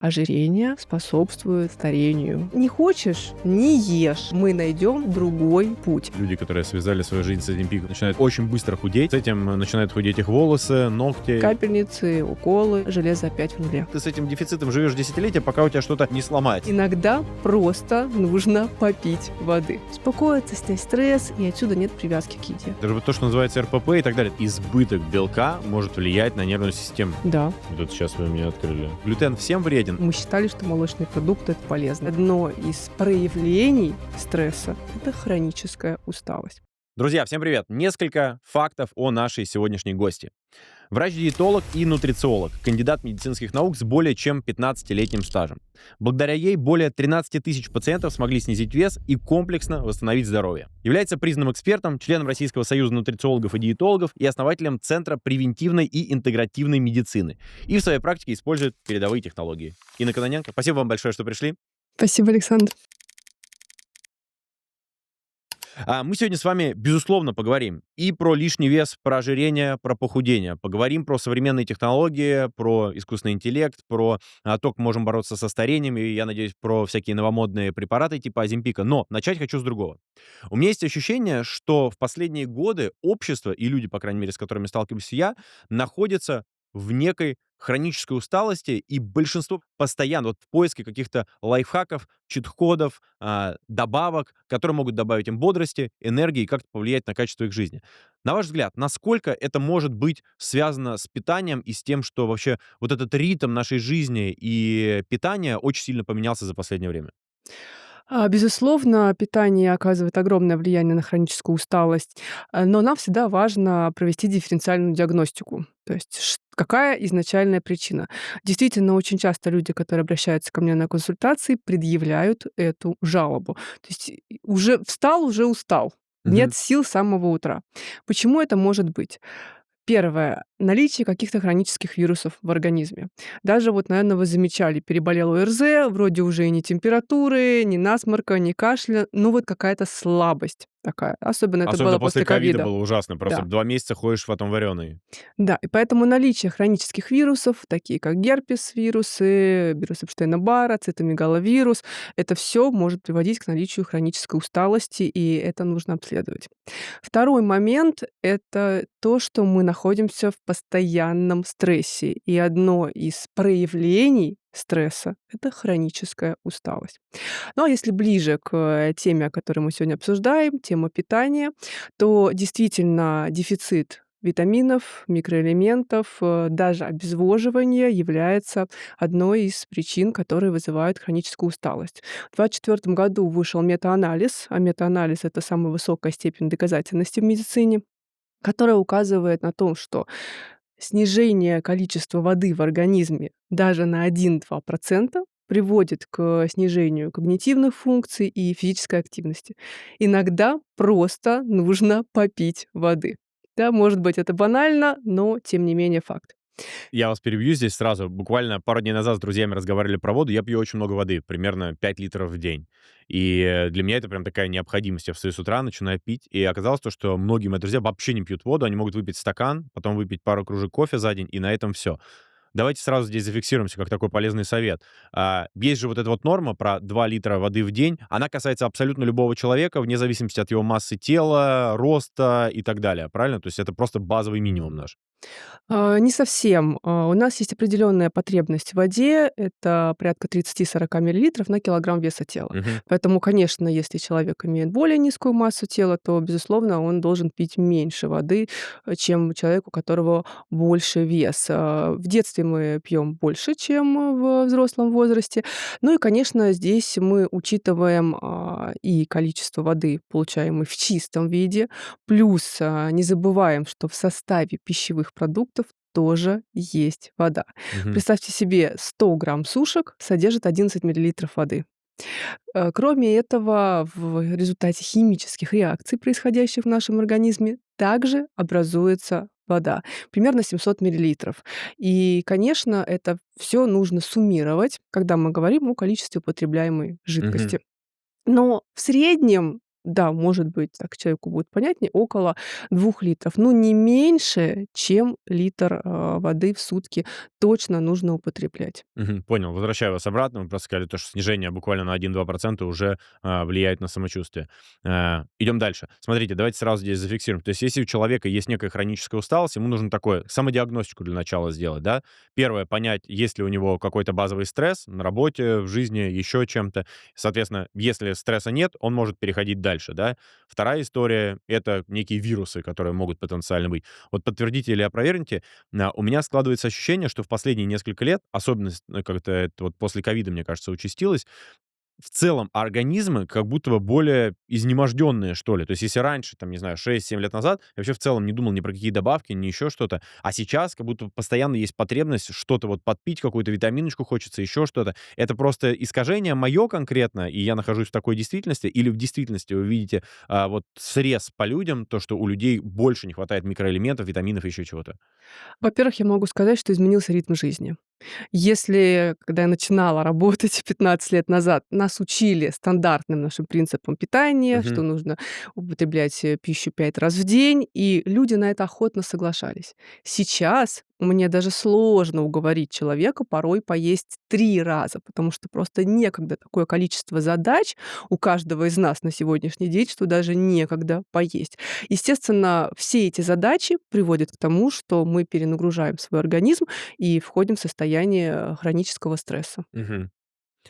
Ожирение способствует старению. Не хочешь — не ешь. Мы найдем другой путь. Люди, которые связали свою жизнь с этим пиком, начинают очень быстро худеть. С этим начинают худеть их волосы, ногти. Капельницы, уколы, железо опять в нуле. Ты с этим дефицитом живешь десятилетия, пока у тебя что-то не сломается. Иногда просто нужно попить воды. Успокоиться, снять стресс, и отсюда нет привязки к еде. Даже вот то, что называется РПП и так далее. Избыток белка может влиять на нервную систему. Да. Вот это сейчас вы меня открыли. Глютен всем вреден. Мы считали, что молочные продукты — это полезно. Одно из проявлений стресса — это хроническая усталость. Друзья, всем привет! Несколько фактов о нашей сегодняшней гости. Врач-диетолог и нутрициолог, кандидат медицинских наук с более чем 15-летним стажем. Благодаря ей более 13 тысяч пациентов смогли снизить вес и комплексно восстановить здоровье. Является признанным экспертом, членом Российского союза нутрициологов и диетологов и основателем Центра превентивной и интегративной медицины. И в своей практике использует передовые технологии. Инна Кононенко, спасибо вам большое, что пришли. Спасибо, Александр. Мы сегодня с вами, безусловно, поговорим и про лишний вес, про ожирение, про похудение. Поговорим про современные технологии, про искусственный интеллект, про то, как мы можем бороться со старением, и, я надеюсь, про всякие новомодные препараты типа Оземпика. Но начать хочу с другого. У меня есть ощущение, что в последние годы общество, и люди, по крайней мере, с которыми сталкиваюсь я, находятся в некой хронической усталости, и большинство постоянно вот в поиске каких-то лайфхаков, чит-кодов, добавок, которые могут добавить им бодрости, энергии и как-то повлиять на качество их жизни. На ваш взгляд, насколько это может быть связано с питанием и с тем, что вообще вот этот ритм нашей жизни и питания очень сильно поменялся за последнее время? Безусловно, питание оказывает огромное влияние на хроническую усталость, но нам всегда важно провести дифференциальную диагностику. То есть какая изначальная причина? Действительно, очень часто люди, которые обращаются ко мне на консультации, предъявляют эту жалобу. То есть уже встал, уже устал. Мгм. Нет сил с самого утра. Почему это может быть? Первое — наличие каких-то хронических вирусов в организме. Даже вот, наверное, вы замечали, переболел ОРЗ, вроде уже и ни температуры, ни насморка, ни кашля, но вот какая-то слабость такая. Особенно это Особенно было после после ковида ковида. было ужасно. Просто Да. 2 месяца ходишь потом вареный. Да, и поэтому наличие хронических вирусов, такие как герпес-вирусы, вирус Эпштейна-Барра, цитомегаловирус, это все может приводить к наличию хронической усталости, и это нужно обследовать. Второй момент — это то, что мы находимся в постоянном стрессе, и одно из проявлений стресса — это хроническая усталость. Ну, а если ближе к теме, о которой мы сегодня обсуждаем, тема питания, то действительно дефицит витаминов, микроэлементов, даже обезвоживание является одной из причин, которые вызывают хроническую усталость. В 2024 году вышел метаанализ, а метаанализ — это самая высокая степень доказательности в медицине, которая указывает на то, что снижение количества воды в организме даже на 1–2% приводит к снижению когнитивных функций и физической активности. Иногда просто нужно попить воды. Да, может быть, это банально, но тем не менее факт. Я вас перебью здесь сразу. Буквально пару дней назад с друзьями разговаривали про воду. Я пью очень много воды, примерно 5 литров в день. И для меня это прям такая необходимость. Я встаю с утра, начинаю пить. И оказалось то, что многие мои друзья вообще не пьют воду. Они могут выпить стакан, потом выпить пару кружек кофе за день, и на этом все. Давайте сразу здесь зафиксируемся как такой полезный совет. Есть же вот эта вот норма про 2 литра воды в день. Она касается абсолютно любого человека, вне зависимости от его массы тела, роста и так далее. Правильно? То есть это просто базовый минимум наш. Не совсем. У нас есть определенная потребность в воде. Это порядка 30–40 миллилитров на килограмм веса тела. Мгм. Поэтому, конечно, если человек имеет более низкую массу тела, то, безусловно, он должен пить меньше воды, чем человек, у которого больше вес. В детстве мы пьем больше, чем в взрослом возрасте. Ну и, конечно, здесь мы учитываем и количество воды, получаемой в чистом виде, плюс не забываем, что в составе пищевых продуктов тоже есть вода. Мгм. Представьте себе, 100 грамм сушек содержит 11 миллилитров воды. Кроме этого, в результате химических реакций, происходящих в нашем организме, также образуется вода, примерно 700 миллилитров. И, конечно, это все нужно суммировать, когда мы говорим о количестве употребляемой Мгм. жидкости. Но в среднем Да, может быть, так человеку будет понятнее, около 2 литров. Но не меньше, чем литр, воды в сутки точно нужно употреблять. Мгм. Понял. Возвращаю вас обратно. Вы просто сказали то, что снижение буквально на 1-2% уже влияет на самочувствие. Идем дальше. Смотрите, давайте сразу здесь зафиксируем. То есть, если у человека есть некая хроническая усталость, ему нужно такое самодиагностику для начала сделать, да? Первое, понять, есть ли у него какой-то базовый стресс на работе, в жизни, еще чем-то. Соответственно, если стресса нет, он может переходить дальше, да? Вторая история — это некие вирусы, которые могут потенциально быть. Вот подтвердите или опровергните, у меня складывается ощущение, что в последние несколько лет, особенно как-то это вот после ковида, мне кажется, участилось, в целом организмы как будто бы более изнеможденные, что ли. То есть если раньше, там, не знаю, 6-7 лет назад, я вообще в целом не думал ни про какие добавки, ни еще что-то, а сейчас как будто постоянно есть потребность что-то вот подпить, какую-то витаминочку хочется, еще что-то. Это просто искажение мое конкретно, и я нахожусь в такой действительности, или в действительности вы видите вот срез по людям, то, что у людей больше не хватает микроэлементов, витаминов, еще чего-то. Во-первых, я могу сказать, что изменился ритм жизни. Если, когда я начинала работать 15 лет назад, нас учили стандартным нашим принципам питания, что Мгм. нужно употреблять пищу 5 раз в день, и люди на это охотно соглашались. Сейчас мне даже сложно уговорить человека порой поесть 3 раза, потому что просто некогда, такое количество задач у каждого из нас на сегодняшний день, что даже некогда поесть. Естественно, все эти задачи приводят к тому, что мы перенагружаем свой организм и входим в состояние хронического стресса. Мгм.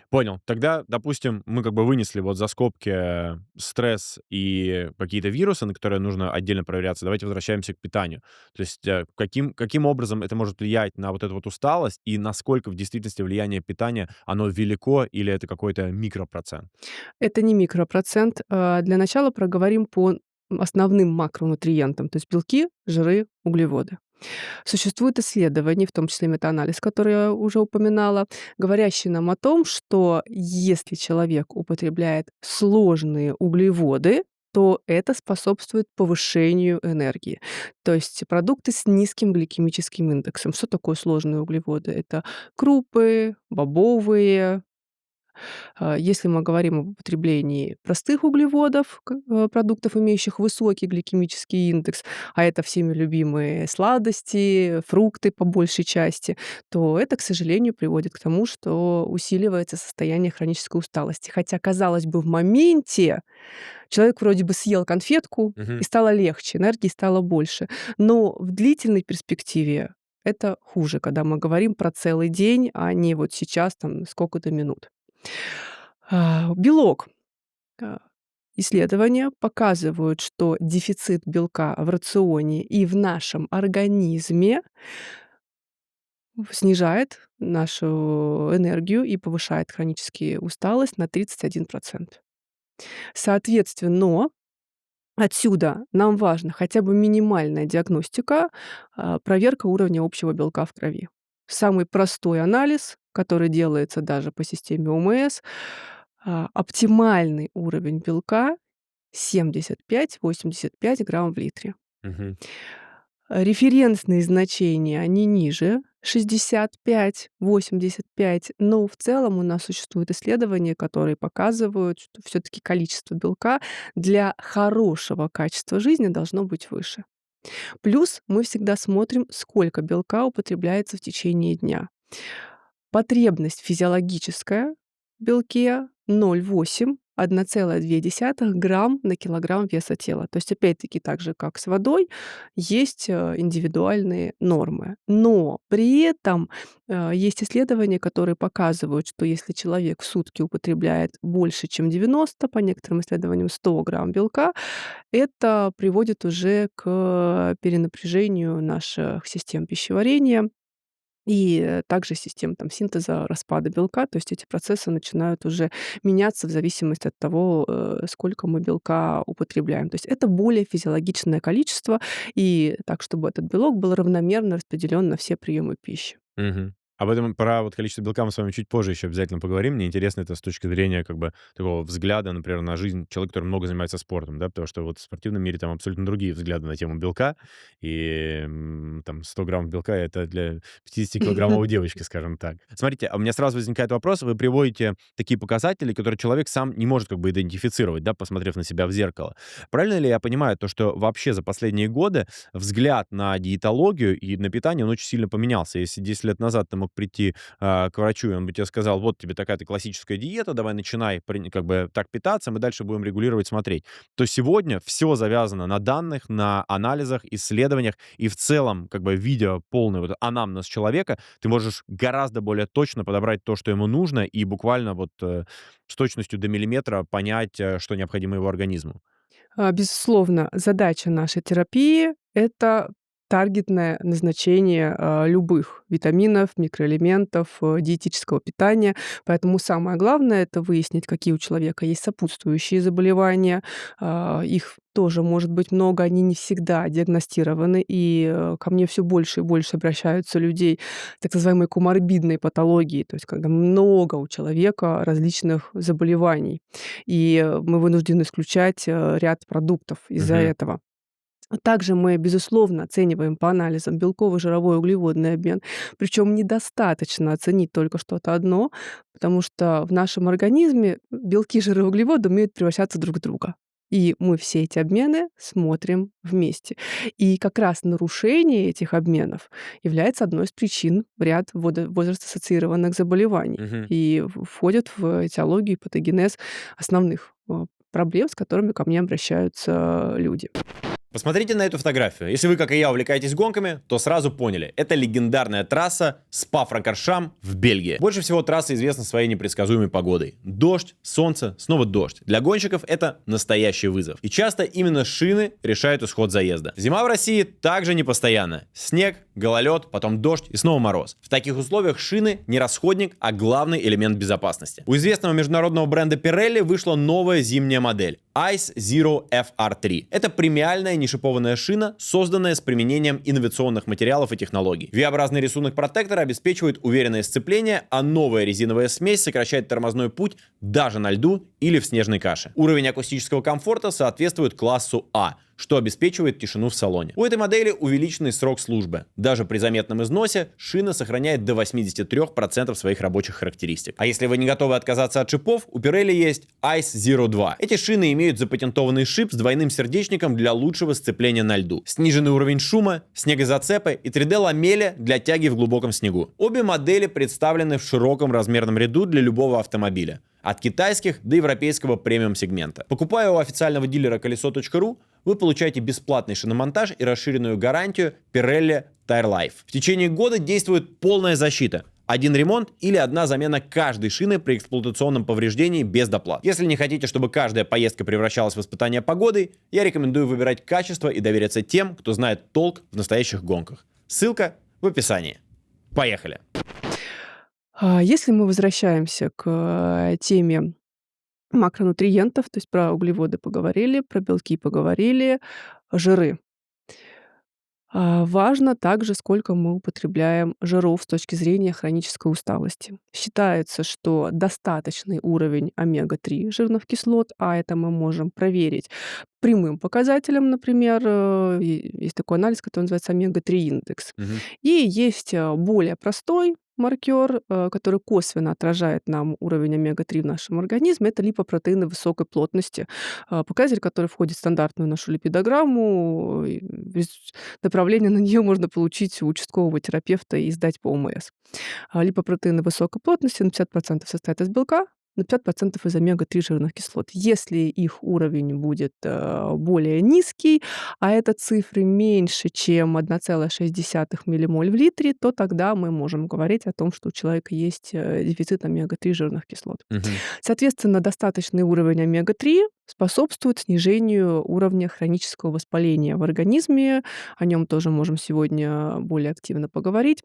Понял. Тогда, допустим, мы как бы вынесли вот за скобки стресс и какие-то вирусы, на которые нужно отдельно проверяться. Давайте возвращаемся к питанию. То есть каким образом это может влиять на вот эту вот усталость и насколько в действительности влияние питания, оно велико или это какой-то микропроцент? Это не микропроцент. Для начала проговорим по основным макронутриентам, то есть белки, жиры, углеводы. Существуют исследования, в том числе метаанализ, который я уже упоминала, говорящие нам о том, что если человек употребляет сложные углеводы, то это способствует повышению энергии. То есть продукты с низким гликемическим индексом. Что такое сложные углеводы? Это крупы, бобовые. Если мы говорим об употреблении простых углеводов, продуктов, имеющих высокий гликемический индекс, а это всеми любимые сладости, фрукты по большей части, то это, к сожалению, приводит к тому, что усиливается состояние хронической усталости. Хотя, казалось бы, в моменте человек вроде бы съел конфетку и Мгм. стало легче, энергии стало больше. Но в длительной перспективе это хуже, когда мы говорим про целый день, а не вот сейчас, там, сколько-то минут. Белок. А, Исследования показывают, что дефицит белка в рационе и в нашем организме снижает нашу энергию и повышает хронически усталость на 31%. Соответственно, отсюда нам важно хотя бы минимальная диагностика, проверка уровня общего белка в крови. Самый простой анализ, который делается даже по системе ОМС, оптимальный уровень белка 75-85 грамм в литре. Мгм. Референсные значения, они ниже 65-85, но в целом у нас существуют исследования, которые показывают, что все таки количество белка для хорошего качества жизни должно быть выше. Плюс мы всегда смотрим, сколько белка употребляется в течение дня. Потребность физиологическая в белке 0,8-1,2 грамм на килограмм веса тела. То есть, опять-таки, так же, как с водой, есть индивидуальные нормы. Но при этом есть исследования, которые показывают, что если человек в сутки употребляет больше, чем 90, по некоторым исследованиям 100 грамм белка, это приводит уже к перенапряжению наших систем пищеварения, и также систем там синтеза распада белка. То есть эти процессы начинают уже меняться в зависимости от того, сколько мы белка употребляем. То есть это более физиологичное количество, и так, чтобы этот белок был равномерно распределен на все приемы пищи. Мгм. Об этом про вот количество белка мы с вами чуть позже еще обязательно поговорим. Мне интересно это с точки зрения как бы такого взгляда, например, на жизнь человека, который много занимается спортом, да, потому что вот в спортивном мире там абсолютно другие взгляды на тему белка, и там 100 граммов белка — это для 50-килограммовой девочки, скажем так. Смотрите, а у меня сразу возникает вопрос. Вы приводите такие показатели, которые человек сам не может как бы идентифицировать, да, посмотрев на себя в зеркало. Правильно ли я понимаю то, что вообще за последние годы взгляд на диетологию и на питание, он очень сильно поменялся? Если 10 лет назад ты мог прийти к врачу, и он бы тебе сказал: вот тебе такая-то классическая диета, давай начинай как бы так питаться, мы дальше будем регулировать, смотреть. То сегодня все завязано на данных, на анализах, исследованиях, и в целом, как бы видя полный вот анамнез человека, ты можешь гораздо более точно подобрать то, что ему нужно, и буквально вот с точностью до миллиметра понять, что необходимо его организму. Безусловно, задача нашей терапии — это таргетное назначение, любых витаминов, микроэлементов, диетического питания. Поэтому самое главное — это выяснить, какие у человека есть сопутствующие заболевания. Их тоже может быть много, они не всегда диагностированы, и, ко мне все больше и больше обращаются людей с так называемой коморбидной патологией, то есть когда много у человека различных заболеваний. И, мы вынуждены исключать, ряд продуктов из-за Мгм. этого. Также мы, безусловно, оцениваем по анализам белковый, жировой, углеводный обмен. Причем недостаточно оценить только что-то одно, потому что в нашем организме белки, жиры, углеводы умеют превращаться друг в друга. И мы все эти обмены смотрим вместе. И как раз нарушение этих обменов является одной из причин в ряд возраст-ассоциированных заболеваний Мгм. и входит в этиологию и патогенез основных проблем, с которыми ко мне обращаются люди. Посмотрите на эту фотографию. Если вы, как и я, увлекаетесь гонками, то сразу поняли. Это легендарная трасса Спа-Франкоршам в Бельгии. Больше всего трасса известна своей непредсказуемой погодой. Дождь, солнце, снова дождь. Для гонщиков это настоящий вызов. И часто именно шины решают исход заезда. Зима в России также непостоянна. Снег, гололед, потом дождь и снова мороз. В таких условиях шины не расходник, а главный элемент безопасности. У известного международного бренда Pirelli вышла новая зимняя модель Ice Zero FR3. Это премиальная нешипованная шина, созданная с применением инновационных материалов и технологий. V-образный рисунок протектора обеспечивает уверенное сцепление, а новая резиновая смесь сокращает тормозной путь даже на льду или в снежной каше. Уровень акустического комфорта соответствует классу А, что обеспечивает тишину в салоне. У этой модели увеличенный срок службы. Даже при заметном износе шина сохраняет до 83% своих рабочих характеристик. А если вы не готовы отказаться от шипов, у Pirelli есть Ice Zero 2. Эти шины имеют запатентованный шип с двойным сердечником для лучшего сцепления на льду, сниженный уровень шума, снегозацепы и 3D-ламели для тяги в глубоком снегу. Обе модели представлены в широком размерном ряду для любого автомобиля. От китайских до европейского премиум-сегмента. Покупая у официального дилера колесо.ру, вы получаете бесплатный шиномонтаж и расширенную гарантию Pirelli Tire Life. В течение года действует полная защита. Один ремонт или одна замена каждой шины при эксплуатационном повреждении без доплат. Если не хотите, чтобы каждая поездка превращалась в испытание погодой, я рекомендую выбирать качество и довериться тем, кто знает толк в настоящих гонках. Ссылка в описании. Поехали! Если мы возвращаемся к теме макронутриентов, то есть про углеводы поговорили, про белки поговорили, жиры. Важно также, сколько мы употребляем жиров с точки зрения хронической усталости. Считается, что достаточный уровень омега-3 жирных кислот, а это мы можем проверить прямым показателем, например, есть такой анализ, который называется омега-3 индекс. Мгм. И есть более простой маркер, который косвенно отражает нам уровень омега-3 в нашем организме, это липопротеины высокой плотности. Показатель, который входит в стандартную нашу липидограмму. И направление на нее можно получить у участкового терапевта и сдать по ОМС. Липопротеины высокой плотности на 50% состоят из белка, на 50% из омега-3 жирных кислот. Если их уровень будет более низкий, а это цифры меньше, чем 1,6 миллимоль в литре, то тогда мы можем говорить о том, что у человека есть дефицит омега-3 жирных кислот. Мгм. Соответственно, достаточный уровень омега-3 способствует снижению уровня хронического воспаления в организме. О нем тоже можем сегодня более активно поговорить.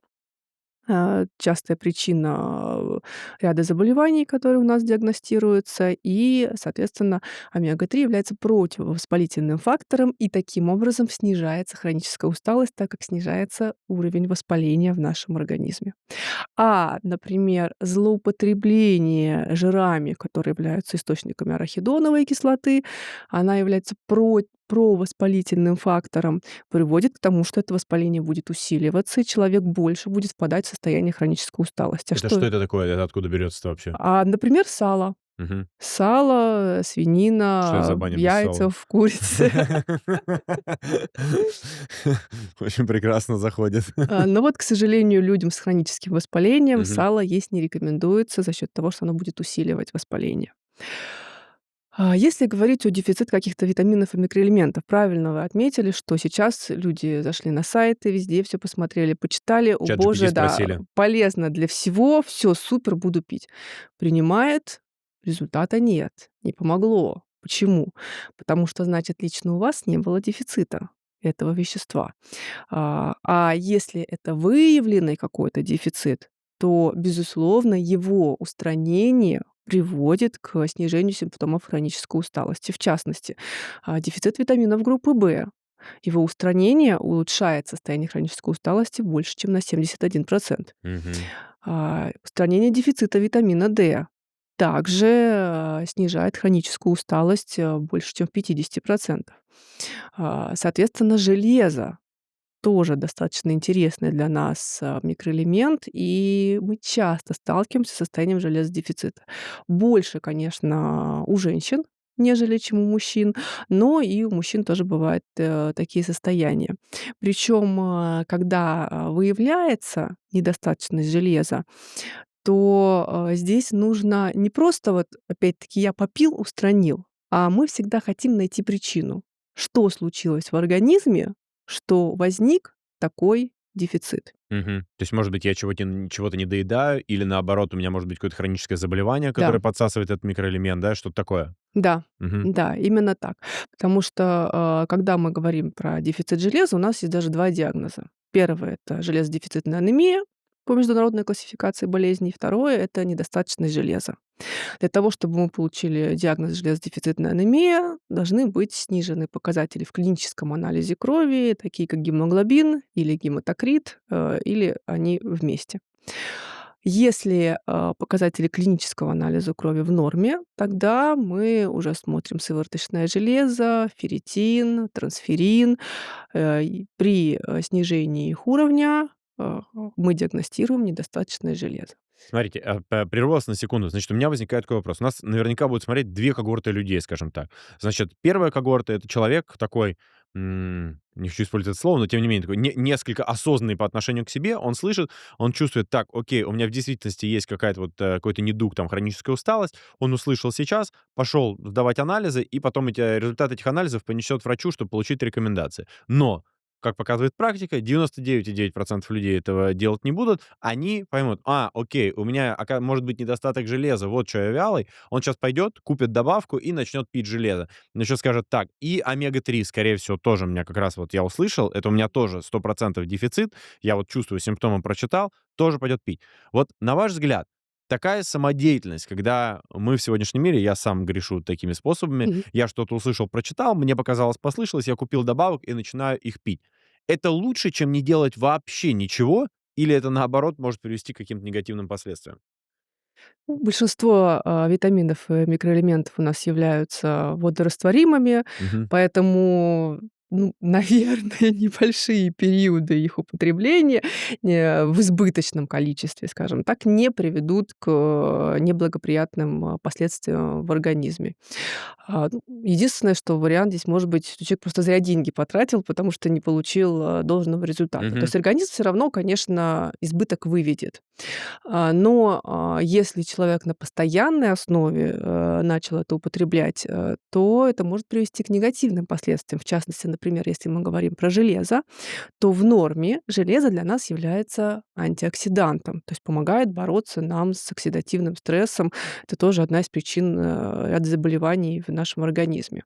частая причина ряда заболеваний, которые у нас диагностируются. И, соответственно, омега-3 является противовоспалительным фактором, и таким образом снижается хроническая усталость, так как снижается уровень воспаления в нашем организме. Например, злоупотребление жирами, которые являются источниками арахидоновой кислоты, она является провоспалительным фактором, приводит к тому, что это воспаление будет усиливаться, и человек больше будет впадать в состояние хронической усталости. Это что это такое? Это откуда берется-то вообще? Например, сало. Мгм. Сало, Что это за свинина, баня без яйца сала? в курице. Очень прекрасно заходит. Но вот, к сожалению, людям с хроническим воспалением Мгм. сало есть не рекомендуется за счет того, что оно будет усиливать воспаление. Если говорить о дефиците каких-то витаминов и микроэлементов, правильно вы отметили, что сейчас люди зашли на сайты, везде все посмотрели, почитали. О ChatGPT боже, да, спросили. полезно для всего, все супер, буду пить. Принимает, результата нет, не помогло. Почему? Потому что, значит, лично у вас не было дефицита этого вещества. Если это выявленный какой-то дефицит, то, безусловно, его устранение приводит к снижению симптомов хронической усталости. В частности, дефицит витаминов группы В. Его устранение улучшает состояние хронической усталости больше, чем на 71%. Мгм. Устранение дефицита витамина D также снижает хроническую усталость больше, чем в 50%. Соответственно, железо тоже достаточно интересный для нас, микроэлемент, и мы часто сталкиваемся с состоянием железодефицита. Больше, конечно, у женщин, нежели чем у мужчин, но и у мужчин тоже бывают, такие состояния. Причем, когда, выявляется недостаточность железа, то, здесь нужно не просто вот, опять-таки, я попил, устранил, а мы всегда хотим найти причину. Что случилось в организме, что возник такой дефицит? Мгм. То есть, может быть, я чего-то не доедаю, или наоборот, у меня может быть какое-то хроническое заболевание, Да, которое подсасывает этот микроэлемент, да, что-то такое? да, Мгм. да, именно так. Потому что, когда мы говорим про дефицит железа, у нас есть даже 2 диагноза. Первый — это железодефицитная анемия по международной классификации болезней. Второе — это недостаточность железа. Для того, чтобы мы получили диагноз железодефицитная анемия, должны быть снижены показатели в клиническом анализе крови, такие как гемоглобин или гематокрит, или они вместе. Если показатели клинического анализа крови в норме, тогда мы уже смотрим сывороточное железо, ферритин, трансферин. И при снижении их уровня мы диагностируем недостаточное железо. Смотрите, прерву вас на секунду. Значит, у меня возникает такой вопрос. У нас наверняка будут смотреть 2 когорты людей, скажем так. Значит, первая когорта — это человек такой, не хочу использовать это слово, но тем не менее, такой несколько осознанный по отношению к себе. Он слышит, он чувствует: так, окей, у меня в действительности есть какая-то вот, какой-то недуг, там, хроническая усталость. Он услышал сейчас, пошел сдавать анализы, и потом результаты этих анализов понесет врачу, чтобы получить рекомендации. Но, как показывает практика, 99,9% людей этого делать не будут. Они поймут: окей, у меня может быть недостаток железа, вот чё я вялый. Он сейчас пойдет, купит добавку и начнет пить железо. Еще скажет: так, и омега-3, скорее всего, тоже у меня как раз вот я услышал, это у меня тоже 100% дефицит, я вот чувствую, симптомы прочитал, тоже пойдет пить. Вот на ваш взгляд, такая самодеятельность, когда мы в сегодняшнем мире, я сам грешу такими способами, Мгм. я что-то услышал, прочитал, мне показалось, послышалось, я купил добавок и начинаю их пить. Это лучше, чем не делать вообще ничего, или это, наоборот, может привести к каким-то негативным последствиям? Большинство, витаминов и микроэлементов у нас являются водорастворимыми, Мгм. поэтому, ну, наверное, небольшие периоды их употребления, в избыточном количестве, скажем так, не приведут к, неблагоприятным, последствиям в организме. Единственное, что вариант здесь может быть, что человек просто зря деньги потратил, потому что не получил, должного результата. То Мгм. есть организм все равно, конечно, избыток выведет. Но, если человек на постоянной основе, начал это употреблять, то это может привести к негативным последствиям. В частности, например, если мы говорим про железо, то в норме железо для нас является антиоксидантом, то есть помогает бороться нам с оксидативным стрессом. Это тоже одна из причин, ряда заболеваний в нашем организме.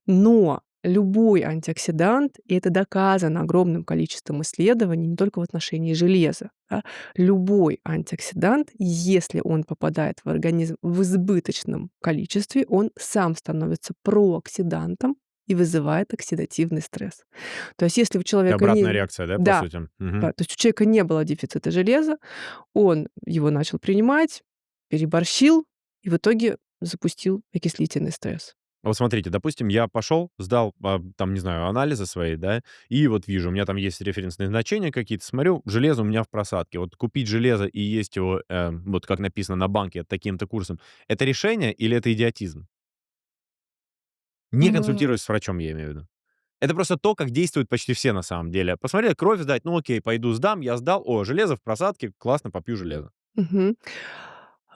Но любой антиоксидант, и это доказано огромным количеством исследований, не только в отношении железа, да, любой антиоксидант, если он попадает в организм в избыточном количестве, он сам становится прооксидантом и вызывает оксидативный стресс. То есть если у И человека обратная не реакция, да, по да, сути? да, Мгм. то есть у человека не было дефицита железа, он его начал принимать, переборщил и в итоге запустил окислительный стресс. Вот смотрите, допустим, я пошел, сдал, там, не знаю, анализы свои, да, и вот вижу, у меня там есть референсные значения какие-то, смотрю, железо у меня в просадке. Вот купить железо и есть его, вот как написано на банке, таким-то курсом, это решение или это идиотизм? Не М, консультируясь с врачом, я имею в виду. Это просто то, как действуют почти все на самом деле. Посмотрели, кровь сдать, ну окей, пойду сдам, я сдал, о, железо в просадке, классно, попью железо. Мгм.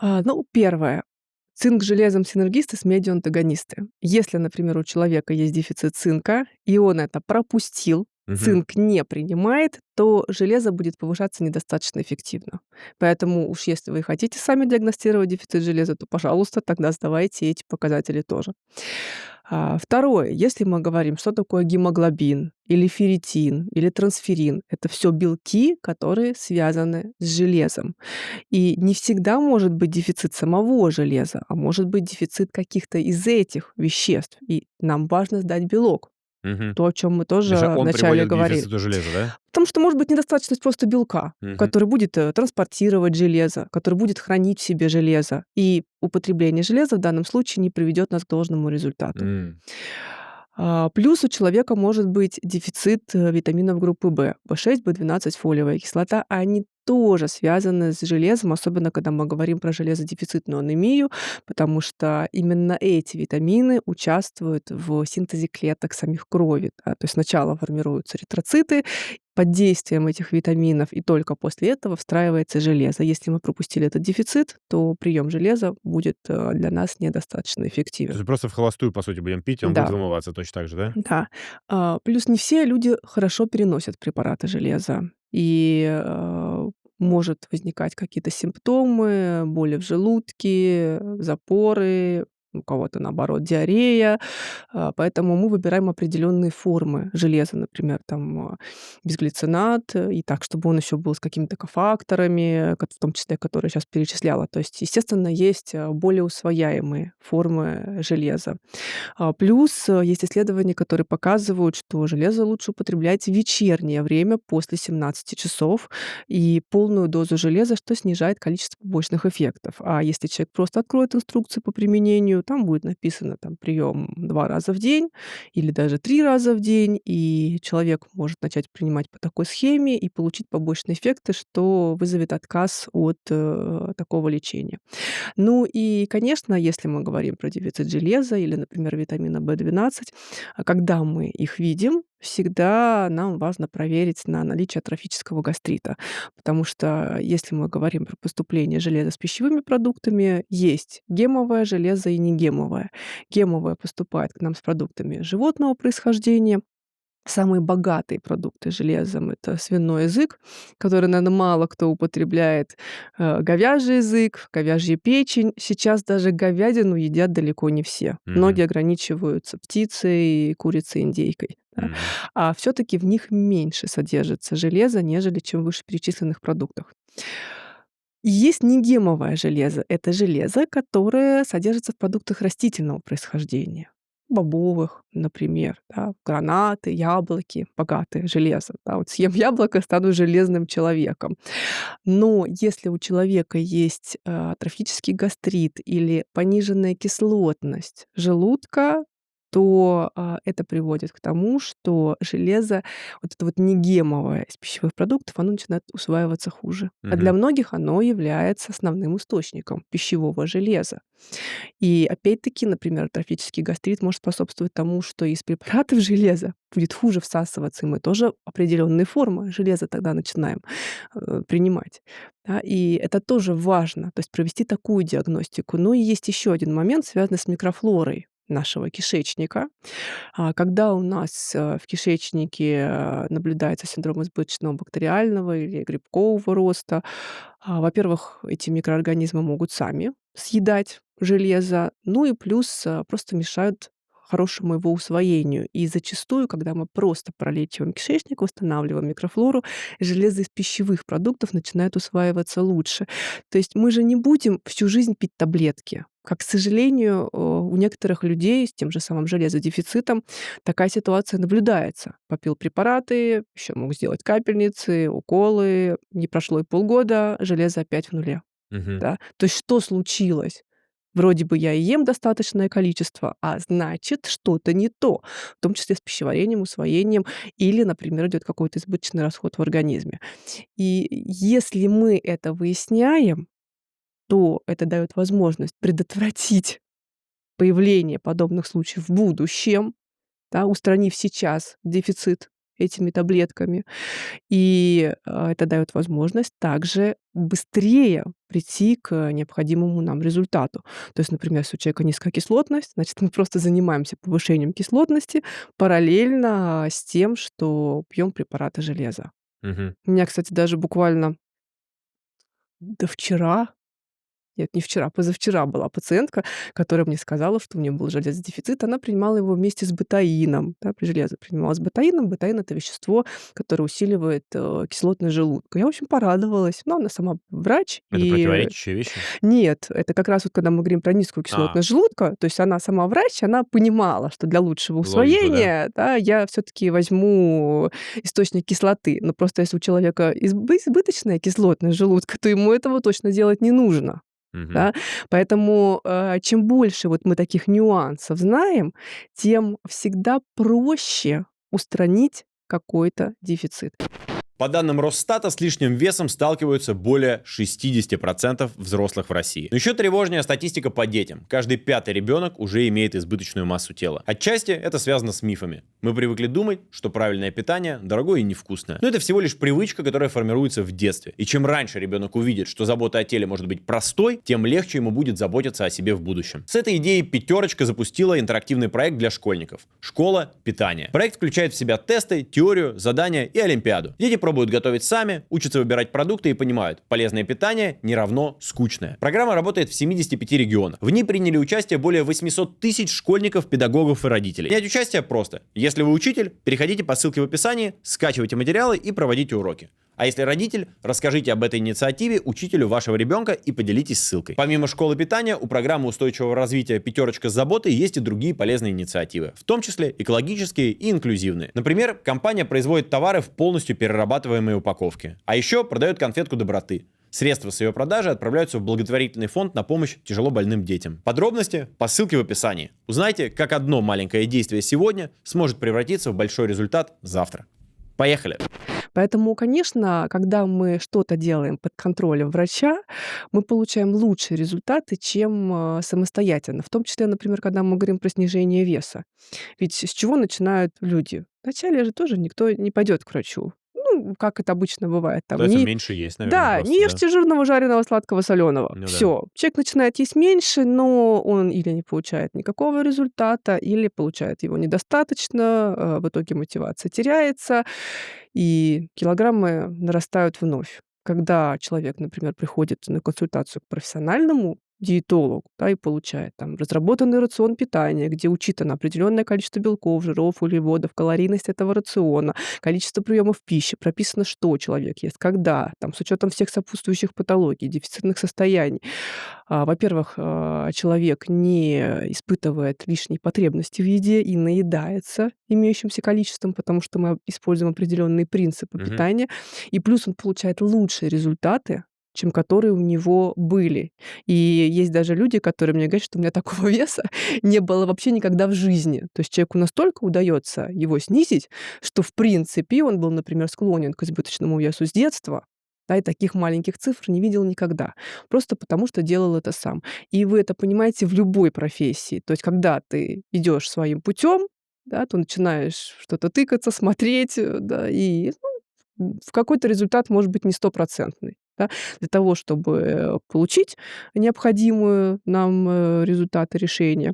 Ну, первое. Цинк с железом синергисты с медиум антагонисты. Если, например, у человека есть дефицит цинка, и он это пропустил, Мгм. цинк не принимает, то железо будет повышаться недостаточно эффективно. Поэтому уж если вы хотите сами диагностировать дефицит железа, то, пожалуйста, тогда сдавайте эти показатели тоже. Второе. Если мы говорим, что такое гемоглобин или ферритин или трансферин, это все белки, которые связаны с железом. И не всегда может быть дефицит самого железа, а может быть дефицит каких-то из этих веществ. И нам важно сдать белок. Мгм. То, о чем мы Потому что тоже он вначале приводит к говорили. дефициту железа, да? Потому что может быть недостаточность просто белка, Мгм. который будет транспортировать железо, который будет хранить в себе железо. И употребление железа в данном случае не приведет нас к должному результату. М. Плюс у человека может быть дефицит витаминов группы В, В6, В12, фолиевая кислота. Они тоже связаны с железом, особенно когда мы говорим про железодефицитную анемию, потому что именно эти витамины участвуют в синтезе клеток самих крови. Да. То есть сначала формируются эритроциты под действием этих витаминов, и только после этого встраивается железо. Если мы пропустили этот дефицит, то прием железа будет для нас недостаточно То эффективен. есть просто в холостую, по сути, будем пить, и он будет Да. вымываться точно так же, да? Да. Плюс не все люди хорошо переносят препараты железа. И, может возникать какие-то симптомы, боли в желудке, запоры, у кого-то, наоборот, диарея. Поэтому мы выбираем определенные формы железа, например, там, безглицинат, и так, чтобы он еще был с какими-то кофакторами, в том числе, которые я щас перечисляла. То есть, естественно, есть, более усвояемые формы железа. Плюс, есть исследования, которые показывают, что железо лучше употреблять в вечернее время после 17 часов и полную дозу железа, что снижает количество побочных эффектов. А если человек просто откроет инструкцию по применению, там будет написано там прием 2 раза в день или даже 3 раза в день, и человек может начать принимать по такой схеме и получить побочные эффекты, что вызовет отказ от, такого лечения. Ну и, конечно, если мы говорим про дефицит железа или, например, витамина В12, когда мы их видим, всегда нам важно проверить на наличие атрофического гастрита. Потому что если мы говорим про поступление железа с пищевыми продуктами, есть гемовое железо и негемовое. Гемовое поступает к нам с продуктами животного происхождения. Самые богатые продукты железом — это свиной язык, который, наверно, мало кто употребляет, говяжий язык, говяжья печень. Сейчас даже говядину едят далеко не все. Мгм. Многие ограничиваются птицей, курицей, индейкой, да. Мгм. А все таки в них меньше содержится железа, нежели чем в вышеперечисленных продуктах. И есть негемовое железо. Это железо, которое содержится в продуктах растительного происхождения. Бобовых, например, да, гранаты, яблоки богатые железом. Да, вот съем яблоко, стану железным человеком. Но если у человека есть, атрофический гастрит или пониженная кислотность желудка, то, это приводит к тому, что железо, вот это вот негемовое из пищевых продуктов, оно начинает усваиваться хуже. А для Мгм. многих оно является основным источником пищевого железа. И опять-таки, например, атрофический гастрит может способствовать тому, что из препаратов железа будет хуже всасываться, и мы тоже определенные формы железа тогда начинаем, принимать. Да, и это тоже важно, то есть провести такую диагностику. Но и есть еще один момент, связанный с микрофлорой нашего кишечника. Когда у нас, в кишечнике, наблюдается синдром избыточного бактериального или грибкового роста, во-первых, эти микроорганизмы могут сами съедать железо, ну и плюс, просто мешают хорошему его усвоению. И зачастую, когда мы просто пролечиваем кишечник, восстанавливаем микрофлору, железо из пищевых продуктов начинает усваиваться лучше. То есть мы же не будем всю жизнь пить таблетки. Как, к сожалению, у некоторых людей с тем же самым железодефицитом такая ситуация наблюдается. Попил препараты, еще мог сделать капельницы, уколы. Не прошло и полгода, железо опять в нуле. Мгм. Да? То есть что случилось? Вроде бы я и ем достаточное количество, а значит, что-то не то, в том числе с пищеварением, усвоением или, например, идет какой-то избыточный расход в организме. И если мы это выясняем, то это дает возможность предотвратить появление подобных случаев в будущем, да, устранив сейчас дефицит этими таблетками. И, это даёт возможность также быстрее прийти к необходимому нам результату. То есть, например, если у человека низкая кислотность, значит, мы просто занимаемся повышением кислотности параллельно с тем, что пьем препараты железа. Мгм. У меня, кстати, даже буквально до вчера. Нет, не вчера, позавчера была пациентка, которая мне сказала, что у нее был железодефицит. Она принимала его вместе с бетаином. Да, железо принимала с бетаином. Бетаин — это вещество, которое усиливает, кислотность желудка. Я, в общем, порадовалась. Но она сама врач, Это и противоречащие вещи? нет, это как раз вот когда мы говорим про низкую А, кислотность желудка, то есть она сама врач, она понимала, что для лучшего логику, да? усвоения, да, я все таки возьму источник кислоты. Но просто если у человека избыточная кислотность желудка, то ему этого точно делать не нужно. Мгм. Да? Поэтому, чем больше вот мы таких нюансов знаем, тем всегда проще устранить какой-то дефицит. По данным Росстата, с лишним весом сталкиваются более 60% взрослых в России. Но еще тревожнее статистика по детям. Каждый пятый ребенок уже имеет избыточную массу тела. Отчасти это связано с мифами. Мы привыкли думать, что правильное питание дорогое и невкусное. Но это всего лишь привычка, которая формируется в детстве. И чем раньше ребенок увидит, что забота о теле может быть простой, тем легче ему будет заботиться о себе в будущем. С этой идеей «Пятерочка» запустила интерактивный проект для школьников. Школа питания. Проект включает в себя тесты, теорию, задания и олимпиаду. Дети пробуют готовить сами, учатся выбирать продукты и понимают, полезное питание не равно скучное. Программа работает в 75 регионах. В ней приняли участие более 800 тысяч школьников, педагогов и родителей. Принять участие просто. Если вы учитель, переходите по ссылке в описании, скачивайте материалы и проводите уроки. А если родитель, расскажите об этой инициативе учителю вашего ребенка и поделитесь ссылкой. Помимо школы питания, у программы устойчивого развития «Пятерочка с заботой» есть и другие полезные инициативы, в том числе экологические и инклюзивные. Например, компания производит товары в полностью перерабатываемой упаковке. А еще продает конфетку доброты. Средства с ее продажи отправляются в благотворительный фонд на помощь тяжело больным детям. Подробности по ссылке в описании. Узнайте, как одно маленькое действие сегодня сможет превратиться в большой результат завтра. Поехали! Поэтому, конечно, когда мы что-то делаем под контролем врача, мы получаем лучшие результаты, чем, самостоятельно. В том числе, например, когда мы говорим про снижение веса. Ведь с чего начинают люди? Вначале же тоже никто не пойдет к врачу. Ну, как это обычно бывает, там Пытаются не меньше есть, наверное, да, не просто, да? ешьте жирного, жареного, сладкого, соленого. Ну да. Все, человек начинает есть меньше, но он или не получает никакого результата, или получает его недостаточно, в итоге мотивация теряется, и килограммы нарастают вновь. Когда человек, например, приходит на консультацию к профессиональному диетологу, да, и получает там разработанный рацион питания, где учитано определенное количество белков, жиров, углеводов, калорийность этого рациона, количество приемов пищи, прописано, что человек ест, когда, там, с учетом всех сопутствующих патологий, дефицитных состояний. Во-первых, человек не испытывает лишней потребности в еде и наедается имеющимся количеством, потому что мы используем определенные принципы Мгм. питания. И плюс он получает лучшие результаты, чем которые у него были. И есть даже люди, которые мне говорят, что у меня такого веса не было вообще никогда в жизни. То есть человеку настолько удается его снизить, что, в принципе, он был, например, склонен к избыточному весу с детства, да, и таких маленьких цифр не видел никогда. Просто потому, что делал это сам. И вы это понимаете в любой профессии. То есть когда ты идешь своим путем, да, то начинаешь что-то тыкаться, смотреть, да, и, ну, в какой-то результат может быть не стопроцентный. Да. Для того, чтобы получить необходимую нам результаты решения,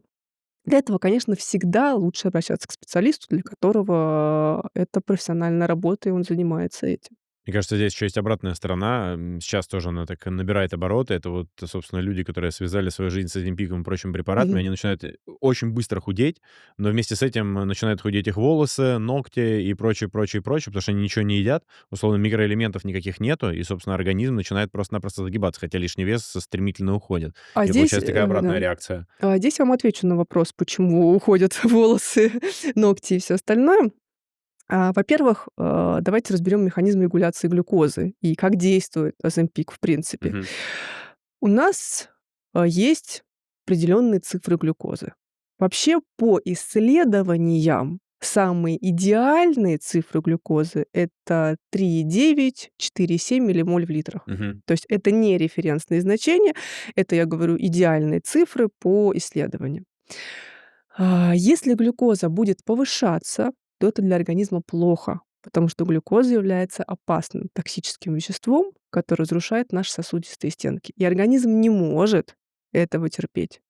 для этого, конечно, всегда лучше обращаться к специалисту, для которого это профессиональная работа, и он занимается этим. Мне кажется, здесь еще есть обратная сторона. Сейчас тоже она так набирает обороты. Это вот, собственно, люди, которые связали свою жизнь с Оземпиком и прочими препаратами, Мгм. они начинают очень быстро худеть, но вместе с этим начинают худеть их волосы, ногти и прочее, прочее, прочее, потому что они ничего не едят, условно, микроэлементов никаких нету, и, собственно, организм начинает просто-напросто загибаться, хотя лишний вес стремительно уходит. А И здесь, получается такая обратная да. реакция. А здесь я вам отвечу на вопрос, почему уходят волосы, ногти и все остальное. Во-первых, давайте разберем механизм регуляции глюкозы и как действует Оземпик в принципе. Мгм. У нас, есть определенные цифры глюкозы. Вообще, по исследованиям, самые идеальные цифры глюкозы — это 3,9-4,7 миллимоль в литрах. Мгм. То есть это не референсные значения, это, я говорю, идеальные цифры по исследованиям. Если глюкоза будет повышаться, то это для организма плохо, потому что глюкоза является опасным токсическим веществом, которое разрушает наши сосудистые стенки, и организм не может этого терпеть.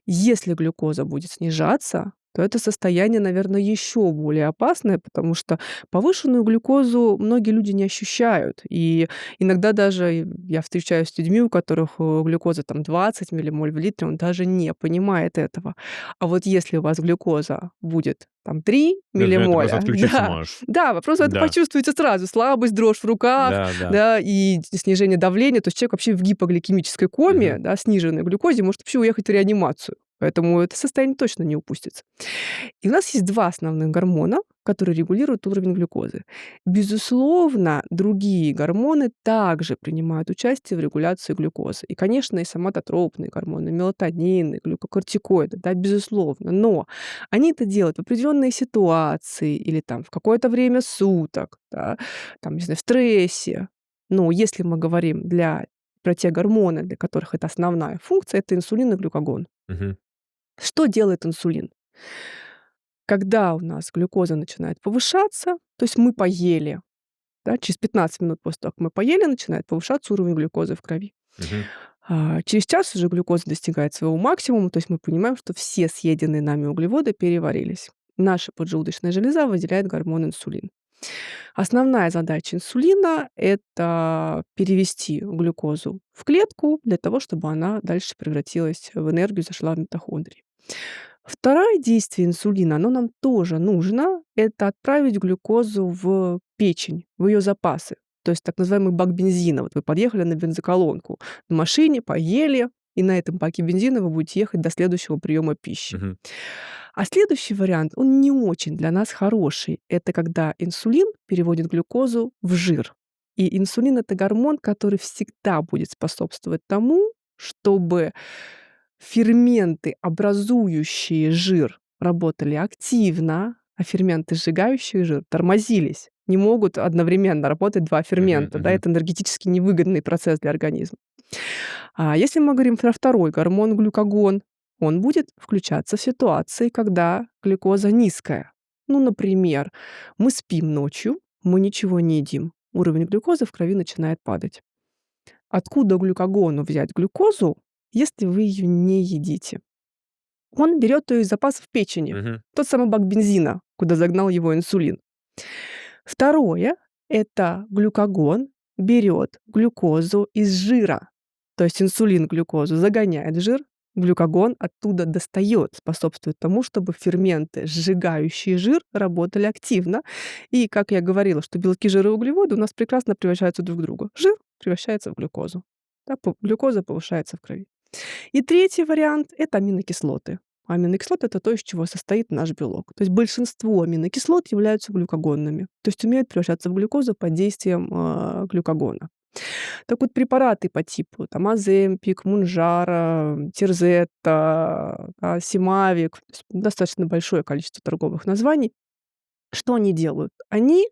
Если глюкоза будет снижаться, то это состояние, наверное, еще более опасное, потому что повышенную глюкозу многие люди не ощущают. И иногда даже я встречаюсь с людьми, у которых глюкоза там 20 миллимоль в литре, он даже не понимает этого. А вот если у вас глюкоза будет там 3 Ну, от неё ты просто миллимоля, отключиться да, можешь. да, вы просто это Да. почувствуете сразу: слабость, дрожь в руках, Да, да. да, и снижение давления. То есть человек вообще в гипогликемической коме, Мгм. да, сниженной глюкозе может вообще уехать в реанимацию. Поэтому это состояние точно не упустится. И у нас есть 2 основных гормона, которые регулируют уровень глюкозы. Безусловно, другие гормоны также принимают участие в регуляции глюкозы. И, конечно, и соматотропные гормоны, мелатонин, и глюкокортикоиды, да, безусловно. Но они это делают в определенные ситуации или там в какое-то время суток, да, там, не знаю, в стрессе. Но если мы говорим про те гормоны, для которых это основная функция — это инсулин и глюкагон. Мгм. Что делает инсулин? Когда у нас глюкоза начинает повышаться, то есть мы поели, да, через 15 минут после того, как мы поели, начинает повышаться уровень глюкозы в крови. Мгм. Через час уже глюкоза достигает своего максимума, то есть мы понимаем, что все съеденные нами углеводы переварились. Наша поджелудочная железа выделяет гормон инсулин. Основная задача инсулина — это перевести глюкозу в клетку для того, чтобы она дальше превратилась в энергию, зашла в митохондрии. Второе действие инсулина, оно нам тоже нужно — это отправить глюкозу в печень, в ее запасы. То есть так называемый бак бензина. Вот вы подъехали на бензоколонку на машине, поели, и на этом баке бензина вы будете ехать до следующего приема пищи. Мгм. А следующий вариант, он не очень для нас хороший. Это когда инсулин переводит глюкозу в жир. И инсулин — это гормон, который всегда будет способствовать тому, чтобы ферменты, образующие жир, работали активно, а ферменты, сжигающие жир, тормозились. Не могут одновременно работать 2 Мгм. фермента, да, Мгм. это энергетически невыгодный процесс для организма. А если мы говорим про второй гормон глюкагон, он будет включаться в ситуации, когда глюкоза низкая. Ну, например, мы спим ночью, мы ничего не едим, уровень глюкозы в крови начинает падать. Откуда глюкагону взять глюкозу, если вы ее не едите? Он берет ее из запасов печени, Мгм. тот самый бак бензина, куда загнал его инсулин. Второе — это глюкагон берет глюкозу из жира. То есть инсулин глюкозу загоняет в жир, глюкагон оттуда достает, способствует тому, чтобы ферменты, сжигающие жир, работали активно. И, как я говорила, что белки, жиры и углеводы у нас прекрасно превращаются друг в друга. Жир превращается в глюкозу. Да, глюкоза повышается в крови. И третий вариант — это аминокислоты. Аминокислоты — это то, из чего состоит наш белок. То есть большинство аминокислот являются глюкагонными, то есть умеют превращаться в глюкозу под действием глюкагона. Так вот, препараты по типу там Оземпик, Мунжара, Тирзетта, Симавик, то есть достаточно большое количество торговых названий. Что они делают? Они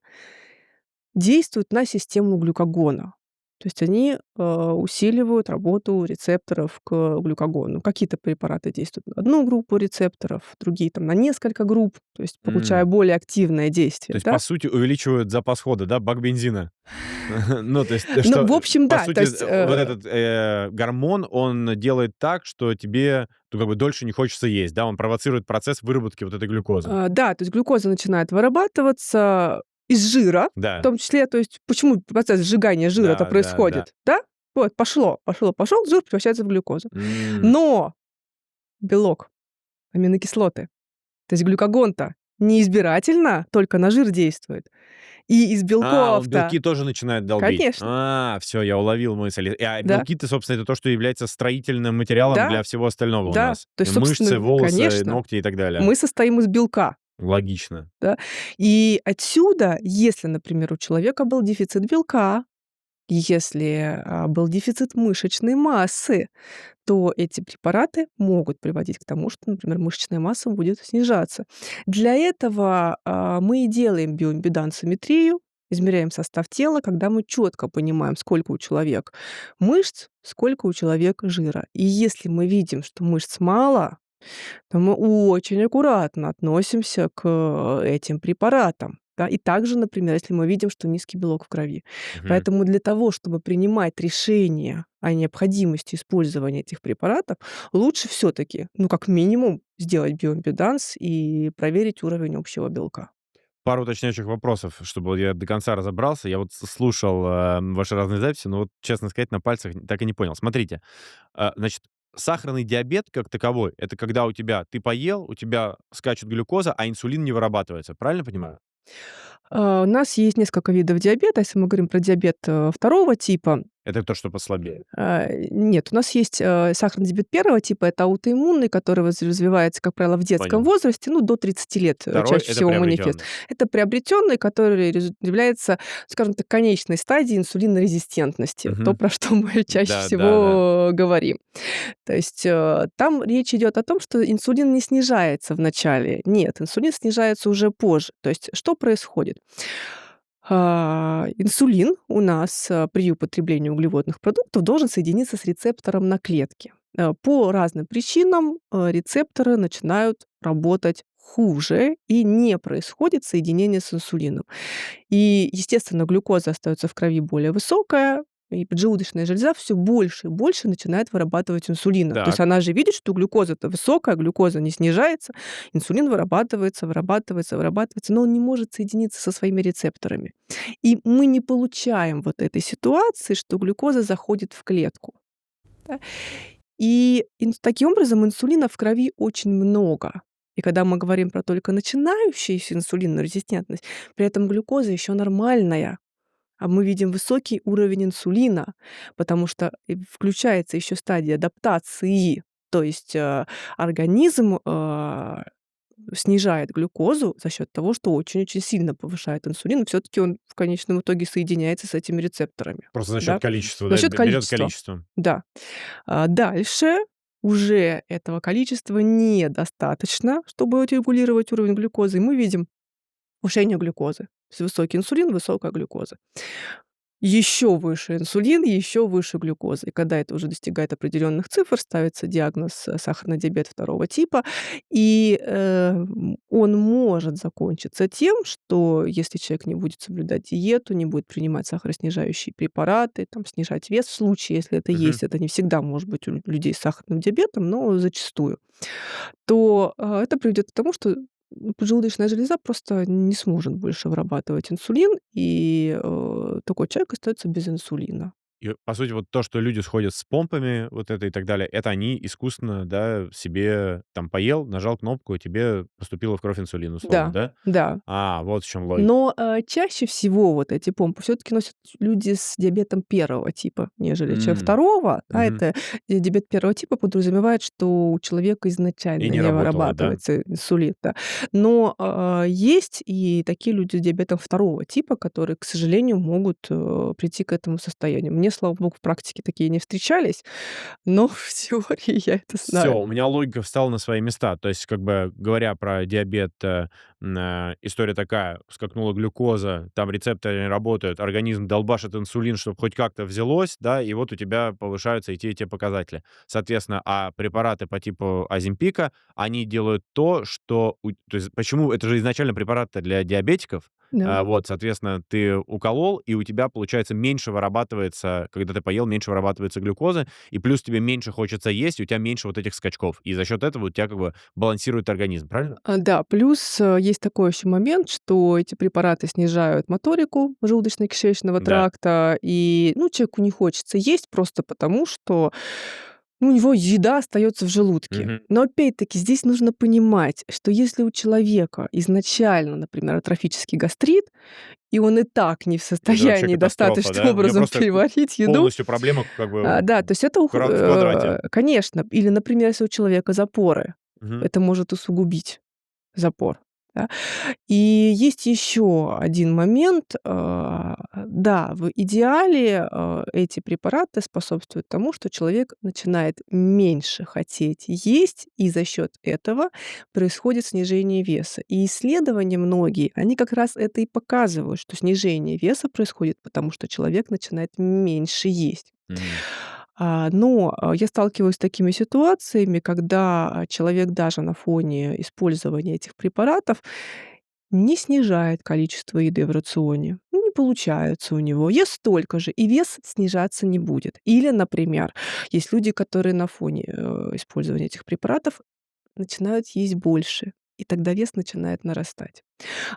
действуют на систему глюкагона. То есть они, усиливают работу рецепторов к глюкагону. Какие-то препараты действуют на одну группу рецепторов, другие там на несколько групп, то есть получая М. более активное То действие, есть, по да. сути, увеличивают запас хода, да, бак бензина? Ну, то есть, Ну, что, в общем, по да, то сути, есть, вот этот, гормон, он делает так, что тебе, ну, как бы дольше не хочется есть, да? Он провоцирует процесс выработки вот этой глюкозы. да, то есть глюкоза начинает вырабатываться. из жира, в Да. том числе, то есть почему процесс сжигания жира-то Да, да, да. происходит, да? Вот, пошел, жир превращается в глюкозу. М. Но белок, аминокислоты, то есть глюкагон-то не избирательно только на жир действует. И из Он белков-то, белки тоже начинает долбить. конечно, Все, я уловил мысль. да, Белки-то, собственно, это то, что является строительным материалом да, для всего остального у да. нас. То И есть, мышцы, собственно, волосы, конечно, ногти и так далее. мы состоим из белка. Логично. Да? И отсюда, если, например, у человека был дефицит белка, если был дефицит мышечной массы, то эти препараты могут приводить к тому, что, например, мышечная масса будет снижаться. Для этого мы и делаем биоимпедансометрию, измеряем состав тела, когда мы четко понимаем, сколько у человека мышц, сколько у человека жира. И если мы видим, что мышц мало, то мы очень аккуратно относимся к этим препаратам. Да? И также, например, если мы видим, что низкий белок в крови. Мгм. Поэтому для того, чтобы принимать решение о необходимости использования этих препаратов, лучше все-таки, ну, как минимум, сделать биоимпеданс и проверить уровень общего белка. Пару уточняющих вопросов, чтобы вот я до конца разобрался. Я вот слушал ваши разные записи, но вот, честно сказать, на пальцах так и не понял. Смотрите, значит, сахарный диабет как таковой, это когда у тебя ты поел, у тебя скачет глюкоза, а инсулин не вырабатывается. Правильно понимаю? У нас есть несколько видов диабета. Если мы говорим про диабет второго типа, Это то, что послабее. Нет, у нас есть, сахарный диабет первого типа. Это аутоиммунный, который развивается, как правило, в детском Понял. возрасте, ну, до 30 лет, Второй чаще это всего манифест. приобретенный. Это приобретенный, который является, скажем так, конечной стадией инсулинорезистентности. То, Мгм. про что мы чаще Да, да, да. всего говорим. То есть, там речь идет о том, что инсулин не снижается в начале. Нет, инсулин снижается уже позже. То есть что происходит? Инсулин у нас, при употреблении углеводных продуктов должен соединиться с рецептором на клетке. По разным причинам, рецепторы начинают работать хуже, и не происходит соединение с инсулином. И, естественно, глюкоза остается в крови более высокая, и поджелудочная железа все больше и больше начинает вырабатывать инсулина. То есть Так. она же видит, что глюкоза-то высокая, глюкоза не снижается, инсулин вырабатывается, но он не может соединиться со своими рецепторами. И мы не получаем вот этой ситуации, что глюкоза заходит в клетку. Да? И таким образом инсулина в крови очень много. И когда мы говорим про только начинающуюся инсулинную резистентность, при этом глюкоза еще нормальная, а мы видим высокий уровень инсулина, потому что включается еще стадия адаптации. То есть организм снижает глюкозу за счет того, что очень-очень сильно повышает инсулин. Все-таки он в конечном итоге соединяется с этими рецепторами. Просто за счет Да? количества, За да, счет берет количества. количеством. Да. Дальше уже этого количества недостаточно, чтобы регулировать уровень глюкозы. И мы видим повышение глюкозы. То есть высокий инсулин, высокая глюкоза. Еще выше инсулин, еще выше глюкоза. И когда это уже достигает определенных цифр, ставится диагноз сахарный диабет второго типа. И он может закончиться тем, что если человек не будет соблюдать диету, не будет принимать сахароснижающие препараты, там, снижать вес в случае, если это Мгм. есть, это не всегда может быть у людей с сахарным диабетом, но зачастую, то это приведет к тому, что поджелудочная железа просто не сможет больше вырабатывать инсулин, и такой человек остается без инсулина. И, по сути, вот то, что люди сходят с помпами, вот это и так далее, это они искусственно, да, себе там поел, нажал кнопку, и тебе поступило в кровь инсулин, условно, Да, да? да. Вот в чем логика. Но, чаще всего вот эти помпы все таки носят люди с диабетом первого типа, нежели чем М. второго. А Мгм. это диабет первого типа подразумевает, что у человека И изначально не не работало, да? вырабатывается инсулин, да. Но, есть и такие люди с диабетом второго типа, которые, к сожалению, могут, прийти к этому состоянию. Мне, слава богу, в практике такие не встречались, но в теории я это Все, знаю. у меня логика встала на свои места. То есть, как бы говоря про диабет, история такая: скакнула глюкоза, там рецепторы не работают, организм долбашит инсулин, чтобы хоть как-то взялось, да, и вот у тебя повышаются и те показатели. Соответственно, а препараты по типу Оземпика, они делают то, что то есть почему это же изначально препараты для диабетиков, Да. Вот, соответственно, ты уколол, и у тебя, получается, меньше вырабатывается, когда ты поел, меньше вырабатывается глюкозы, и плюс тебе меньше хочется есть, и у тебя меньше вот этих скачков. И за счет этого у тебя как бы балансирует организм, правильно? Да, плюс, есть такой еще момент, что эти препараты снижают моторику желудочно-кишечного Да. тракта, и, ну, человеку не хочется есть просто потому, что, ну, у него еда остается в желудке. Мгм. Но опять-таки здесь нужно понимать, что если у человека изначально, например, атрофический гастрит, и он и так не в Это вообще состоянии катастрофа, достаточным да? У него образом просто переварить еду, полностью проблема как бы да, то есть это в квадрате. конечно. Или, например, если у человека запоры, Мгм. это может усугубить запор, да. И есть еще один момент. Да, в идеале, эти препараты способствуют тому, что человек начинает меньше хотеть есть, и за счет этого происходит снижение веса. И исследования многие, они как раз это и показывают, что снижение веса происходит, потому что человек начинает меньше есть. М. Но я сталкиваюсь с такими ситуациями, когда, человек даже на фоне использования этих препаратов не снижает количество еды в рационе. Ну, не получается у него. Ест столько же, и вес снижаться не будет. Или, например, есть люди, которые на фоне, использования этих препаратов начинают есть больше, и тогда вес начинает нарастать.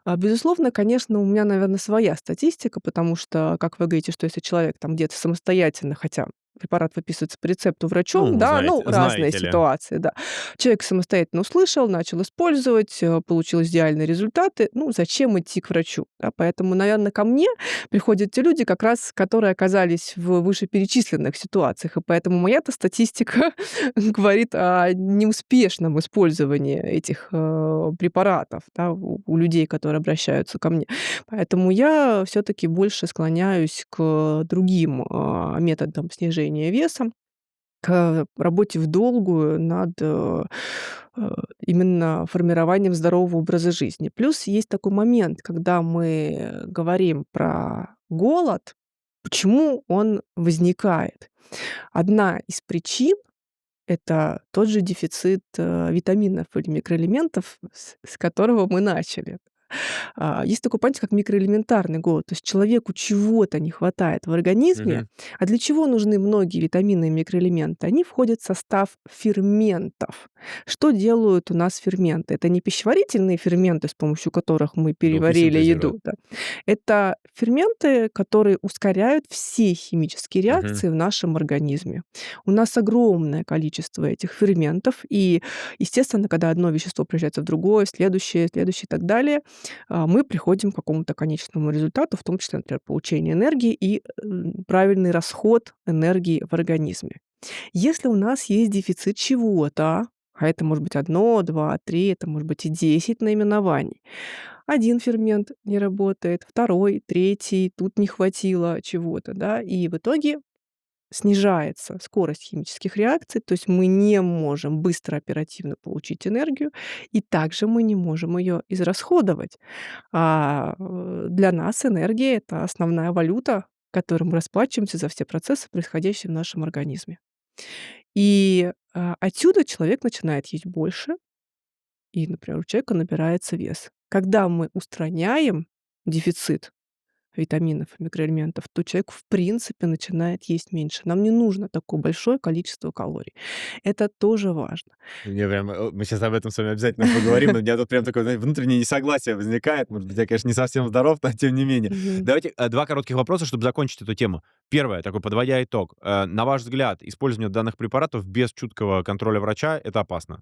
Безусловно, конечно, у меня, наверно, своя статистика, потому что, как вы говорите, что если человек там где-то самостоятельно, хотя препарат выписывается по рецепту врачом, Ну, да, знаете ну, разные знаете ли. ситуации, да. Человек самостоятельно услышал, начал использовать, получил идеальные результаты. Ну, зачем идти к врачу, да? Поэтому, наверно, ко мне приходят те люди, как раз которые оказались в вышеперечисленных ситуациях, и поэтому моя-то статистика говорит о неуспешном использовании этих, препаратов, да, у людей, которые обращаются ко мне. Поэтому я все-таки больше склоняюсь к другим, методам снижения веса, к работе в долгую над, именно формированием здорового образа жизни. Плюс есть такой момент, когда мы говорим про голод, почему он возникает. Одна из причин — это тот же дефицит, витаминов или микроэлементов, с которого мы начали. Есть такое понятие, как микроэлементарный голод. То есть человеку чего-то не хватает в организме. Мгм. А для чего нужны многие витамины и микроэлементы? Они входят в состав ферментов. Что делают у нас ферменты? Это не пищеварительные ферменты, с помощью которых мы Белки переварили синтезируют. еду, да. Это ферменты, которые ускоряют все химические Мгм. реакции в нашем организме. У нас огромное количество этих ферментов, и, естественно, когда одно вещество превращается в другое, следующее, следующее и так далее, мы приходим к какому-то конечному результату, в том числе, например, получение энергии и, правильный расход энергии в организме. Если у нас есть дефицит чего-то, а это может быть одно, 2, 3, это может быть и 10 наименований. Один фермент не работает, второй, третий, тут не хватило чего-то, да, и в итоге снижается скорость химических реакций, то есть мы не можем быстро, оперативно получить энергию, и также мы не можем ее израсходовать. Для нас энергия — это основная валюта, которой мы расплачиваемся за все процессы, происходящие в нашем организме. И, отсюда человек начинает есть больше, и, например, у человека набирается вес. Когда мы устраняем дефицит витаминов и микроэлементов, то человек в принципе начинает есть меньше. Нам не нужно такое большое количество калорий. Это тоже важно. Мне прям, мы сейчас об этом с вами обязательно поговорим, но у меня тут прям такое, знаете, внутреннее несогласие возникает. Может быть, я, конечно, не совсем здоров, но тем не менее. Мгм. Давайте, 2 коротких вопроса, чтобы закончить эту тему. Первое, такой подводя итог. На ваш взгляд, использование данных препаратов без чуткого контроля врача — это опасно?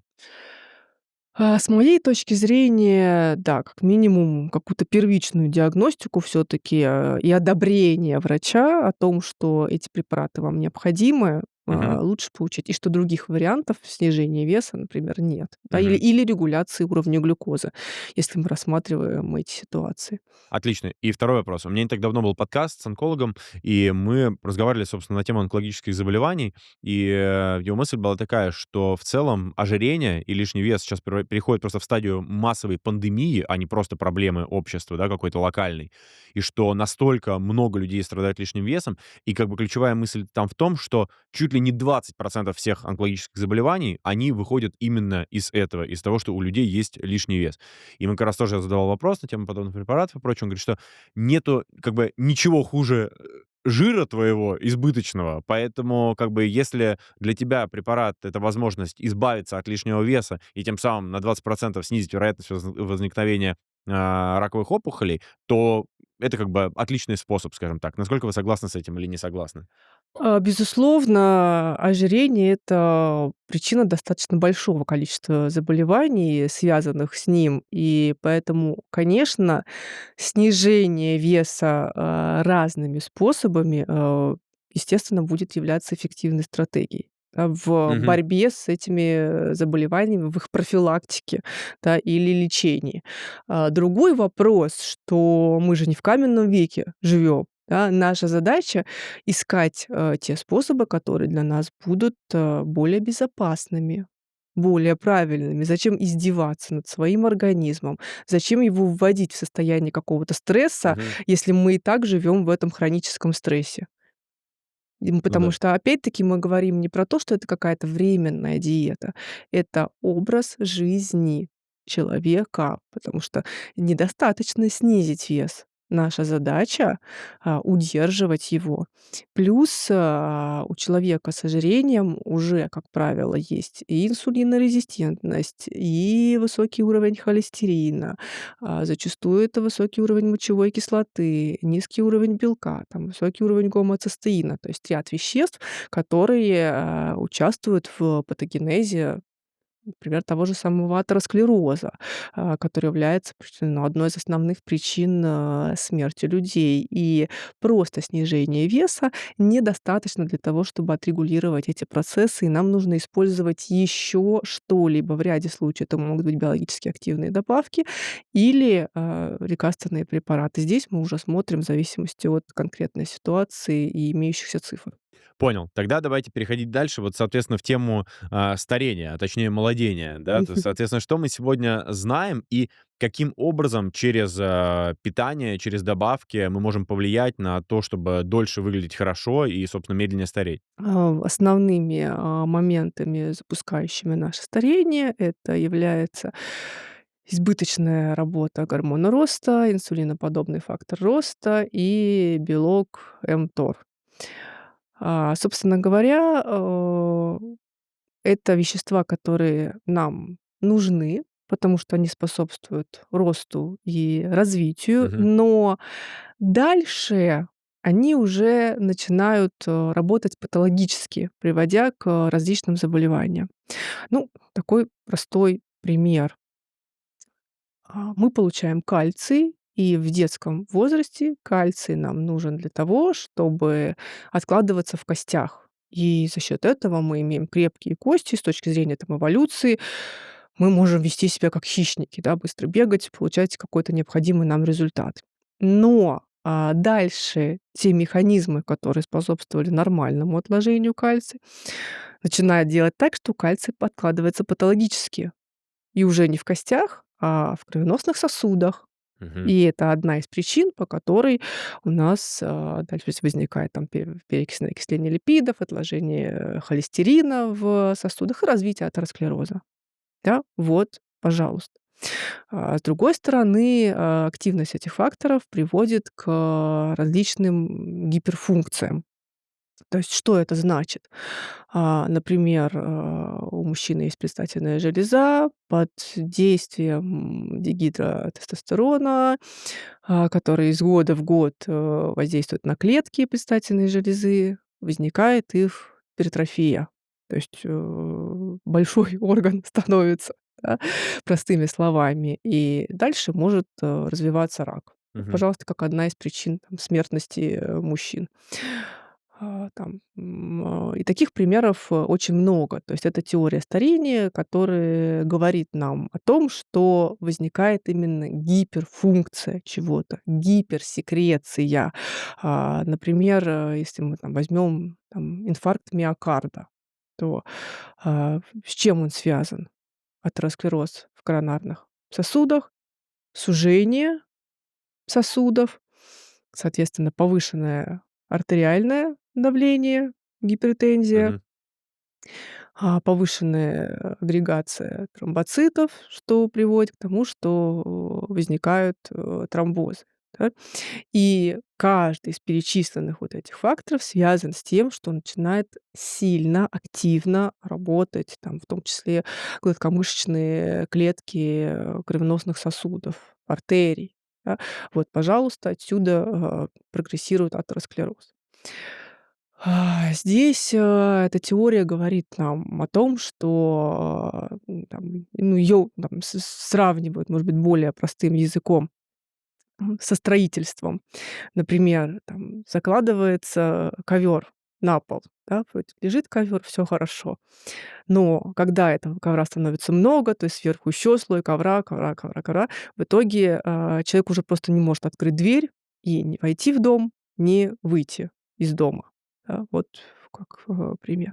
С моей точки зрения, да, как минимум какую-то первичную диагностику все таки и одобрение врача о том, что эти препараты вам необходимы, Мгм. лучше получить, и что других вариантов снижения веса, например, нет. Да, или Мгм. или регуляции уровня глюкозы, если мы рассматриваем эти ситуации. Отлично. И второй вопрос. У меня не так давно был подкаст с онкологом, и мы разговаривали, собственно, на тему онкологических заболеваний. И его мысль была такая, что в целом ожирение и лишний вес сейчас переходит просто в стадию массовой пандемии, а не просто проблемы общества, да, какой-то локальной. И что настолько много людей страдают лишним весом, и как бы ключевая мысль там в том, что чуть ли ли не 20% всех онкологических заболеваний, они выходят именно из этого, из того, что у людей есть лишний вес. И ему как раз тоже я задавал вопрос на тему подобных препаратов и прочего. Он говорит, что нету как бы ничего хуже жира твоего избыточного, поэтому как бы если для тебя препарат — это возможность избавиться от лишнего веса и тем самым на 20% снизить вероятность возникновения раковых опухолей, то это как бы отличный способ, скажем так. Насколько вы согласны с этим или не согласны? Безусловно, ожирение — это причина достаточно большого количества заболеваний, связанных с ним. И поэтому, конечно, снижение веса, разными способами, естественно, будет являться эффективной стратегией, да, в Мгм. борьбе с этими заболеваниями, в их профилактике, да, или лечении. Другой вопрос, что мы же не в каменном веке живем. Да. Наша задача — искать, те способы, которые для нас будут, более безопасными, более правильными. Зачем издеваться над своим организмом? Зачем его вводить в состояние какого-то стресса, Мгм. если мы и так живем в этом хроническом стрессе? Ну Потому да. что, опять-таки, мы говорим не про то, что это какая-то временная диета. Это образ жизни человека, потому что недостаточно снизить вес. Наша задача, удерживать его. Плюс, у человека с ожирением уже, как правило, есть и инсулинорезистентность, и высокий уровень холестерина, зачастую это высокий уровень мочевой кислоты, низкий уровень белка, там, высокий уровень гомоцистеина. То есть ряд веществ, которые, участвуют в патогенезе, например, того же самого атеросклероза, который является ну, одной из основных причин, смерти людей. И просто снижение веса недостаточно для того, чтобы отрегулировать эти процессы, и нам нужно использовать еще что-либо. В ряде случаев это могут быть биологически активные добавки или, лекарственные препараты. Здесь мы уже смотрим в зависимости от конкретной ситуации и имеющихся цифр. Понял. Тогда давайте переходить дальше. Вот, соответственно, в тему старения, а точнее молодения. Да? То есть, соответственно, что мы сегодня знаем и каким образом через питание, через добавки мы можем повлиять на то, чтобы дольше выглядеть хорошо и, собственно, медленнее стареть? Основными, моментами, запускающими наше старение, это является избыточная работа гормона роста, инсулиноподобный фактор роста и белок mTOR. Собственно говоря, это вещества, которые нам нужны, потому что они способствуют росту и развитию, Мгм. но дальше они уже начинают, работать патологически, приводя к различным заболеваниям. Ну, такой простой пример. Мы получаем кальций, и в детском возрасте кальций нам нужен для того, чтобы откладываться в костях. И за счет этого мы имеем крепкие кости. С точки зрения там эволюции мы можем вести себя как хищники, да, быстро бегать, получать какой-то необходимый нам результат. Но, дальше те механизмы, которые способствовали нормальному отложению кальция, начинают делать так, что кальций подкладывается патологически. И уже не в костях, а в кровеносных сосудах. Мгм. И это одна из причин, по которой у нас, дальше возникает там перекисное окисление липидов, отложение, холестерина в сосудах и развитие атеросклероза. Да, вот, пожалуйста. С другой стороны, активность этих факторов приводит к различным гиперфункциям. То есть что это значит? Например, у мужчины есть предстательная железа под действием дигидротестостерона, который из года в год, воздействует на клетки предстательной железы, возникает их гипертрофия. То есть, большой орган становится, да, простыми словами, и дальше может, развиваться рак. Вот, Мгм. пожалуйста, как одна из причин там смертности, мужчин. И таких примеров, очень много. То есть это теория старения, которая говорит нам о том, что возникает именно гиперфункция чего-то, гиперсекреция. Например, если мы там возьмем там инфаркт миокарда, то, с чем он связан? Атеросклероз в коронарных сосудах, сужение сосудов, соответственно, повышенное артериальное давление, гипертензия, Мгм. Повышенная агрегация тромбоцитов, что приводит к тому, что возникают тромбозы. Да? И каждый из перечисленных вот этих факторов связан с тем, что начинает сильно, активно работать, там, в том числе гладкомышечные клетки кровеносных сосудов, артерий. Да? Вот, пожалуйста, отсюда прогрессирует атеросклероз. Здесь, эта теория говорит нам о том, что, там, ну, её там сравнивают, может быть, более простым языком, со строительством. Например, там закладывается ковер на пол, да, вроде лежит ковер, все хорошо. Но когда этого ковра становится много, то есть сверху еще слой ковра, ковра, ковра, ковра, в итоге, человек уже просто не может открыть дверь и не войти в дом, не выйти из дома. Да, вот как, пример.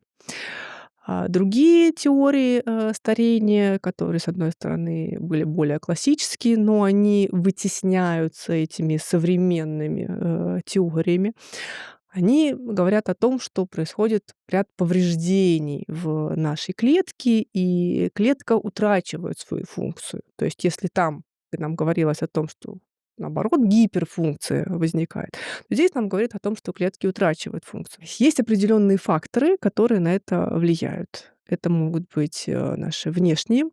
Другие теории, старения, которые, с одной стороны, были более классические, но они вытесняются этими современными, теориями. Они говорят о том, что происходит ряд повреждений в нашей клетке, и клетка утрачивает свою функцию. То есть если там нам говорилось о том, что, наоборот, гиперфункция возникает, то здесь нам говорят о том, что клетки утрачивают функцию. Есть определенные факторы, которые на это влияют. Это могут быть, наши внешние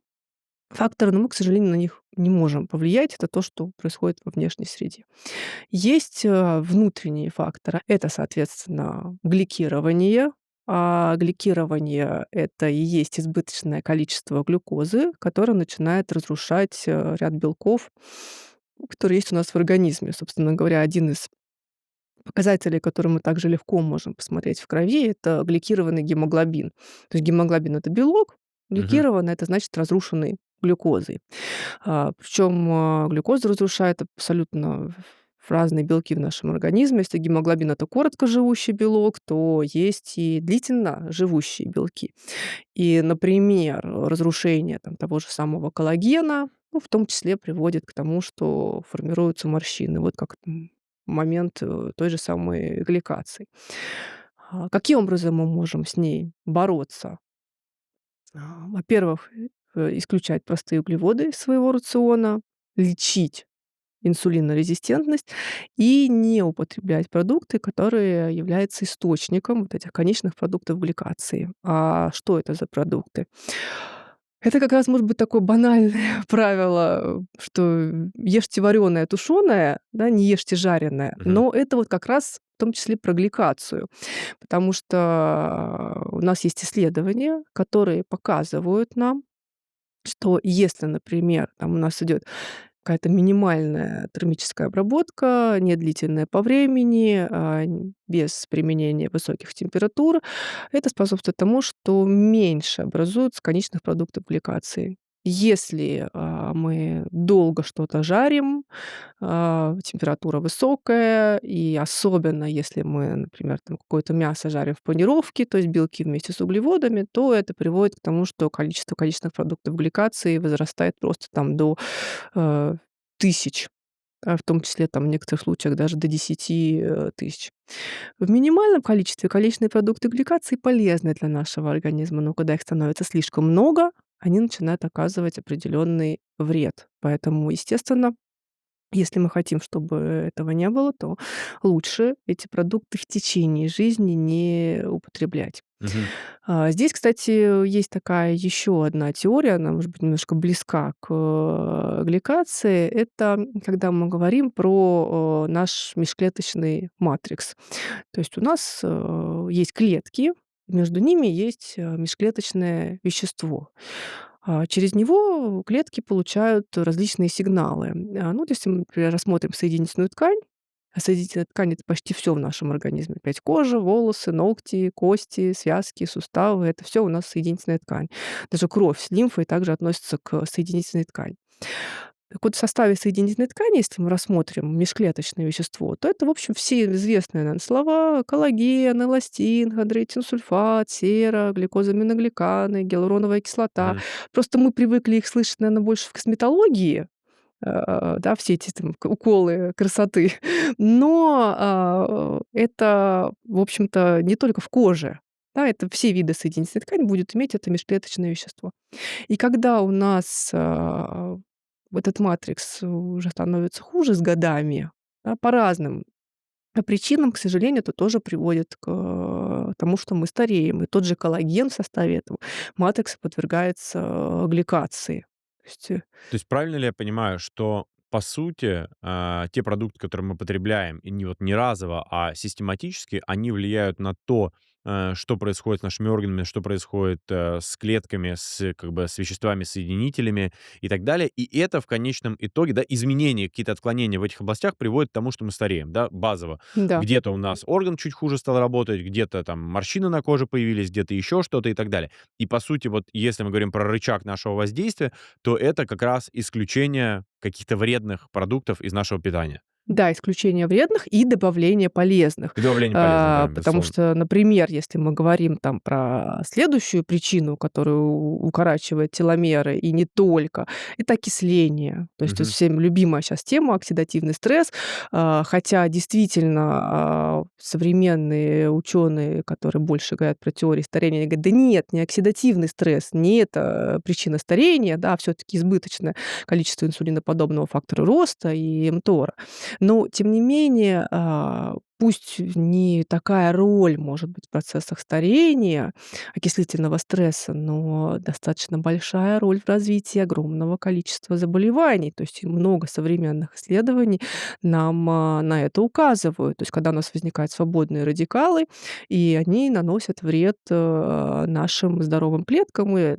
факторы, но мы, к сожалению, на них не можем повлиять. Это то, что происходит во внешней среде. Есть, внутренние факторы. Это, соответственно, гликирование. Гликирование — это и есть избыточное количество глюкозы, которое начинает разрушать, ряд белков, которые есть у нас в организме. Собственно говоря, один из показателей, которые мы также легко можем посмотреть в крови — это гликированный гемоглобин. То есть гемоглобин — это белок, Мгм. гликированный — это значит разрушенный глюкозой. Причем, глюкоза разрушает абсолютно разные белки в нашем организме. Если гемоглобин — это короткоживущий белок, то есть и длительно живущие белки. И, например, разрушение там того же самого коллагена, ну, в том числе приводит к тому, что формируются морщины. Вот как момент, той же самой гликации. Каким образом мы можем с ней бороться? Во-первых, исключать простые углеводы из своего рациона, лечить инсулинорезистентность и не употреблять продукты, которые являются источником вот этих конечных продуктов гликации. А что это за продукты? Это как раз может быть такое банальное правило, что ешьте вареное, тушеное, да, не ешьте жареное. Мгм. Но это вот как раз в том числе про гликацию. Потому что у нас есть исследования, которые показывают нам, что если, например, там у нас идет какая-то минимальная термическая обработка, не длительная по времени, без применения высоких температур, это способствует тому, что меньше образуется конечных продуктов гликации. Если мы долго что-то жарим, температура высокая, и особенно если мы, например, там какое-то мясо жарим в панировке, то есть белки вместе с углеводами, то это приводит к тому, что количество конечных продуктов гликации возрастает просто там до э, тысяч, в том числе там в некоторых случаях даже до 10 тысяч. В минимальном количестве конечные продукты гликации полезны для нашего организма, но когда их становится слишком много, они начинают оказывать определенный вред. Поэтому, естественно, если мы хотим, чтобы этого не было, то лучше эти продукты в течение жизни не употреблять. Мгм. Здесь, кстати, есть такая еще одна теория, она, может быть, немножко близка к гликации. Это когда мы говорим про наш межклеточный матрикс. То есть у нас есть клетки, между ними есть межклеточное вещество. Через него клетки получают различные сигналы. Ну, вот если мы, например, рассмотрим соединительную ткань, а соединительная ткань — это почти все в нашем организме. Опять кожа, волосы, ногти, кости, связки, суставы — это все у нас соединительная ткань. Даже кровь с лимфой также относятся к соединительной ткани. Так вот, в составе соединительной ткани, если мы рассмотрим межклеточное вещество, то это, в общем, все известные нам слова: коллаген, эластин, хондроитинсульфат, сера, гликозаминогликаны, гиалуроновая кислота. Мгм. Просто мы привыкли их слышать, наверно, больше в косметологии, да, все эти там уколы красоты. Но это, в общем-то, не только в коже. Да, это все виды соединительной ткани будет иметь это межклеточное вещество. И когда у нас, этот матрикс уже становится хуже с годами, да, по разным причинам, к сожалению, это тоже приводит к тому, что мы стареем. И тот же коллаген в составе этого матрикса подвергается гликации. То есть, То есть правильно ли я понимаю, что по сути, те продукты, которые мы потребляем, и не разово, а систематически, они влияют на то, что происходит с нашими органами, что происходит с клетками, с веществами-соединителями и так далее. И это в конечном итоге, да, изменения, какие-то отклонения в этих областях приводят к тому, что мы стареем, да, базово. да. Где-то у нас орган чуть хуже стал работать, где-то там морщины на коже появились, где-то еще что-то и так далее. И по сути, вот если мы говорим про рычаг нашего воздействия, то это как раз исключение каких-то вредных продуктов из нашего питания. Да, исключение вредных и добавление полезных. И добавление полезных, да, Потому безусловно. что, например, если мы говорим там про следующую причину, которая укорачивает теломеры, и не только, это окисление. То есть это Мгм. всем любимая сейчас тема — оксидативный стресс. Хотя действительно, современные ученые, которые больше говорят про теории старения, они говорят: "Да нет, не оксидативный стресс, не это причина старения, да, все таки избыточное количество инсулиноподобного фактора роста и МТОРа". Но тем не менее, пусть не такая роль может быть в процессах старения, окислительного стресса, но достаточно большая роль в развитии огромного количества заболеваний. То есть и много современных исследований нам, на это указывают. То есть когда у нас возникают свободные радикалы, и они наносят вред, нашим здоровым клеткам, и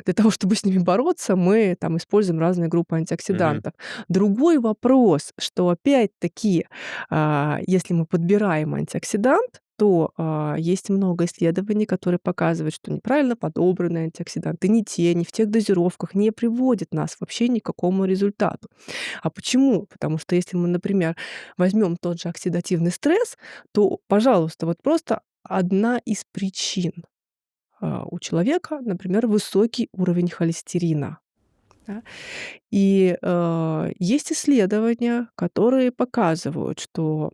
для того, чтобы с ними бороться, мы там используем разные группы Мгм. антиоксидантов. Другой вопрос, что опять-таки, если мы подбираем антиоксидант, то, есть много исследований, которые показывают, что неправильно подобранные антиоксиданты, не те, не в тех дозировках, не приводят нас вообще ни к какому результату. А почему? Потому что если мы, например, возьмем тот же оксидативный стресс, то, пожалуйста, вот просто одна из причин, у человека, например, высокий уровень холестерина. Да? И, есть исследования, которые показывают, что,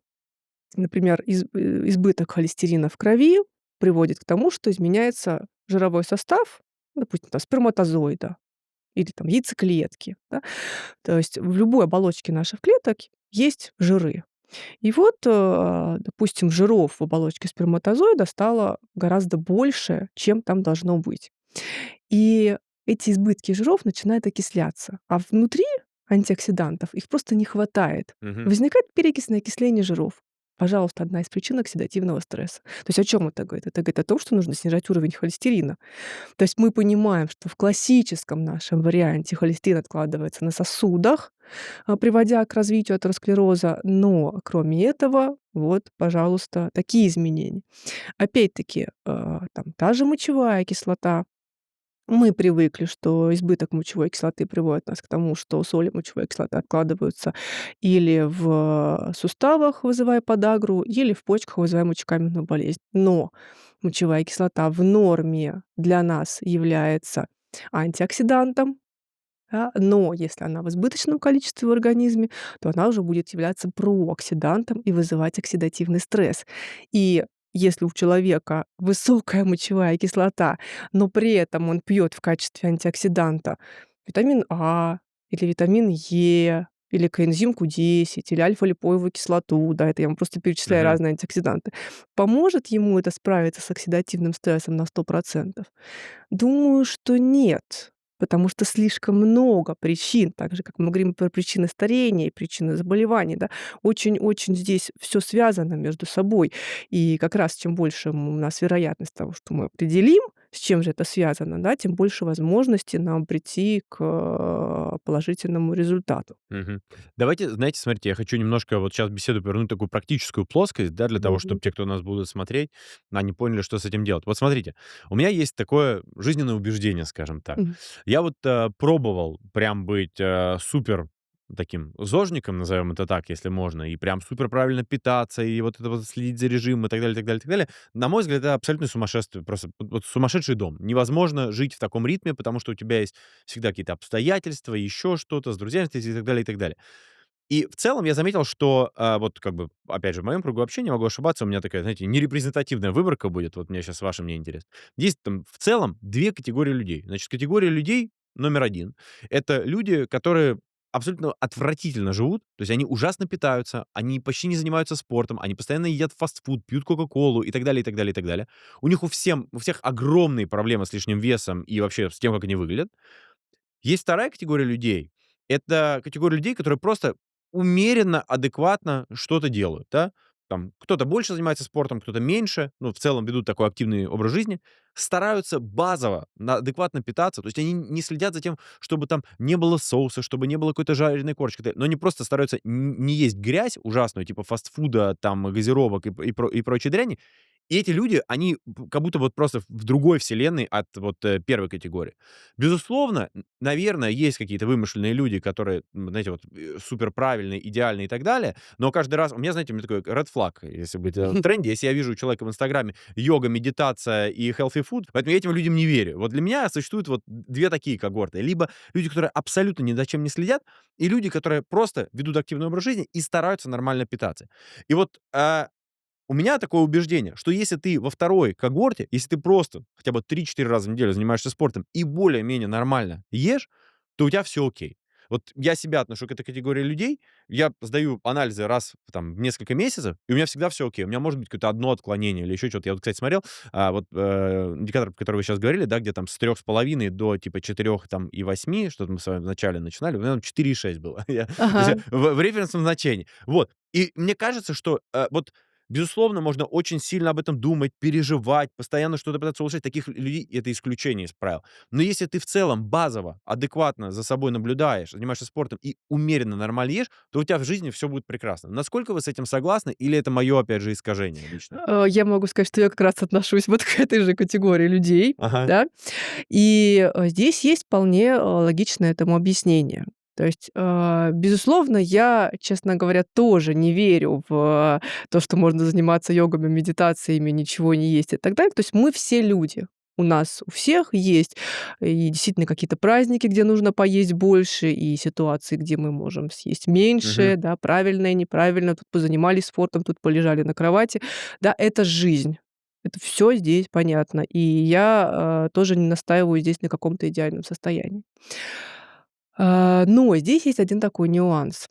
например, избыток холестерина в крови приводит к тому, что изменяется жировой состав, допустим, там, сперматозоида или там яйцеклетки. Да? То есть в любой оболочке наших клеток есть жиры. И вот, допустим, жиров в оболочке сперматозоида стало гораздо больше, чем там должно быть. И эти избытки жиров начинают окисляться, а внутри антиоксидантов их просто не хватает. Мгм. Возникает перекисное окисление жиров. Пожалуйста, одна из причин оксидативного стресса. То есть о чем это говорит? Это говорит о том, что нужно снижать уровень холестерина. То есть мы понимаем, что в классическом нашем варианте холестерин откладывается на сосудах, приводя к развитию атеросклероза, но кроме этого, вот, пожалуйста, такие изменения. Опять-таки, там та же мочевая кислота. Мы привыкли, что избыток мочевой кислоты приводит нас к тому, что соли мочевой кислоты откладываются или в суставах, вызывая подагру, или в почках, вызывая мочекаменную болезнь. Но мочевая кислота в норме для нас является антиоксидантом, да, но если она в избыточном количестве в организме, то она уже будет являться прооксидантом и вызывать оксидативный стресс. И если у человека высокая мочевая кислота, но при этом он пьет в качестве антиоксиданта витамин А или витамин Е, или коэнзим Q10, или альфа-липоевую кислоту, да, это я вам просто перечисляю Мгм. разные антиоксиданты, поможет ему это справиться с оксидативным стрессом на 100%? Думаю, что нет, потому что слишком много причин, так же, как мы говорим про причины старения и причины заболеваний, да. Очень-очень здесь все связано между собой. И как раз чем больше у нас вероятность того, что мы определим, с чем же это связано, да, тем больше возможностей нам прийти к, положительному результату. Мгм. Давайте, знаете, смотрите, я хочу немножко вот сейчас беседу повернуть в такую практическую плоскость, да, для того, Мгм. чтобы те, кто нас будут смотреть, они поняли, что с этим делать. Вот смотрите, у меня есть такое жизненное убеждение, скажем так. Мгм. Я вот пробовал прям быть супер таким зожником, назовем это так, если можно, и прям супер правильно питаться, и вот это вот следить за режимом и так далее, так далее, так далее. На мой взгляд, это абсолютно сумасшествие, просто вот сумасшедший дом. Невозможно жить в таком ритме, потому что у тебя есть всегда какие-то обстоятельства, еще что-то, с друзьями встретиться и так далее, и так далее. И в целом я заметил, что, вот как бы, опять же, в моем кругу общения, могу ошибаться, у меня такая, знаете, нерепрезентативная выборка будет, вот мне сейчас ваше мнение интересно. Есть там в целом 2 категории людей. Значит, категория людей номер один — это люди, которые абсолютно отвратительно живут, то есть они ужасно питаются, они почти не занимаются спортом, они постоянно едят фастфуд, пьют кока-колу и так далее, и так далее, и так далее. У всех огромные проблемы с лишним весом и вообще с тем, как они выглядят. Есть вторая категория людей. Это категория людей, которые просто умеренно, адекватно что-то делают, да. Там кто-то больше занимается спортом, кто-то меньше, ну, в целом ведут такой активный образ жизни, стараются базово адекватно питаться. То есть они не следят за тем, чтобы там не было соуса, чтобы не было какой-то жареной корочки, но они просто стараются не есть грязь ужасную, типа фастфуда, там, газировок и прочей дряни. И эти люди, они как будто вот просто в другой вселенной от вот первой категории. Безусловно, наверное, есть какие-то вымышленные люди, которые, знаете, вот супер правильные, идеальные и так далее, но каждый раз у меня, знаете, у меня такой red flag, если быть в тренде, если я вижу у человека в Инстаграме йога, медитация и healthy food, поэтому я этим людям не верю. Вот для меня существуют вот две такие когорты. Либо люди, которые абсолютно ни за чем не следят, и люди, которые просто ведут активный образ жизни и стараются нормально питаться. И вот у меня такое убеждение, что если ты во второй когорте, если ты просто хотя бы 3-4 раза в неделю занимаешься спортом и более-менее нормально ешь, то у тебя все окей. Вот я себя отношу к этой категории людей. Я сдаю анализы раз там, в несколько месяцев, и у меня всегда все окей. У меня может быть какое-то одно отклонение или еще что-то. Я вот, кстати, смотрел, индикатор, про который вы сейчас говорили, да, где там с 3,5 до типа 4 там, и 8, что-то мы с вами вначале начинали, у меня там 4,6 было. То есть Ага. в референсном значении. Вот. И мне кажется, что вот безусловно, можно очень сильно об этом думать, переживать, постоянно что-то пытаться улучшать. Таких людей — это исключение из правил. Но если ты в целом базово, адекватно за собой наблюдаешь, занимаешься спортом и умеренно нормально ешь, то у тебя в жизни все будет прекрасно. Насколько вы с этим согласны или это мое, опять же, искажение личное? Я могу сказать, что я как раз отношусь вот к этой же категории людей, Ага. да. И, здесь есть вполне, логичное этому объяснение. То есть, безусловно, я, честно говоря, тоже не верю в то, что можно заниматься йогами, медитациями, ничего не есть и так далее. То есть мы все люди. У нас у всех есть и действительно какие-то праздники, где нужно поесть больше, и ситуации, где мы можем съесть меньше, Мгм. да, правильно и неправильно. Тут позанимались спортом, тут полежали на кровати. Да, это жизнь. Это все здесь понятно. И я, тоже не настаиваю здесь на каком-то идеальном состоянии. Но здесь есть один такой нюанс.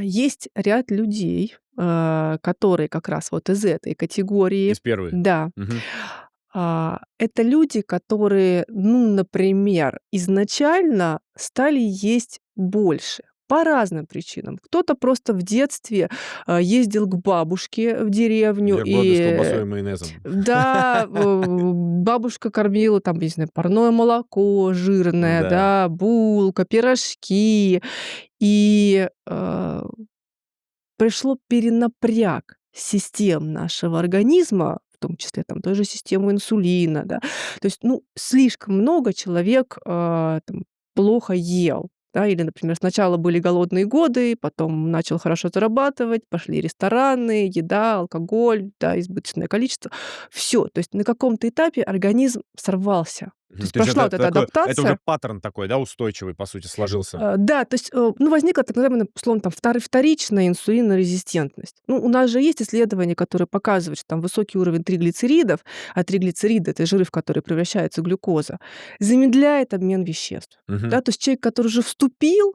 Есть ряд людей, которые как раз вот из этой категории. Из первой. Да. Мгм. Это люди, которые, ну, например, изначально стали есть больше по разным причинам. Кто-то просто в детстве, ездил к бабушке в деревню Бутерброды с колбасой и и майонезом. да, бабушка кормила там, не знаю, парное молоко жирное, Да. да, булка, пирожки. И, пришло перенапряг систем нашего организма, в том числе там той же системы инсулина, да. То есть, ну, слишком много человек, там плохо ел, да. Или, например, сначала были голодные годы, потом начал хорошо зарабатывать, пошли рестораны, еда, алкоголь, да, избыточное количество. Все, то есть на каком-то этапе организм сорвался. То Мгм. есть То есть прошла это вот эта такой, это уже адаптация. паттерн такой, да, устойчивый, по сути, сложился. Да, то есть, ну, возникла так называемая, условно, там, вторичная инсулинорезистентность. Ну, у нас же есть исследования, которые показывают, что там высокий уровень триглицеридов, а триглицериды — это жиры, в которые превращается глюкоза, замедляет обмен веществ. Мгм. Да, то есть человек, который уже вступил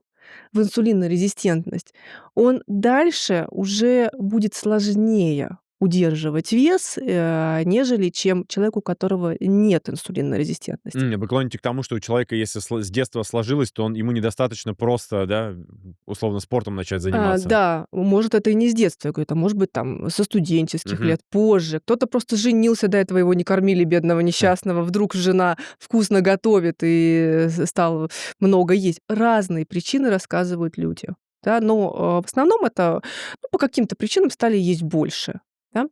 в инсулинорезистентность, он дальше уже будет сложнее удерживать вес, нежели чем человек, у которого нет инсулинорезистентности. Вы клоните к тому, что у человека, если с детства сложилось, то ему недостаточно просто, да, условно, спортом начать заниматься. Да, может, это и не с детства, я говорю, это может быть там со студенческих Мгм. лет, позже. Кто-то просто женился, до этого его не кормили, бедного несчастного. Вдруг жена вкусно готовит и стал много есть. Разные причины рассказывают люди. Да, но в основном это, ну, по каким-то причинам стали есть больше. Да?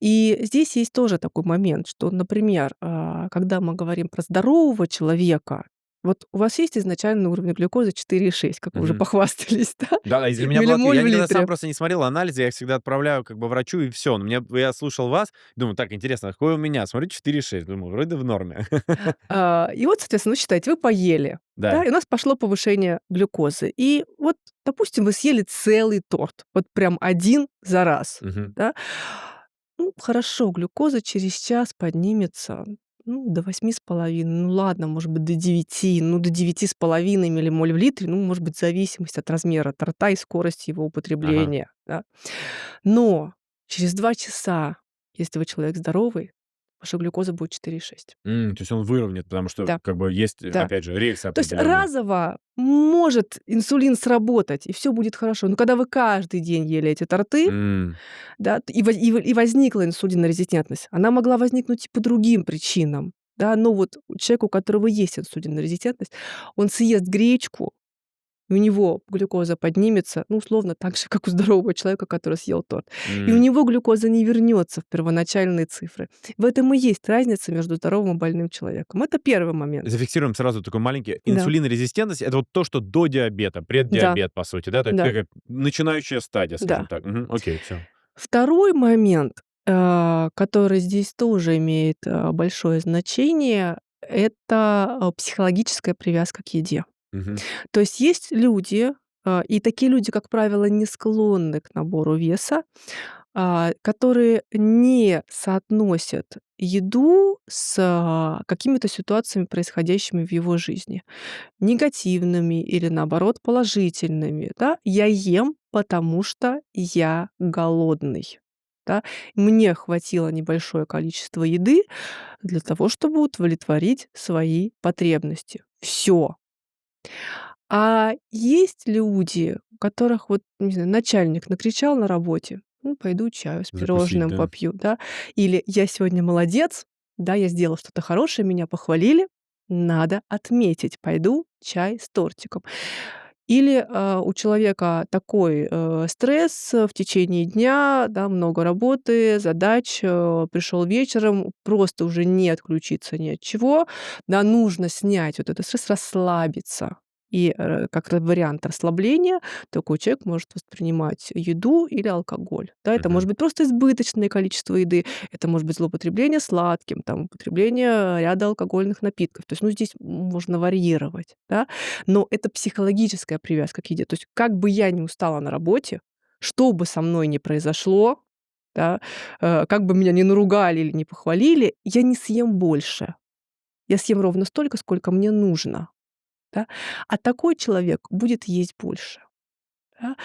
И здесь есть тоже такой момент, что, например, когда мы говорим про здорового человека, Вот у вас есть изначально уровень глюкозы 4,6, как вы уже Мгм. похвастались, да? Да, из-за меня было Миллимоль я в никогда сам литре. просто не смотрел анализы, я их всегда отправляю как бы врачу, и все. Но я слушал вас, думаю: "Так, интересно, а какой у меня?" Смотрю 4,6, думаю, вроде в норме. И вот, соответственно, ну, считайте, вы поели, да, Да. и у нас пошло повышение глюкозы. И вот, допустим, вы съели целый торт, вот прям один за раз, Мгм. да. Ну, хорошо, глюкоза через час поднимется, ну, до 8,5. Ну, ладно, может быть, до 9, ну, до 9,5 миллимоль в литре, ну, может быть, зависимость от размера торта и скорости его Ага. употребления, да. Но через 2 часа, если вы человек здоровый, ваша глюкоза будет 4,6. То есть он выровняет, потому что Да, как бы есть, да. опять же, рельсы То есть определенные. разово может инсулин сработать, и все будет хорошо. Но когда вы каждый день ели эти торты, М. да, и возникла инсулинорезистентность, она могла возникнуть и по другим причинам, да. Но вот человек, у которого есть инсулинорезистентность, он съест гречку, и у него глюкоза поднимется, ну, условно, так же, как у здорового человека, который съел торт. И у М. него глюкоза не вернется в первоначальные цифры. В этом и есть разница между здоровым и больным человеком. Это первый момент. Зафиксируем сразу такой маленький. Да, Инсулинорезистентность — это вот то, что до диабета, да, преддиабет, по сути, да? То есть да, такая начинающая стадия, скажем да. так. Мгм. Окей, все. Второй момент, который здесь тоже имеет, большое значение — это, психологическая привязка к еде. То есть люди, и такие люди, как правило, не склонны к набору веса, которые не соотносят еду с, какими-то ситуациями, происходящими в его жизни. Негативными или, наоборот, положительными, да. Я ем, потому что я голодный, да. Мне хватило небольшое количество еды для того, чтобы удовлетворить свои потребности. Все. А есть люди, у которых вот, не знаю, начальник накричал на работе: "Ну, пойду чаю с Закусить, пирожным да? попью", да. Или "Я сегодня молодец, да, я сделал что-то хорошее, меня похвалили, надо отметить, пойду чай с тортиком". Или, у человека такой, стресс, в течение дня, да, много работы, задач, пришел вечером, просто уже не отключиться ни от чего, да, нужно снять вот этот стресс, расслабиться. И, как вариант расслабления такой человек может воспринимать еду или алкоголь. Да, это может Мгм. быть просто избыточное количество еды, это может быть злоупотребление сладким, там, употребление ряда алкогольных напитков. То есть, ну, здесь можно варьировать, да. Но это психологическая привязка к еде. То есть как бы я ни устала на работе, что бы со мной ни произошло, да, как бы меня ни наругали или не похвалили, я не съем больше. Я съем ровно столько, сколько мне нужно, да. А такой человек будет есть больше, да.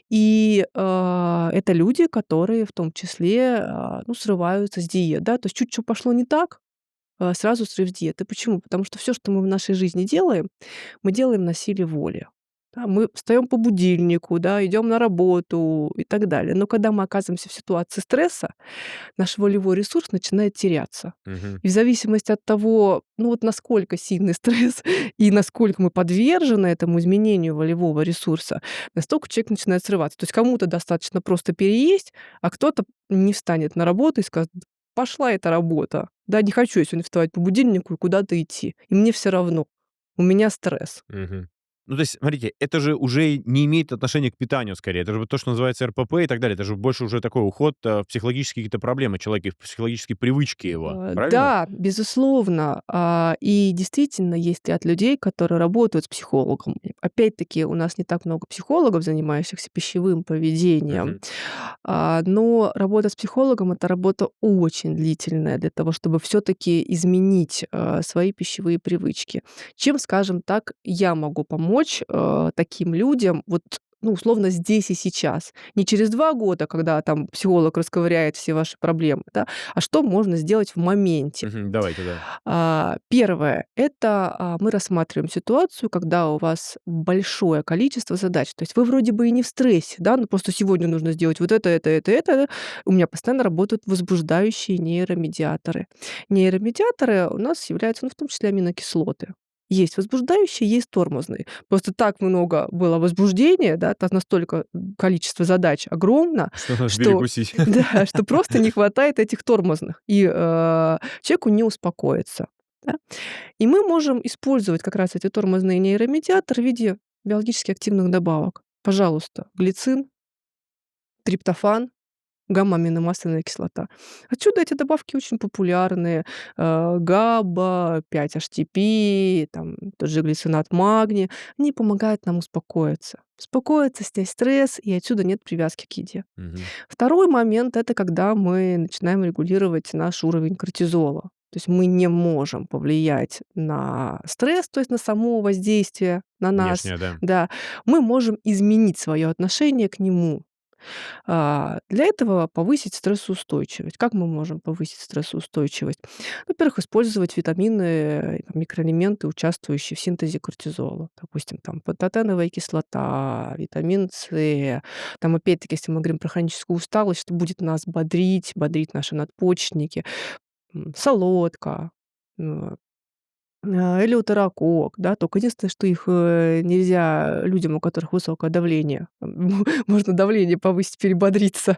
И, это люди, которые в том числе, ну, срываются с диет, да. То есть чуть что пошло не так, сразу срыв с диеты. Почему? Потому что все, что мы в нашей жизни делаем, мы делаем на силе воли. Да, мы встаем по будильнику, да, идем на работу и так далее. Но когда мы оказываемся в ситуации стресса, наш волевой ресурс начинает теряться. Мгм. И в зависимости от того, ну вот насколько сильный стресс и насколько мы подвержены этому изменению волевого ресурса, настолько человек начинает срываться. То есть кому-то достаточно просто переесть, а кто-то не встанет на работу и скажет: "Пошла эта работа. Да, не хочу я сегодня вставать по будильнику и куда-то идти. И мне все равно. У меня стресс". Мгм. Ну, то есть, смотрите, это же уже не имеет отношения к питанию скорее. Это же вот то, что называется РПП и так далее. Это же больше уже такой уход, в психологические какие-то проблемы человека, в психологические привычки его. Правильно? Да, безусловно. И действительно есть ряд людей, которые работают с психологом. И опять-таки, у нас не так много психологов, занимающихся пищевым поведением. Мгм. Но работа с психологом — это работа очень длительная для того, чтобы все таки изменить, свои пищевые привычки. Чем, скажем так, я могу помочь, таким людям вот, ну, условно, здесь и сейчас? Не через 2 года, когда там психолог расковыряет все ваши проблемы, да, а что можно сделать в моменте. Мгм. Давайте, да. Первое — это, мы рассматриваем ситуацию, когда у вас большое количество задач. То есть вы вроде бы и не в стрессе, да, но просто сегодня нужно сделать вот это. У меня постоянно работают возбуждающие нейромедиаторы. Нейромедиаторы у нас являются, ну, в том числе аминокислоты. Есть возбуждающие, есть тормозные. Просто так много было возбуждения, да, настолько количество задач огромно, Что надо что перекусить. да, что просто не хватает этих тормозных, и, человеку не успокоиться. да. И мы можем использовать как раз эти тормозные нейромедиаторы в виде биологически активных добавок. Пожалуйста, глицин, триптофан, гамма-аминомасляная кислота. Отсюда эти добавки очень популярные. GABA, 5-HTP, там тот же глицинат магния. Они помогают нам успокоиться. Успокоиться, снять стресс, и отсюда нет привязки к еде. Мгм. Второй момент — это когда мы начинаем регулировать наш уровень кортизола. То есть мы не можем повлиять на стресс, то есть на само воздействие на нас, Внешняя, да. да. Мы можем изменить свое отношение к нему. Для этого повысить стрессоустойчивость. Как мы можем повысить стрессоустойчивость? Во-первых, использовать витамины, микроэлементы, участвующие в синтезе кортизола. Допустим, там пантотеновая кислота, витамин С. Там, опять-таки, если мы говорим про хроническую усталость, что будет нас бодрить, бодрить наши надпочечники. Солодка, э, элеутерокок, да. Только единственное, что их, нельзя людям, у которых высокое давление. Можно давление повысить, перебодриться.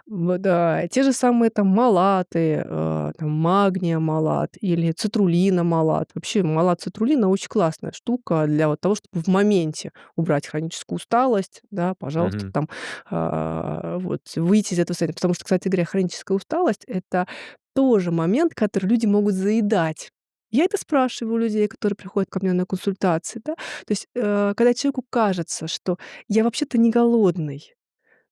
Вот, да. Те же самые там малаты, там магния малат или цитрулина малат. Вообще малат цитрулина — очень классная штука для вот того, чтобы в моменте убрать хроническую усталость, да, пожалуйста, Мгм. там, вот выйти из этого состояния. Потому что, кстати говоря, хроническая усталость — это тоже момент, который люди могут заедать. Я это спрашиваю у людей, которые приходят ко мне на консультации, да. То есть, когда человеку кажется, что я вообще-то не голодный,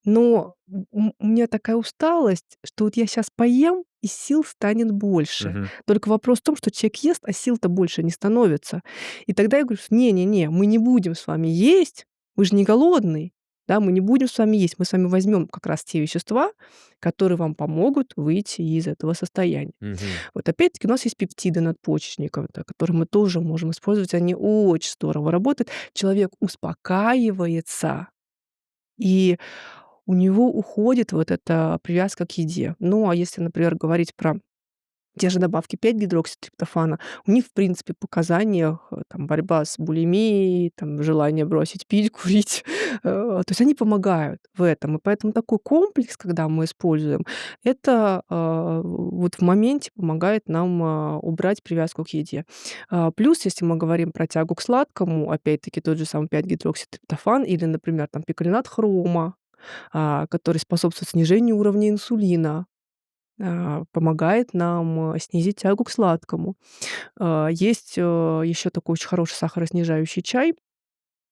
но у меня такая усталость, что вот я сейчас поем, и сил станет больше. Мгм. Только вопрос в том, что человек ест, а сил-то больше не становится. И тогда я говорю: "Не-не-не, мы не будем с вами есть, вы же не голодный, да, мы не будем с вами есть, мы с вами возьмем как раз те вещества, которые вам помогут выйти из этого состояния". Мгм. Вот опять-таки у нас есть пептиды надпочечников, да, которые мы тоже можем использовать, они очень здорово работают. Человек успокаивается, и у него уходит вот эта привязка к еде. Ну, а если, например, говорить про те же добавки 5-гидрокситриптофана, у них, в принципе, в показаниях, там, борьба с булимией, там, желание бросить пить, курить. То есть они помогают в этом. И поэтому такой комплекс, когда мы используем, это, вот в моменте помогает нам, убрать привязку к еде. Плюс, если мы говорим про тягу к сладкому, опять-таки тот же самый 5-гидрокситриптофан или, например, там, пикалинат хрома, который способствует снижению уровня инсулина, помогает нам, снизить тягу к сладкому. Есть, еще такой очень хороший сахароснижающий чай,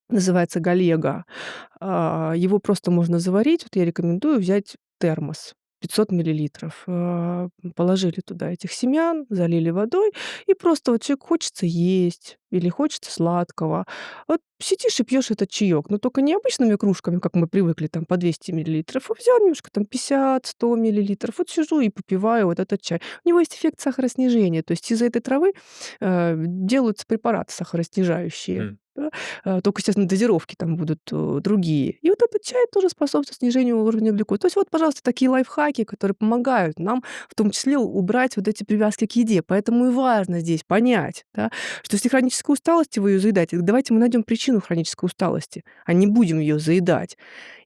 называется "Галего". Его просто можно заварить. Вот я рекомендую взять термос 500 миллилитров. Положили туда этих семян, залили водой, и просто вот человеку хочется есть или хочется сладкого. Вот сидишь и пьешь этот чаек, но только не обычными кружками, как мы привыкли, там по 200 миллилитров, а взял немножко, там 50-100 миллилитров. Вот сижу и попиваю вот этот чай. У него есть эффект сахароснижения. То есть из этой травы, делаются препараты сахароснижающие. Мгм. Да. Только, естественно, дозировки там будут, другие. И вот этот чай тоже способствует снижению уровня глюкозы. То есть вот, пожалуйста, такие лайфхаки, которые помогают нам, в том числе, убрать вот эти привязки к еде. Поэтому и важно здесь понять, да, что если хроническая усталость, вы ее заедаете, так давайте мы найдем причину хронической усталости, а не будем ее заедать.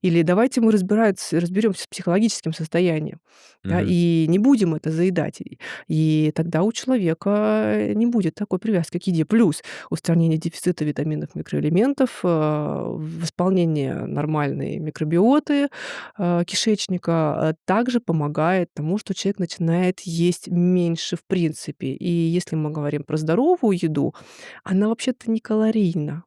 Или давайте мы разберемся с психологическим состоянием, да, Мгм. и не будем это заедать. И тогда у человека, не будет такой привязки к еде. Плюс устранение дефицита витаминов, микроэлементов, восполнение нормальной микробиоты, кишечника, также помогает тому, что человек начинает есть меньше в принципе. И если мы говорим про здоровую еду, она вообще-то не калорийна.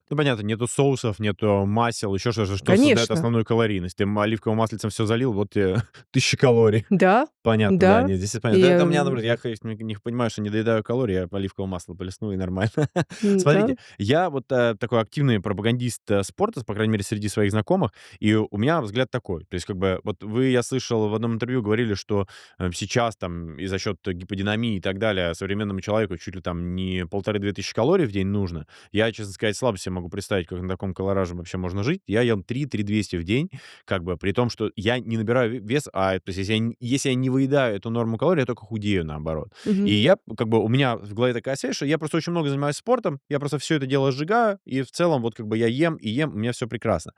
Ну, понятно, нету соусов, нету масел, еще что-то, что создает Конечно, основную калорийность. Ты оливковым маслицем все залил, вот тебе 1000 калорий. да, Понятно, да, да. нет, здесь это понятно. И, Это у меня, наоборот, я, конечно, не понимаю, что не доедаю калорий, я оливковое масло плесну и нормально. да. Смотрите, я вот такой активный пропагандист спорта, по крайней мере, среди своих знакомых, и у меня взгляд такой. То есть, как бы, вот вы, я слышал, в одном интервью говорили, что сейчас там и за счет гиподинамии и так далее современному человеку чуть ли там не 1500-2000 калорий в день нужно. Я, честно сказать, слабо себе могу представить, как на таком колораже вообще можно жить. Я ем 3-200 в день, как бы, при том, что я не набираю вес, то есть если я не выедаю эту норму калорий, я только худею, наоборот. И Мгм. я, как бы, у меня в голове такая связь, что я просто очень много занимаюсь спортом, я просто все это дело сжигаю, и в целом вот как бы я ем и ем, у меня все прекрасно.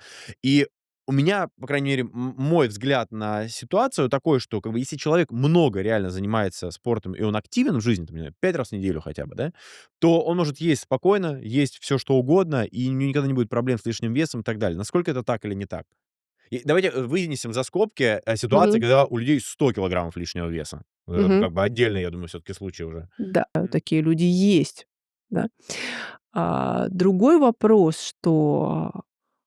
И у меня, по крайней мере, мой взгляд на ситуацию такой, что как бы если человек много реально занимается спортом, и он активен в жизни, там, не знаю, 5 раз в неделю хотя бы, да, то он может есть спокойно, есть все что угодно, и у него никогда не будет проблем с лишним весом и так далее. Насколько это так или не так? И давайте вынесем за скобки ситуации, Мгм. когда у людей 100 килограммов лишнего веса. Мгм. Как бы отдельный, я думаю, все-таки случай уже. Да, такие люди есть, да. Другой вопрос, что,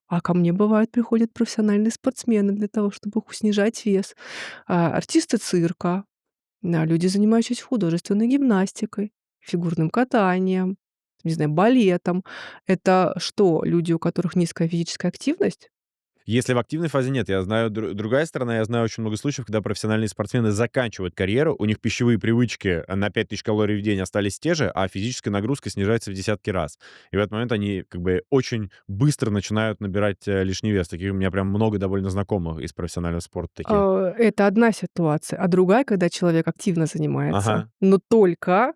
ко мне, бывает, приходят профессиональные спортсмены для того, чтобы снижать вес, артисты цирка, да, люди, занимающиеся художественной гимнастикой, фигурным катанием, не знаю, балетом. Это что, люди, у которых низкая физическая активность? Если в активной фазе нет, я знаю другая сторона, я знаю очень много случаев, когда профессиональные спортсмены заканчивают карьеру, у них пищевые привычки на 5000 калорий в день остались те же, а физическая нагрузка снижается в десятки раз. И в этот момент они как бы очень быстро начинают набирать лишний вес. Таких у меня прям много довольно знакомых из профессионального спорта таких. Это одна ситуация, а другая, когда человек активно занимается, Ага. но только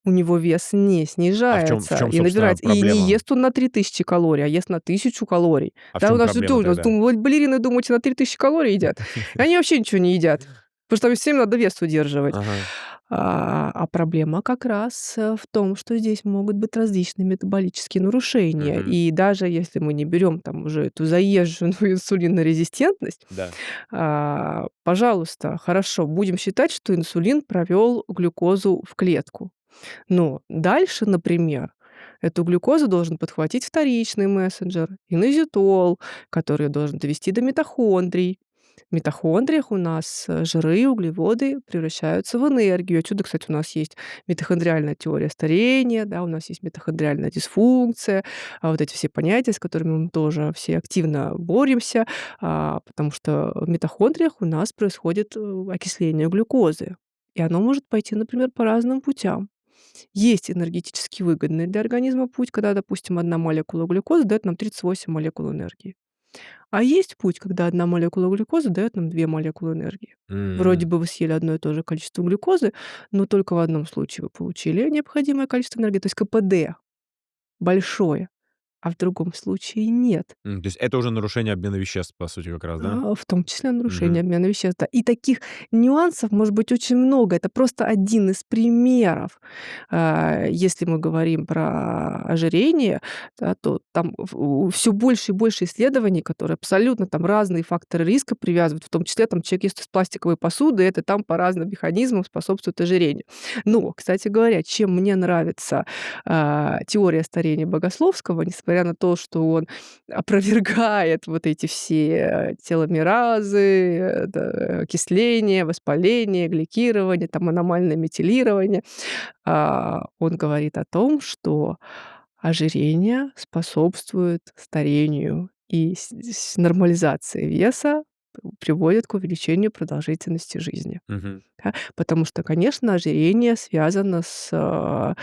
у него вес не А в снижается чем, и собственно, набирается. И не проблема? ест он на 3000 калорий, а ест на 1000 калорий. А в Да, у чем нас же проблема тоже, тогда? балерины, думаете, на 3000 калорий едят? Они вообще ничего не едят, потому что им всем надо вес удерживать. Ага. Проблема как раз, в том, что здесь могут быть различные метаболические нарушения. Мгм. И даже если мы не берем там уже эту заезженную инсулинорезистентность, Да. пожалуйста, хорошо, будем считать, что инсулин провел глюкозу в клетку. Но дальше, например, эту глюкозу должен подхватить вторичный мессенджер, инозитол, который должен довести до митохондрий. В митохондриях у нас жиры и углеводы превращаются в энергию. Отсюда, кстати, у нас есть митохондриальная теория старения, да, у нас есть митохондриальная дисфункция, вот эти все понятия, с которыми мы тоже все активно боремся, потому что в митохондриях у нас происходит окисление глюкозы. И оно может пойти, например, по разным путям. Есть энергетически выгодный для организма путь, когда, допустим, одна молекула глюкозы дает нам 38 молекул энергии. А есть путь, когда одна молекула глюкозы дает нам 2 молекулы энергии. Вроде М. бы вы съели одно и то же количество глюкозы, но только в одном случае вы получили необходимое количество энергии, то есть КПД большое, а в другом случае нет. То есть это уже нарушение обмена веществ, по сути, как раз, да? В том числе нарушение Мгм. обмена веществ, да. И таких нюансов может быть очень много. Это просто один из примеров. Если мы говорим про ожирение, да, то там все больше и больше исследований, которые абсолютно там разные факторы риска привязывают, в том числе там человек ест из пластиковой посуды, это там по разным механизмам способствует ожирению. Но, кстати говоря, чем мне нравится теория старения Богословского, несмотря на то, что он опровергает вот эти все теломеразы, окисление, воспаление, гликирование, там аномальное метилирование. Он говорит о том, что ожирение способствует старению и нормализации веса приводит к увеличению продолжительности жизни. Мгм. Да, потому что, конечно, ожирение связано с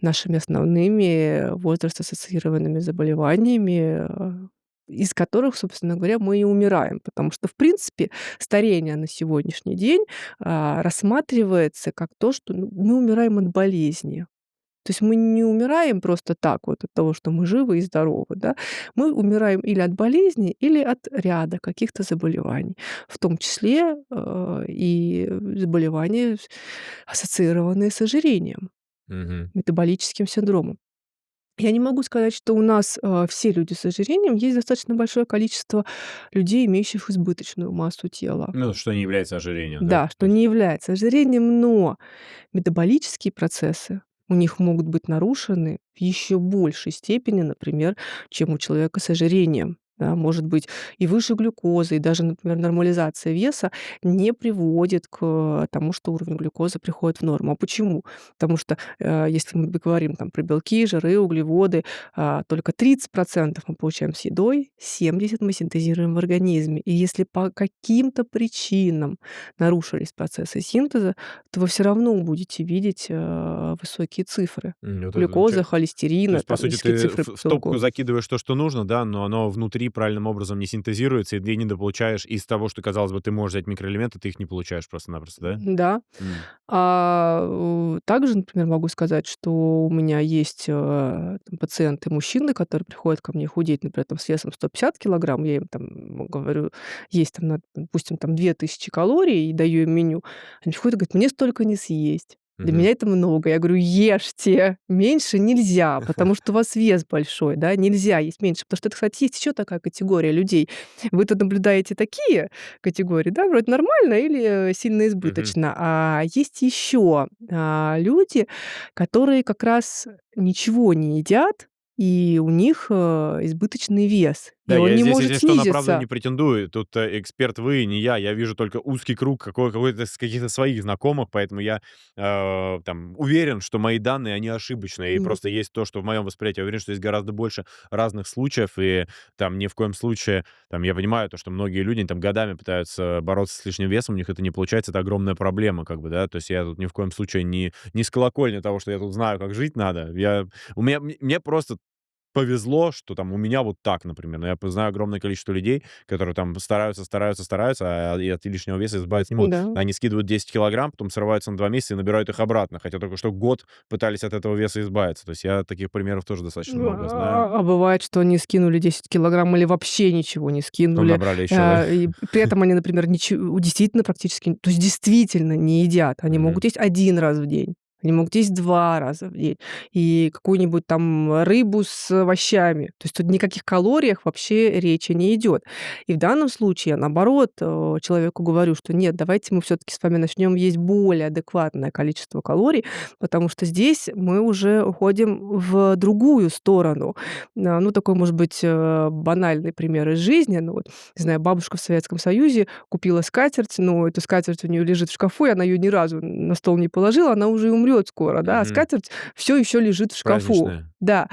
нашими основными возраст-ассоциированными заболеваниями, из которых, собственно говоря, мы и умираем. Потому что, в принципе, старение на сегодняшний день рассматривается как то, что мы умираем от болезни. То есть мы не умираем просто так вот от того, что мы живы и здоровы, да. Мы умираем или от болезни, или от ряда каких-то заболеваний, в том числе, и заболевания, ассоциированные с ожирением, Мгм. метаболическим синдромом. Я не могу сказать, что у нас, все люди с ожирением. Есть достаточно большое количество людей, имеющих избыточную массу тела. Ну, что не является ожирением, да? Да, То что есть. не является ожирением, но метаболические процессы у них могут быть нарушены в еще большей степени, например, чем у человека с ожирением. Да, может быть и выше глюкозы, и даже, например, нормализация веса не приводит к тому, что уровень глюкозы приходит в норму. А почему? Потому что, если мы говорим там про белки, жиры, углеводы, только 30% мы получаем с едой, 70 мы синтезируем в организме. И если по каким-то причинам нарушились процессы синтеза, то вы все равно будете видеть, высокие цифры Вот это глюкозы, То холестерина, есть, по там сути, низкие ты цифры в по стопку белку. закидываешь то, что нужно, да, но оно внутри правильным образом не синтезируются, и ты недополучаешь из того, что, казалось бы, ты можешь взять микроэлементы, ты их не получаешь просто-напросто, да? Да. Также, например, могу сказать, что у меня есть, там пациенты-мужчины, которые приходят ко мне худеть, например, там с весом 150 килограмм. Я им там, говорю, есть там, допустим, там 2000 калорий, и даю им меню. Они приходят и говорят: "Мне столько не съесть". Для Мгм. меня это много. Я говорю: "Ешьте, меньше нельзя, потому что у вас вес большой, да, нельзя есть меньше". Потому что это, кстати, есть еще такая категория людей. Вы тут наблюдаете такие категории, да, вроде нормально или сильно Мгм. избыточно. А есть еще, люди, которые как раз ничего не едят, и у них, избыточный вес, и Да, он я не здесь, может если что, на правду снизиться. не претендую. Тут эксперт вы, не я. Я вижу только узкий круг какой-то с каких-то своих знакомых, поэтому я там уверен, что мои данные, они ошибочные. И М, просто есть то, что в моем восприятии. Я уверен, что есть гораздо больше разных случаев, и там ни в коем случае, там, я понимаю то, что многие люди там годами пытаются бороться с лишним весом, у них это не получается, это огромная проблема, как бы, да, то есть я тут ни в коем случае не с колокольни того, что я тут знаю, как жить надо. Мне просто повезло, что там у меня вот так, например. Но я знаю огромное количество людей, которые там стараются, и от лишнего веса избавиться не могут. да. Они скидывают 10 килограмм, потом срываются на 2 месяца и набирают их обратно, хотя только что год пытались от этого веса избавиться. То есть я таких примеров тоже достаточно много знаю. Бывает, что они скинули 10 килограмм или вообще ничего не Потом скинули, набрали еще, да? и при этом они, например, действительно практически, то есть действительно не едят. Они Мгм. могут есть 1 раз в день, они могут есть 2 раза в день, и какую-нибудь там рыбу с овощами. То есть тут никаких калориях вообще речи не идет. И в данном случае я, наоборот, человеку говорю, что нет, давайте мы все таки с вами начнем есть более адекватное количество калорий, потому что здесь мы уже уходим в другую сторону. Ну, такой, может быть, банальный пример из жизни. Ну, вот, не знаю, бабушка в Советском Союзе купила скатерть, но эта скатерть у нее лежит в шкафу, и она ее ни разу на стол не положила, она уже и умрет скоро, да, а Мгм. скатерть все еще лежит в шкафу. Праздничная. Да,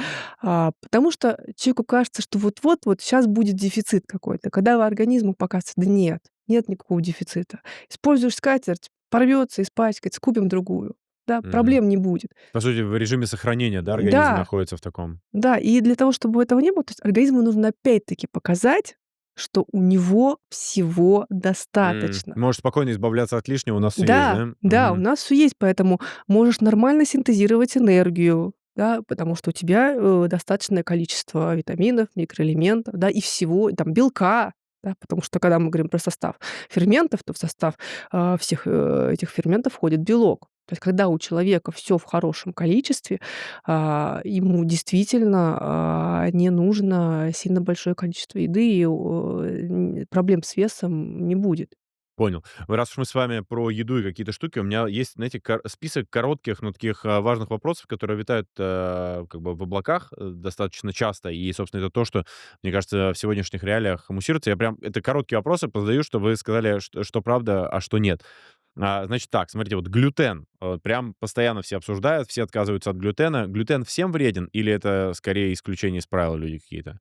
потому что человеку кажется, что вот-вот, вот сейчас будет дефицит какой-то, когда организму показывается: да нет, нет никакого дефицита. Используешь скатерть, порвется, испачкается, купим другую. Да, Мгм. проблем не будет. По сути, в режиме сохранения, да, организм Да, находится в таком. да, и для того, чтобы этого не было, то есть организму нужно опять-таки показать, что у него всего достаточно. Можешь спокойно избавляться от лишнего, у нас все есть, Да, да? да, у Мгм. нас все есть, поэтому можешь нормально синтезировать энергию, да, потому что у тебя, достаточное количество витаминов, микроэлементов, да, и всего, там, белка, да. Потому что когда мы говорим про состав ферментов, то в состав, всех, этих ферментов входит белок. То есть когда у человека все в хорошем количестве, ему действительно, не нужно сильно большое количество еды, и, проблем с весом не будет. Понял. Раз уж мы с вами про еду и какие-то штуки, у меня есть, знаете, список коротких, но таких важных вопросов, которые витают как бы в облаках достаточно часто. И, собственно, это то, что, мне кажется, в сегодняшних реалиях муссируется. Я прям... Это короткие вопросы позадаю, чтобы вы сказали, что правда, а что нет. Значит так, смотрите, вот глютен. Прям постоянно все обсуждают, все отказываются от глютена. Глютен всем вреден или это скорее исключение из правил люди какие-то?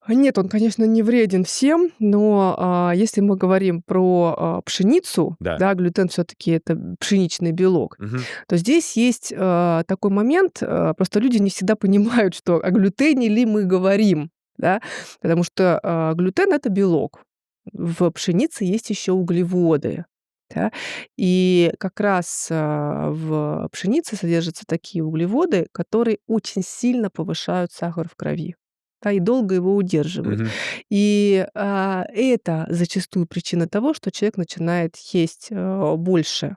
Нет, он, конечно, не вреден всем, но, если мы говорим про, пшеницу, Да. да, глютен все таки это пшеничный белок, Мгм. то здесь есть, такой момент, просто люди не всегда понимают, что о глютене ли мы говорим, да, потому что, глютен — это белок. В пшенице есть еще углеводы, да, и как раз, в пшенице содержатся такие углеводы, которые очень сильно повышают сахар в крови, да, и долго его удерживают. Мгм. И, это зачастую причина того, что человек начинает есть, больше.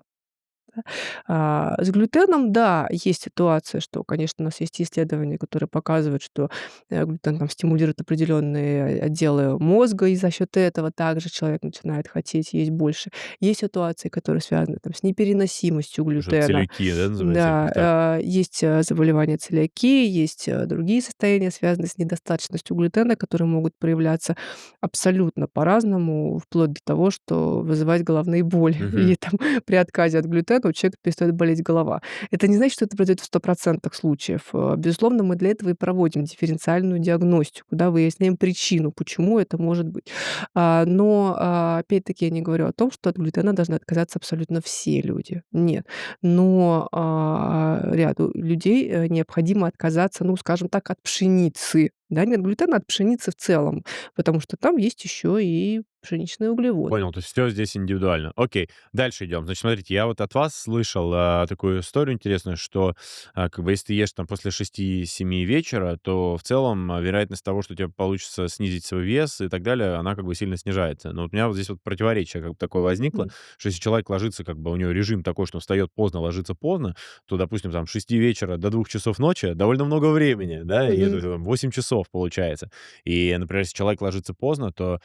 С глютеном, да, есть ситуация, что, конечно, у нас есть исследования, которые показывают, что, глютен там стимулирует определенные отделы мозга, и за счет этого также человек начинает хотеть есть больше. Есть ситуации, которые связаны там с непереносимостью Что глютена. целиакия, да, называется, или Да, как так? есть, заболевания целиакии, есть, другие состояния, связанные с недостаточностью глютена, которые могут проявляться абсолютно по-разному, вплоть до того, что вызывать головные боли. Мгм. И там при отказе от глютена у человека перестает болеть голова. Это не значит, что это произойдет в 100% случаев. Безусловно, мы для этого и проводим дифференциальную диагностику, да, выясняем причину, почему это может быть. Но, опять-таки, я не говорю о том, что от глютена должны отказаться абсолютно все люди. Нет. Но, ряду людей, необходимо отказаться, ну, скажем так, от пшеницы. Да, нет глютена от пшеницы в целом, потому что там есть еще и пшеничные углеводы. Понял, то есть всё здесь индивидуально. Окей, дальше идем. Значит, смотрите, я вот от вас слышал, такую историю интересную, что, как бы если ты ешь там после 6-7 вечера, то в целом, вероятность того, что у тебя получится снизить свой вес и так далее, она как бы сильно снижается. Но вот у меня вот здесь вот противоречие как бы такое возникло, Мгм. что если человек ложится, как бы у него режим такой, что он встает поздно, ложится поздно, то, допустим, там с 6 вечера до 2 часов ночи довольно много времени, да, и это Мгм. там 8 часов получается. И, например, если человек ложится поздно, то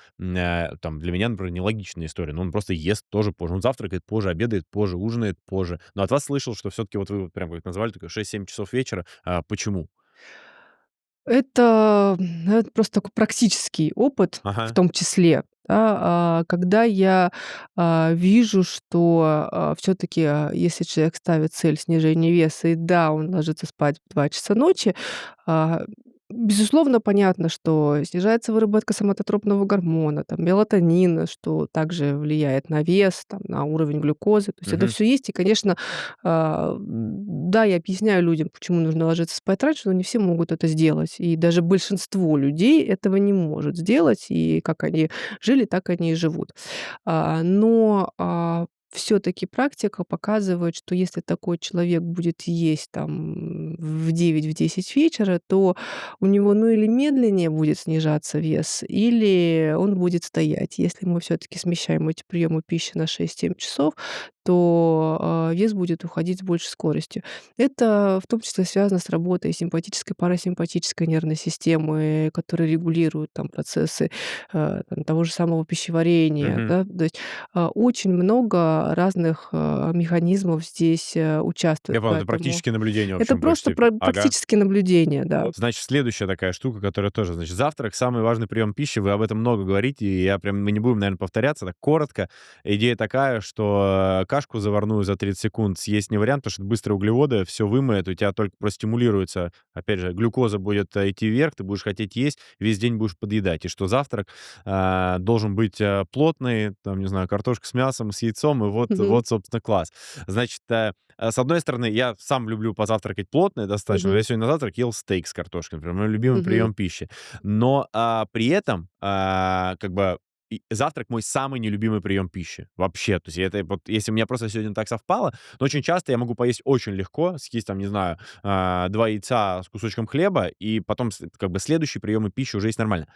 там для меня, например, нелогичная история. Ну, он просто ест тоже позже. Он завтракает позже, обедает позже, ужинает позже. Но от вас слышал, что все-таки вот вы вот прям как назвали, такое 6-7 часов вечера. Почему? Это просто такой практический опыт в Ага. том числе, да. Когда я, вижу, что, все таки если человек ставит цель снижения веса, и да, он ложится спать в 2 часа ночи, а, безусловно, понятно, что снижается выработка соматотропного гормона, там, мелатонина, что также влияет на вес, там, на уровень глюкозы. То есть это Мгм. все есть. И, конечно, да, я объясняю людям, почему нужно ложиться спать раньше, но не все могут это сделать. И даже большинство людей этого не может сделать. И как они жили, так они и живут. Но все-таки практика показывает, что если такой человек будет есть там в 9-10 вечера, то у него, ну, или медленнее будет снижаться вес, или он будет стоять. Если мы все-таки смещаем эти приемы пищи на 6-7 часов, то вес будет уходить с большей скоростью. Это в том числе связано с работой симпатической, парасимпатической нервной системы, которые регулируют там процессы там, того же самого пищеварения. Мгм. Да? То есть очень много разных механизмов здесь участвует, Я понял, это поэтому практические наблюдения, в это общем, в большей просто степени. Ага. практические наблюдения, да. Значит, следующая такая штука, которая тоже, значит, завтрак — самый важный прием пищи. Вы об этом много говорите, и я прям, мы не будем, наверное, повторяться. Так коротко. Идея такая, что кашку заварную за 30 секунд съесть не вариант, потому что это быстрые углеводы, все вымоет, у тебя только простимулируется, опять же, глюкоза будет идти вверх, ты будешь хотеть есть, весь день будешь подъедать. И что завтрак должен быть плотный, там, не знаю, картошка с мясом, с яйцом, и вот, Мгм. вот собственно, класс. Значит, с одной стороны, я сам люблю позавтракать плотно достаточно. Вот Мгм. я сегодня на завтрак ел стейк с картошкой, например, мой любимый Мгм. прием пищи. Но при этом как бы завтрак мой самый нелюбимый прием пищи. Вообще. То есть это вот, если у меня просто сегодня так совпало, но очень часто я могу поесть очень легко, съесть там, не знаю, 2 яйца с кусочком хлеба, и потом как бы следующие приемы пищи уже есть нормально.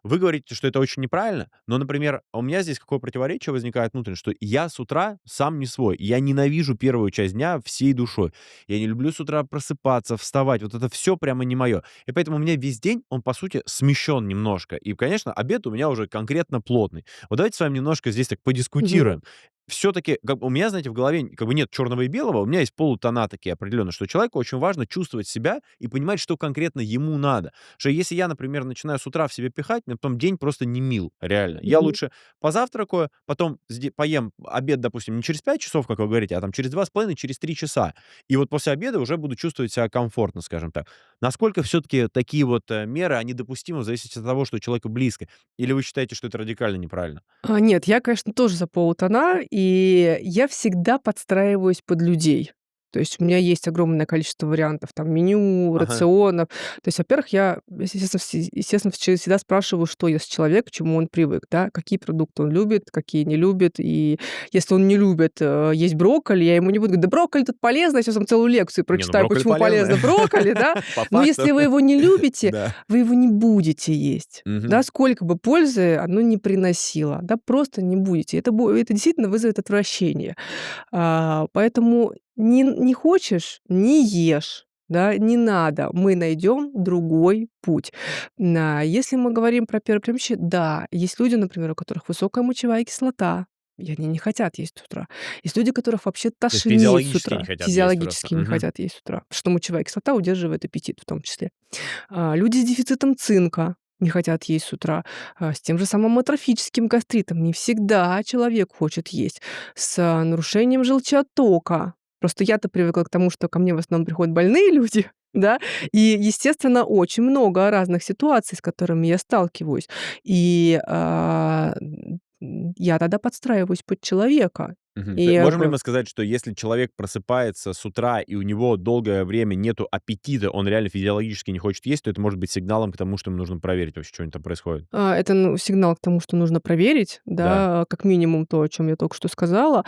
Вы говорите, что это очень неправильно, но, например, у меня здесь какое противоречие возникает внутренне, что я с утра сам не свой. Я ненавижу первую часть дня всей душой. Я не люблю с утра просыпаться, вставать. Вот это все прямо не мое. И поэтому у меня весь день, он, по сути, смещен немножко. И, конечно, обед у меня уже конкретно плотный. Вот давайте с вами немножко здесь так Мгм. подискутируем. Все-таки, как бы у меня, знаете, в голове как бы нет черного и белого, у меня есть полутона такие определенно, что человеку очень важно чувствовать себя и понимать, что конкретно ему надо. Что если я, например, начинаю с утра в себе пихать, мне потом день просто не мил, реально. Я Мгм. лучше позавтракаю, потом поем обед, допустим, не через 5 часов, как вы говорите, а там через 2,5, через 3 часа. И вот после обеда уже буду чувствовать себя комфортно, скажем так. Насколько все-таки такие вот меры, они допустимы в зависимости от того, что человеку близко? Или вы считаете, что это радикально неправильно? Нет, я, конечно, тоже за полутона, и я всегда подстраиваюсь под людей. То есть у меня есть огромное количество вариантов там меню, Ага. рационов. То есть, во-первых, я, естественно, всегда спрашиваю, что ест человек, к чему он привык, да, какие продукты он любит, какие не любит. И если он не любит есть брокколи, я ему не буду говорить: да брокколи тут полезно, я сейчас вам целую лекцию Не, ну прочитаю, брокколи почему полезное. полезно брокколи, да. По Но факту. если вы его не любите, Да. вы его не будете есть. Да, Мгм. сколько бы пользы оно не приносило, да, просто не будете. Это действительно вызовет отвращение. Поэтому не хочешь — не ешь, да, не надо. Мы найдем другой путь. Если мы говорим про первое прием пищи, да, есть люди, например, у которых высокая мочевая кислота, и они не хотят есть с утра. Есть люди, которых вообще То есть тошнит с физиологически не утра, хотят есть просто. физиологически не Мгм. хотят есть с утра, потому что мочевая кислота удерживает аппетит в том числе. Люди с дефицитом цинка не хотят есть с утра, с тем же самым атрофическим гастритом не всегда человек хочет есть, с нарушением желчеоттока. Просто я-то привыкла к тому, что ко мне в основном приходят больные люди, да, и, естественно, очень много разных ситуаций, с которыми я сталкиваюсь. И, я тогда подстраиваюсь под человека. Мгм. И, Можем ли мы сказать, что если человек просыпается с утра и у него долгое время нету аппетита, он реально физиологически не хочет есть, то это может быть сигналом к тому, что ему нужно проверить вообще, чё у него там происходит? это, ну, сигнал к тому, что нужно проверить, Да. да, как минимум то, о чем я только что сказала.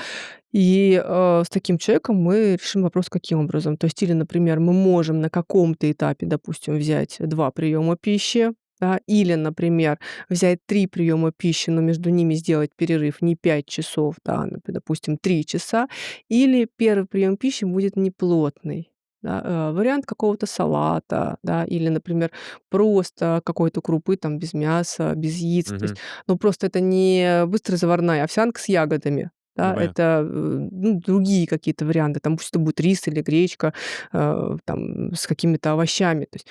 И, с таким человеком мы решим вопрос каким образом. То есть или, например, мы можем на каком-то этапе, допустим, взять 2 приема пищи, да, или, например, взять 3 приема пищи, но между ними сделать перерыв не 5 часов, да, допустим, 3 часа, или первый прием пищи будет неплотный. Да, вариант какого-то салата, да, или, например, просто какой-то крупы там без мяса, без яиц. То есть, Мгм. ну, просто это не быстрая заварная овсянка с ягодами. Ну, Да, понятно. это, ну, другие какие-то варианты. Там пусть это будет рис или гречка, там с какими-то овощами. То есть,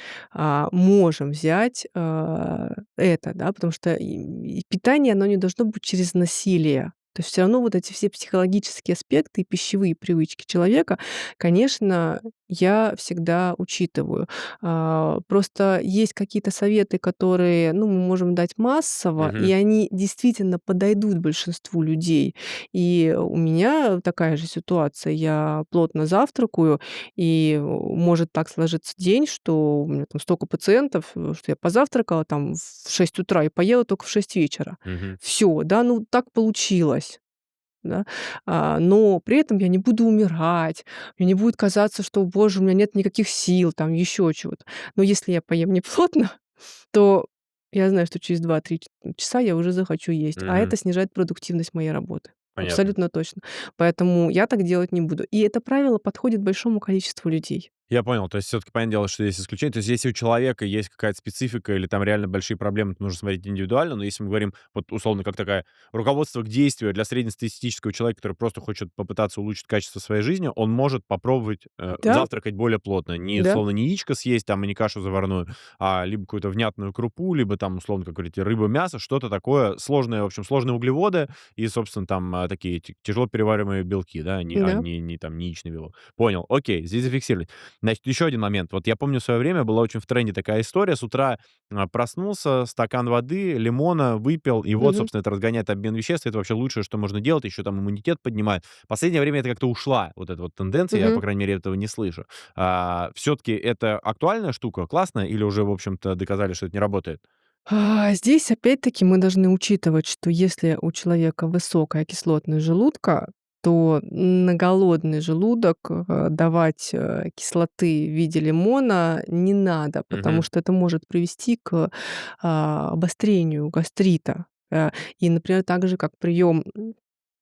можем взять, это, да, потому что и питание, оно не должно быть через насилие. То есть всё равно вот эти все психологические аспекты и пищевые привычки человека, конечно, я всегда учитываю. Просто есть какие-то советы, которые, ну, мы можем дать массово, и Мгм. они действительно подойдут большинству людей. И у меня такая же ситуация. Я плотно завтракаю, и может так сложиться день, что у меня там столько пациентов, что я позавтракала там в 6 утра и поела только в 6 вечера. Мгм. Все, да, ну так получилось. Да? Но при этом я не буду умирать, мне не будет казаться, что, боже, у меня нет никаких сил, там еще чего-то. Но если я поем неплотно, то я знаю, что через 2-3 часа я уже захочу есть, а Мгм. это снижает продуктивность моей работы. Понятно. Абсолютно точно. Поэтому я так делать не буду. И это правило подходит большому количеству людей. Я понял. То есть всё-таки понятное дело, что есть исключения. То есть если у человека есть какая-то специфика или там реально большие проблемы, то нужно смотреть индивидуально. Но если мы говорим, вот условно, как такая руководство к действию для среднестатистического человека, который просто хочет попытаться улучшить качество своей жизни, он может попробовать, Да, завтракать более плотно. Не, да, условно, не яичко съесть там и не кашу заварную, а либо какую-то внятную крупу, либо там, условно, как говорите, рыба, мясо, что-то такое сложное, в общем, сложные углеводы и, собственно, там, такие тяжело перевариваемые белки, да, да. не там яичный белок. Понял. Окей, здесь зафиксировали. Значит, еще один момент. Вот я помню, в свое время была очень в тренде такая история. С утра, проснулся, стакан воды, лимона выпил, и вот, Мгм. собственно, это разгоняет обмен веществ. Это вообще лучшее, что можно делать. Еще там иммунитет поднимает. Последнее время это как-то ушла, вот эта вот тенденция. Я, по Мгм. крайней мере, этого не слышу. Все-таки это актуальная штука, классная, или уже, в общем-то, доказали, что это не работает? Здесь опять-таки мы должны учитывать, что если у человека высокая кислотность желудка, то на голодный желудок, давать, кислоты в виде лимона не надо, потому Мгм. что это может привести к, обострению гастрита. И, например, так же, как прием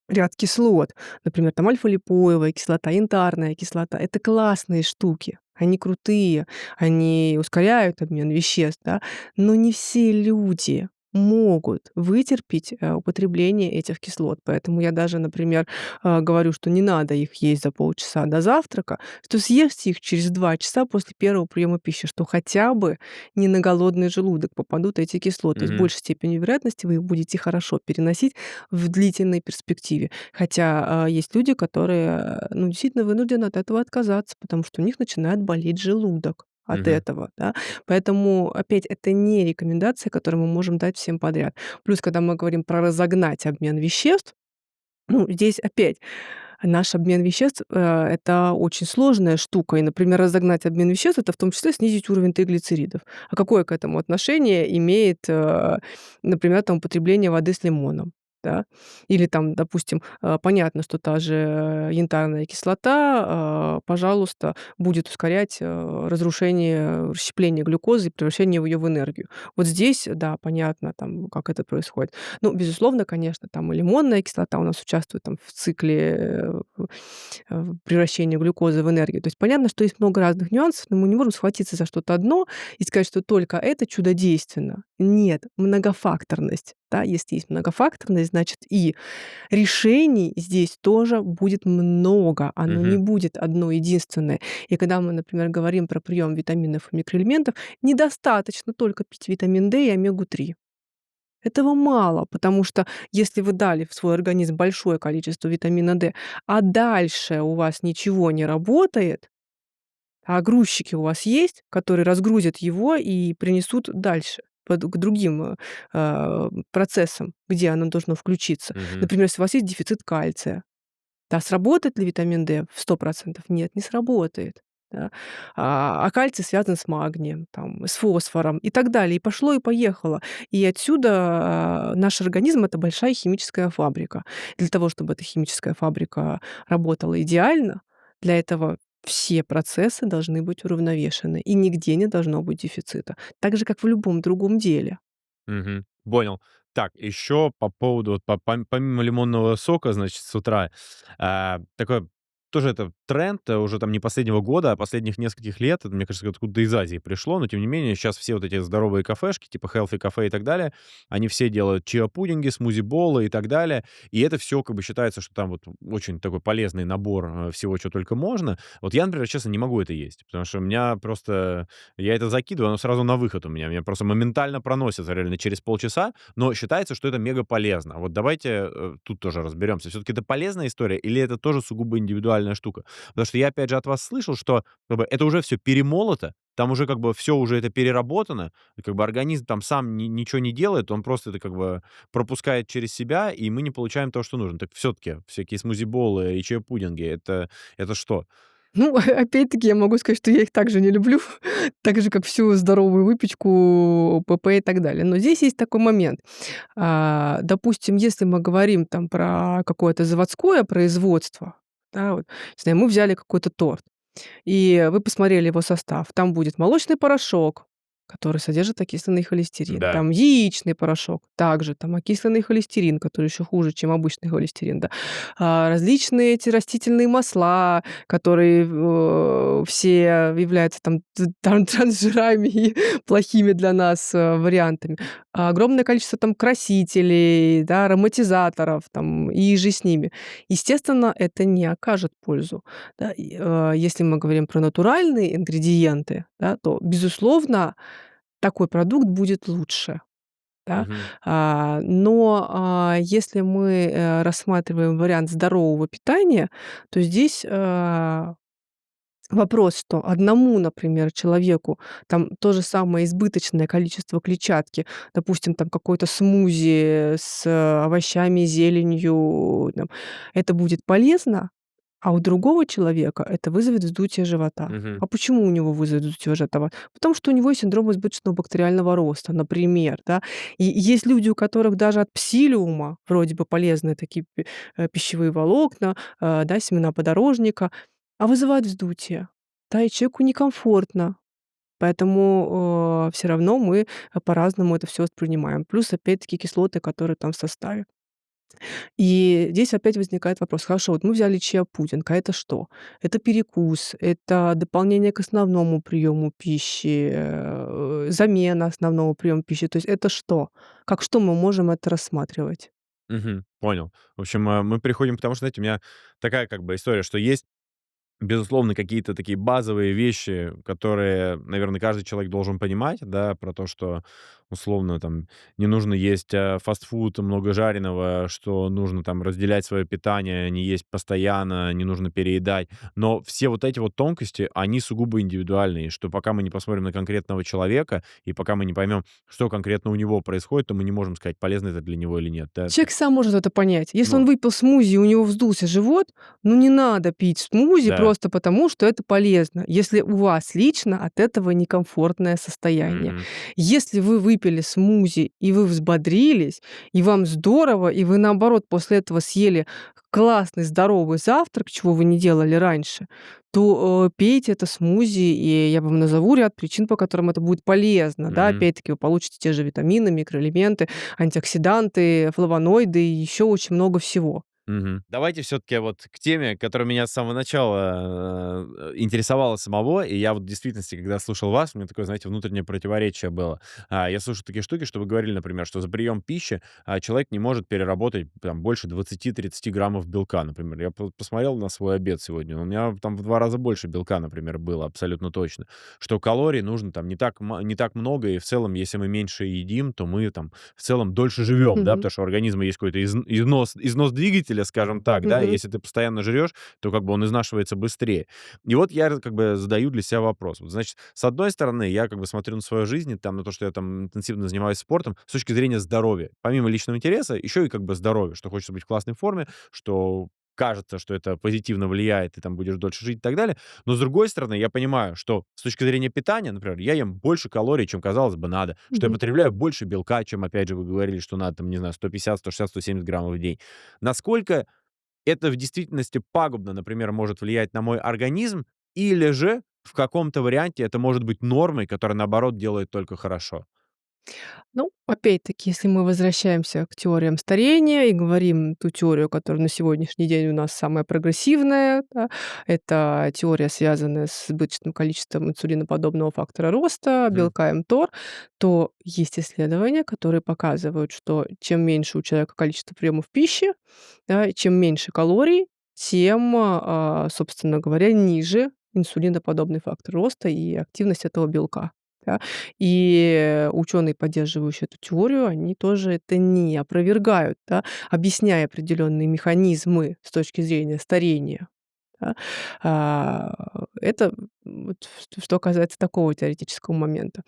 ряд кислот, например, там альфа-липоевая кислота, янтарная кислота. Это классные штуки, они крутые, они ускоряют обмен веществ, да, но не все люди могут вытерпеть, употребление этих кислот. Поэтому я даже, например, говорю, что не надо их есть за полчаса до завтрака, что съешьте их через 2 часа после первого приема пищи, что хотя бы не на голодный желудок попадут эти кислоты. С Мгм. большей степенью вероятности вы их будете хорошо переносить в длительной перспективе. Хотя, есть люди, которые, ну, действительно вынуждены от этого отказаться, потому что у них начинает болеть желудок от Мгм. этого, да. Поэтому, опять, это не рекомендация, которую мы можем дать всем подряд. Плюс, когда мы говорим про разогнать обмен веществ, ну, здесь опять наш обмен веществ, это очень сложная штука. И, например, разогнать обмен веществ — это в том числе снизить уровень триглицеридов. А какое к этому отношение имеет, например, там употребление воды с лимоном, да? Или там, допустим, понятно, что та же, янтарная кислота, пожалуйста, будет ускорять, разрушение, расщепление глюкозы и превращение ее в энергию. Вот здесь, да, понятно, там, как это происходит. Ну, безусловно, конечно, там и лимонная кислота у нас участвует там в цикле, превращения глюкозы в энергию. То есть понятно, что есть много разных нюансов, но мы не можем схватиться за что-то одно и сказать, что только это чудодейственно. Нет, многофакторность. Да, если есть многофакторность, значит и решений здесь тоже будет много, оно не Мгм. будет одно единственное. И когда мы, например, говорим про прием витаминов и микроэлементов, недостаточно только пить витамин D и омегу-3. Этого мало, потому что если вы дали в свой организм большое количество витамина D, а дальше у вас ничего не работает, а грузчики у вас есть, которые разгрузят его и принесут дальше к другим процессам, где оно должно включиться. Мгм. Например, если у вас есть дефицит кальция, Да, сработает ли витамин D в 100%? Нет, не сработает. Да. А кальций связан с магнием, там, с фосфором и так далее. И пошло, и поехало. И отсюда, наш организм — это большая химическая фабрика. Для того, чтобы эта химическая фабрика работала идеально, для этого все процессы должны быть уравновешены, и нигде не должно быть дефицита. Так же, как в любом другом деле. Мгм. Понял. Так, еще по поводу, вот помимо лимонного сока, значит, с утра, такой тоже это тренд, уже там не последнего года, а последних нескольких лет. Это, мне кажется, откуда-то из Азии пришло, но тем не менее сейчас все вот эти здоровые кафешки, типа healthy кафе и так далее, они все делают чиа-пудинги, смузи-болы и так далее. И это все как бы считается, что там вот очень такой полезный набор всего, чего только можно. Вот я, например, честно, не могу это есть, потому что у меня просто я это закидываю, оно сразу на выход у меня. Меня просто моментально проносится реально через полчаса, но считается, что это мега полезно. Вот давайте тут тоже разберемся. Все-таки это полезная история или это тоже сугубо индивидуальная штука? Потому что я, опять же, от вас слышал, что как бы, это уже все перемолото, там уже как бы все уже это переработано, и как бы организм там сам ничего не делает, он просто это как бы пропускает через себя, и мы не получаем то, что нужно. Так все-таки всякие смузи-болы и чай-пудинги, это что? Ну, опять-таки, я могу сказать, что я их также не люблю, так же, как всю здоровую выпечку, ПП и так далее. Но здесь есть такой момент. Допустим, если мы говорим там про какое-то заводское производство, да, вот, не знаю, мы взяли какой-то торт, и вы посмотрели его состав. Там будет молочный порошок, который содержит окисленный холестерин. Да. Там яичный порошок, также там окисленный холестерин, который еще хуже, чем обычный холестерин, да. Различные эти растительные масла, которые все являются там трансжирами и плохими для нас вариантами. Огромное количество там красителей, да, ароматизаторов там и же с ними. Естественно, это не окажет пользу. Да, если мы говорим про натуральные ингредиенты, да, то, безусловно, такой продукт будет лучше, да. Мгм. Но если мы, рассматриваем вариант здорового питания, то здесь, вопрос, что одному, например, человеку там то же самое избыточное количество клетчатки, допустим, там какой-то смузи с овощами, зеленью, там, это будет полезно, а у другого человека это вызовет вздутие живота. Мгм. А почему у него вызовет вздутие живота? Потому что у него есть синдром избыточного бактериального роста, например, да. И есть люди, у которых даже от псилиума вроде бы полезные такие пищевые волокна, да, семена подорожника, а вызывают вздутие. Да, и человеку некомфортно. Поэтому, все равно мы, по-разному это все воспринимаем. Плюс, опять-таки, кислоты, которые там в составе. И здесь опять возникает вопрос: хорошо, вот мы взяли чиа-пудинг, а это что? Это перекус, это дополнение к основному приему пищи, замена основного приема пищи. То есть это что? Как что мы можем это рассматривать? Мгм. Понял. В общем, мы приходим к тому, что, знаете, у меня такая как бы история, что есть безусловно, какие-то такие базовые вещи, которые, наверное, каждый человек должен понимать, да, про то, что условно там не нужно есть фастфуд, много жареного, что нужно там разделять свое питание, не есть постоянно, не нужно переедать. Но все вот эти вот тонкости, они сугубо индивидуальные, что пока мы не посмотрим на конкретного человека и пока мы не поймем, что конкретно у него происходит, то мы не можем сказать, полезно это для него или нет. Да? Человек сам может это понять. Если он Ну, выпил смузи и у него вздулся живот, ну, не надо пить смузи да. просто потому, что это полезно, если у вас лично от этого некомфортное состояние. Мгм. Если вы выпили смузи и вы взбодрились, и вам здорово, и вы, наоборот, после этого съели классный здоровый завтрак, чего вы не делали раньше, то, пейте это смузи, и я вам назову ряд причин, по которым это будет полезно. Да, Мгм. опять-таки вы получите те же витамины, микроэлементы, антиоксиданты, флавоноиды и еще очень много всего. Мгм. Давайте все-таки вот к теме, которая меня с самого начала интересовала самого, и я вот в действительности, когда слушал вас, у меня такое, знаете, внутреннее противоречие было. Я слышу такие штуки, что вы говорили, например, что за прием пищи человек не может переработать там, больше 20-30 граммов белка, например. Я посмотрел на свой обед сегодня, у меня там в 2 раза больше белка, например, было, абсолютно точно. Что калорий нужно там не так много, и в целом, если мы меньше едим, то мы там в целом дольше живем, да, Мгм. потому что у организма есть какой-то износ двигателя, скажем так, да, и Мгм. если ты постоянно жрешь, то как бы он изнашивается быстрее. И вот я как бы задаю для себя вопрос. Вот, значит, с одной стороны, я как бы смотрю на свою жизнь, и там, на то, что я там интенсивно занимаюсь спортом, с точки зрения здоровья. Помимо личного интереса, еще и как бы здоровья, что хочется быть в классной форме, что кажется, что это позитивно влияет, ты там будешь дольше жить и так далее. Но, с другой стороны, я понимаю, что с точки зрения питания, например, я ем больше калорий, чем, казалось бы, надо, что я Мгм. потребляю больше белка, чем, опять же, вы говорили, что надо, там, не знаю, 150, 160, 170 граммов в день. Насколько это в действительности пагубно, например, может влиять на мой организм, или же в каком-то варианте это может быть нормой, которая, наоборот, делает только хорошо? Ну, опять-таки, если мы возвращаемся к теориям старения и говорим ту теорию, которая на сегодняшний день у нас самая прогрессивная, да, это теория, связанная с избыточным количеством инсулиноподобного фактора роста, Мгм. белка МТОР, то есть исследования, которые показывают, что чем меньше у человека количество приемов пищи, да, и чем меньше калорий, тем, собственно говоря, ниже инсулиноподобный фактор роста и активность этого белка. Да. И ученые, поддерживающие эту теорию, они тоже это не опровергают, да, объясняя определенные механизмы с точки зрения старения. Да. Это вот что касается такого теоретического момента.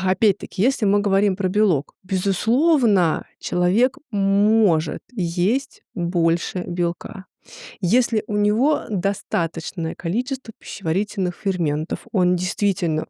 Опять-таки, если мы говорим про белок, безусловно, человек может есть больше белка. Если у него достаточное количество пищеварительных ферментов, он действительно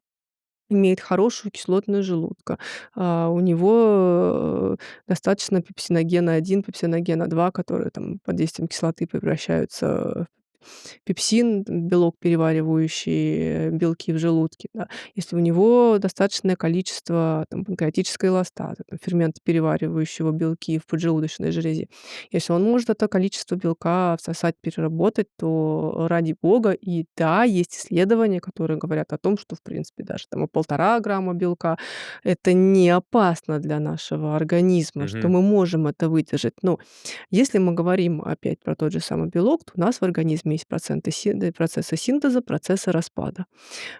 имеет хорошую кислотность желудка, у него, достаточно пепсиногена-1, пепсиногена-2, которые там под действием кислоты превращаются в пепсин, белок, переваривающий белки в желудке, да. Если у него достаточное количество там панкреатической эластазы, там фермента, переваривающего белки в поджелудочной железе. Если он может это количество белка всосать, переработать, то ради бога. И да, есть исследования, которые говорят о том, что, в принципе, даже там и 1,5 грамма белка — это не опасно для нашего организма, что Мгм. мы можем это выдержать. Но если мы говорим опять про тот же самый белок, то у нас в организме есть процессы синтеза, процессы распада.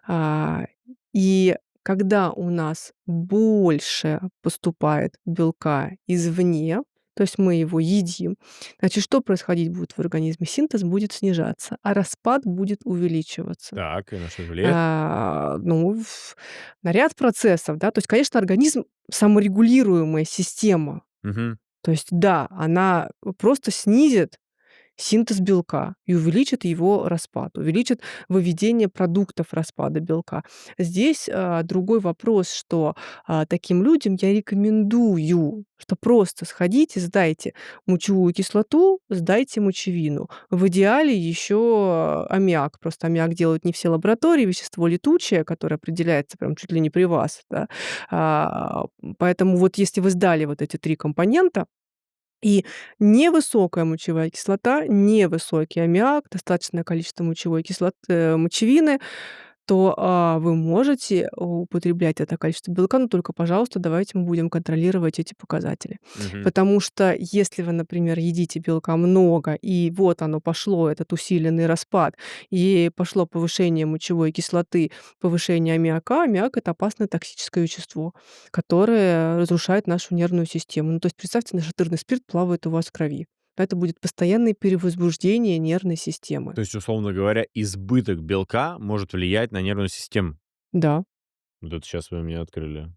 А, и когда у нас больше поступает белка извне, то есть мы его едим, значит, что происходить будет в организме? Синтез будет снижаться, а распад будет увеличиваться. Так, и на что это влияет? Ну, на ряд процессов, да. То есть, конечно, организм — саморегулируемая система. Мгм. То есть, да, она просто снизит синтез белка и увеличит его распад, увеличит выведение продуктов распада белка. Здесь, другой вопрос, что, таким людям я рекомендую, что просто сходите, сдайте мочевую кислоту, сдайте мочевину. В идеале еще аммиак. Просто аммиак делают не все лаборатории, вещество летучее, которое определяется прям чуть ли не при вас, да. Поэтому вот если вы сдали вот эти 3 компонента, и невысокая мочевая кислота, невысокий аммиак, достаточное количество мочевины, то, вы можете употреблять это количество белка, но только, пожалуйста, давайте мы будем контролировать эти показатели. Мгм. Потому что если вы, например, едите белка много, и вот оно пошло, этот усиленный распад, и пошло повышение мочевой кислоты, повышение аммиака. Аммиак — это опасное токсическое вещество, которое разрушает нашу нервную систему. Ну, то есть представьте, нашатырный спирт плавает у вас в крови. Это будет постоянное перевозбуждение нервной системы. То есть, условно говоря, избыток белка может влиять на нервную систему. Да. Вот это сейчас вы мне открыли.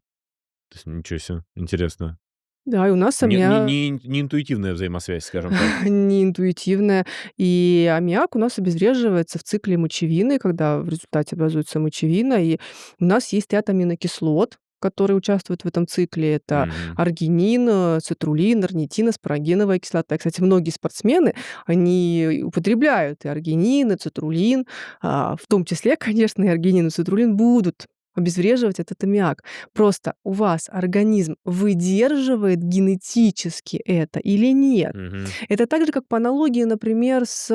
То есть ничего себе, интересно. Да, и у нас Не не интуитивная взаимосвязь, скажем так. неинтуитивная. И аммиак у нас обезвреживается в цикле мочевины, когда в результате образуется мочевина. И у нас есть ряд аминокислот, которые участвуют в этом цикле. Это Мгм. аргинин, цитруллин, орнитин, аспарагиновая кислота. И, кстати, многие спортсмены, они употребляют и аргинин, и цитруллин, в том числе, конечно, и аргинин, и цитруллин будут обезвреживать этот аммиак. Просто у вас организм выдерживает генетически это или нет? Мгм. Это так же, как по аналогии, например, с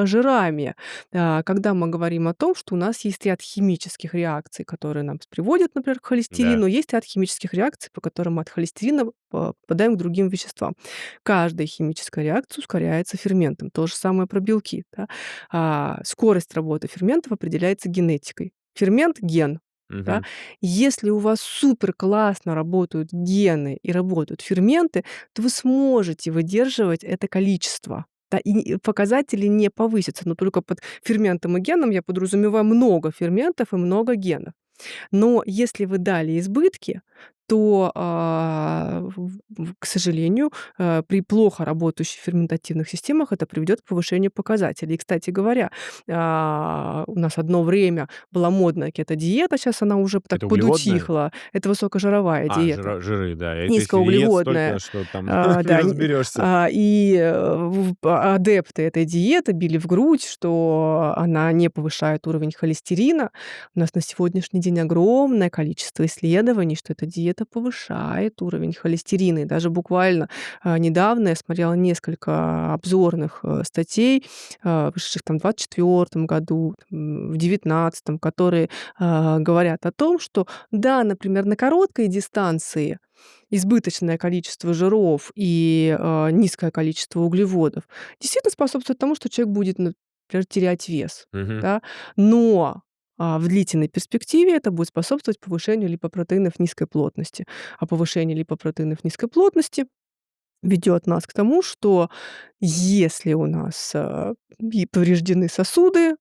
жирами. Когда мы говорим о том, что у нас есть ряд химических реакций, которые нам приводят, например, к Да. холестерину, есть ряд химических реакций, по которым мы от холестерина попадаем к другим веществам. Каждая химическая реакция ускоряется ферментом. То же самое про белки. Да? Скорость работы ферментов определяется генетикой. Фермент — ген. Да? Мгм. Если у вас супер классно работают гены и работают ферменты, то вы сможете выдерживать это количество. Да, и показатели не повысятся, но только под ферментом и геном я подразумеваю много ферментов и много генов. Но если вы дали избытки, то, к сожалению, при плохо работающих ферментативных системах это приведет к повышению показателей. И, кстати говоря, у нас одно время была модная кето-диета, сейчас она уже так Это углеводное? подутихла. Это высокожировая диета. Жиры, да. Это если есть столько, Низкоуглеводная. что там не Да, разберешься. адепты этой диеты били в грудь, что она не повышает уровень холестерина. У нас на сегодняшний день огромное количество исследований, что эта диета повышает уровень холестерина. И даже буквально, недавно я смотрела несколько обзорных, статей, вышедших там в 24 году, в 19, которые, говорят о том, что да, например, на короткой дистанции избыточное количество жиров и, низкое количество углеводов действительно способствует тому, что человек будет, например, терять вес, Мгм. да. Но, в длительной перспективе это будет способствовать повышению липопротеинов низкой плотности. А повышение липопротеинов низкой плотности ведет нас к тому, что если у нас, и повреждены сосуды,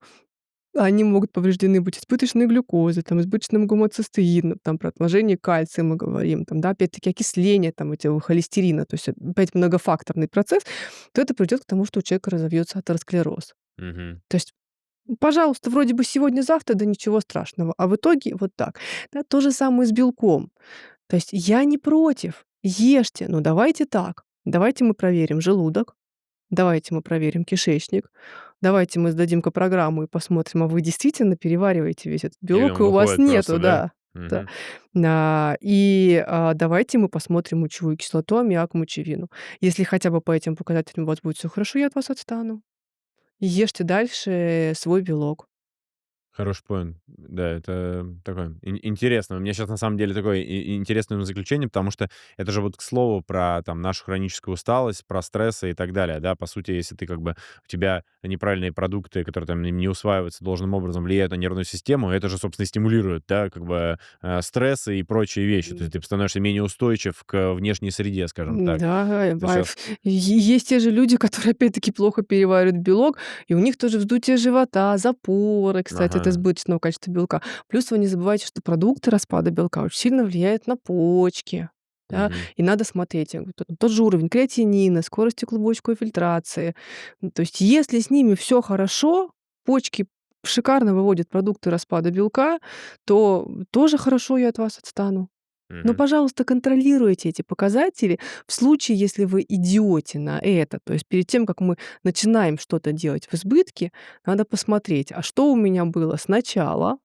они могут повреждены быть избыточной глюкозой, там, избыточным гомоцистеином, там, про отложение кальция мы говорим, там, да, опять-таки окисление там этого холестерина, то есть опять многофакторный процесс, то это приведет к тому, что у человека разовьется атеросклероз. Мгм. То есть, пожалуйста, вроде бы сегодня-завтра, да ничего страшного, а в итоге вот так. Да, то же самое с белком. То есть я не против, ешьте, но давайте так. Давайте мы проверим желудок, давайте мы проверим кишечник, давайте мы сдадим программу и посмотрим, а вы действительно перевариваете весь этот Или белок, и он у вас выходит нету, просто, да? да. Да. Мгм. Давайте мы посмотрим мочевую кислоту, аммиак, мочевину. Если хотя бы по этим показателям у вас будет все хорошо, я от вас отстану. Ешьте дальше свой белок. Хороший поинт. Да, это такое интересно. У меня сейчас на самом деле такое интересное заключение, потому что это же вот к слову про там нашу хроническую усталость, про стрессы и так далее, да. По сути, если ты как бы у тебя неправильные продукты, которые там не усваиваются должным образом, влияют на нервную систему, это же, собственно, и стимулирует, да, как бы стрессы и прочие вещи. То есть ты становишься менее устойчив к внешней среде, скажем так. Да, Это сейчас. есть те же люди, которые опять-таки плохо переваривают белок, и у них тоже вздутие живота, запоры, кстати, от Ага. избыточного количества белка. Плюс вы не забывайте, что продукты распада белка очень сильно влияют на почки. Да, Мгм. и надо смотреть, тот же уровень креатинина, скорости клубочковой фильтрации. То есть если с ними все хорошо, почки шикарно выводят продукты распада белка, то тоже хорошо, я от вас отстану. Но, Мгм. пожалуйста, контролируйте эти показатели в случае, если вы идете на это. То есть перед тем, как мы начинаем что-то делать в избытке, надо посмотреть, а что у меня было сначала,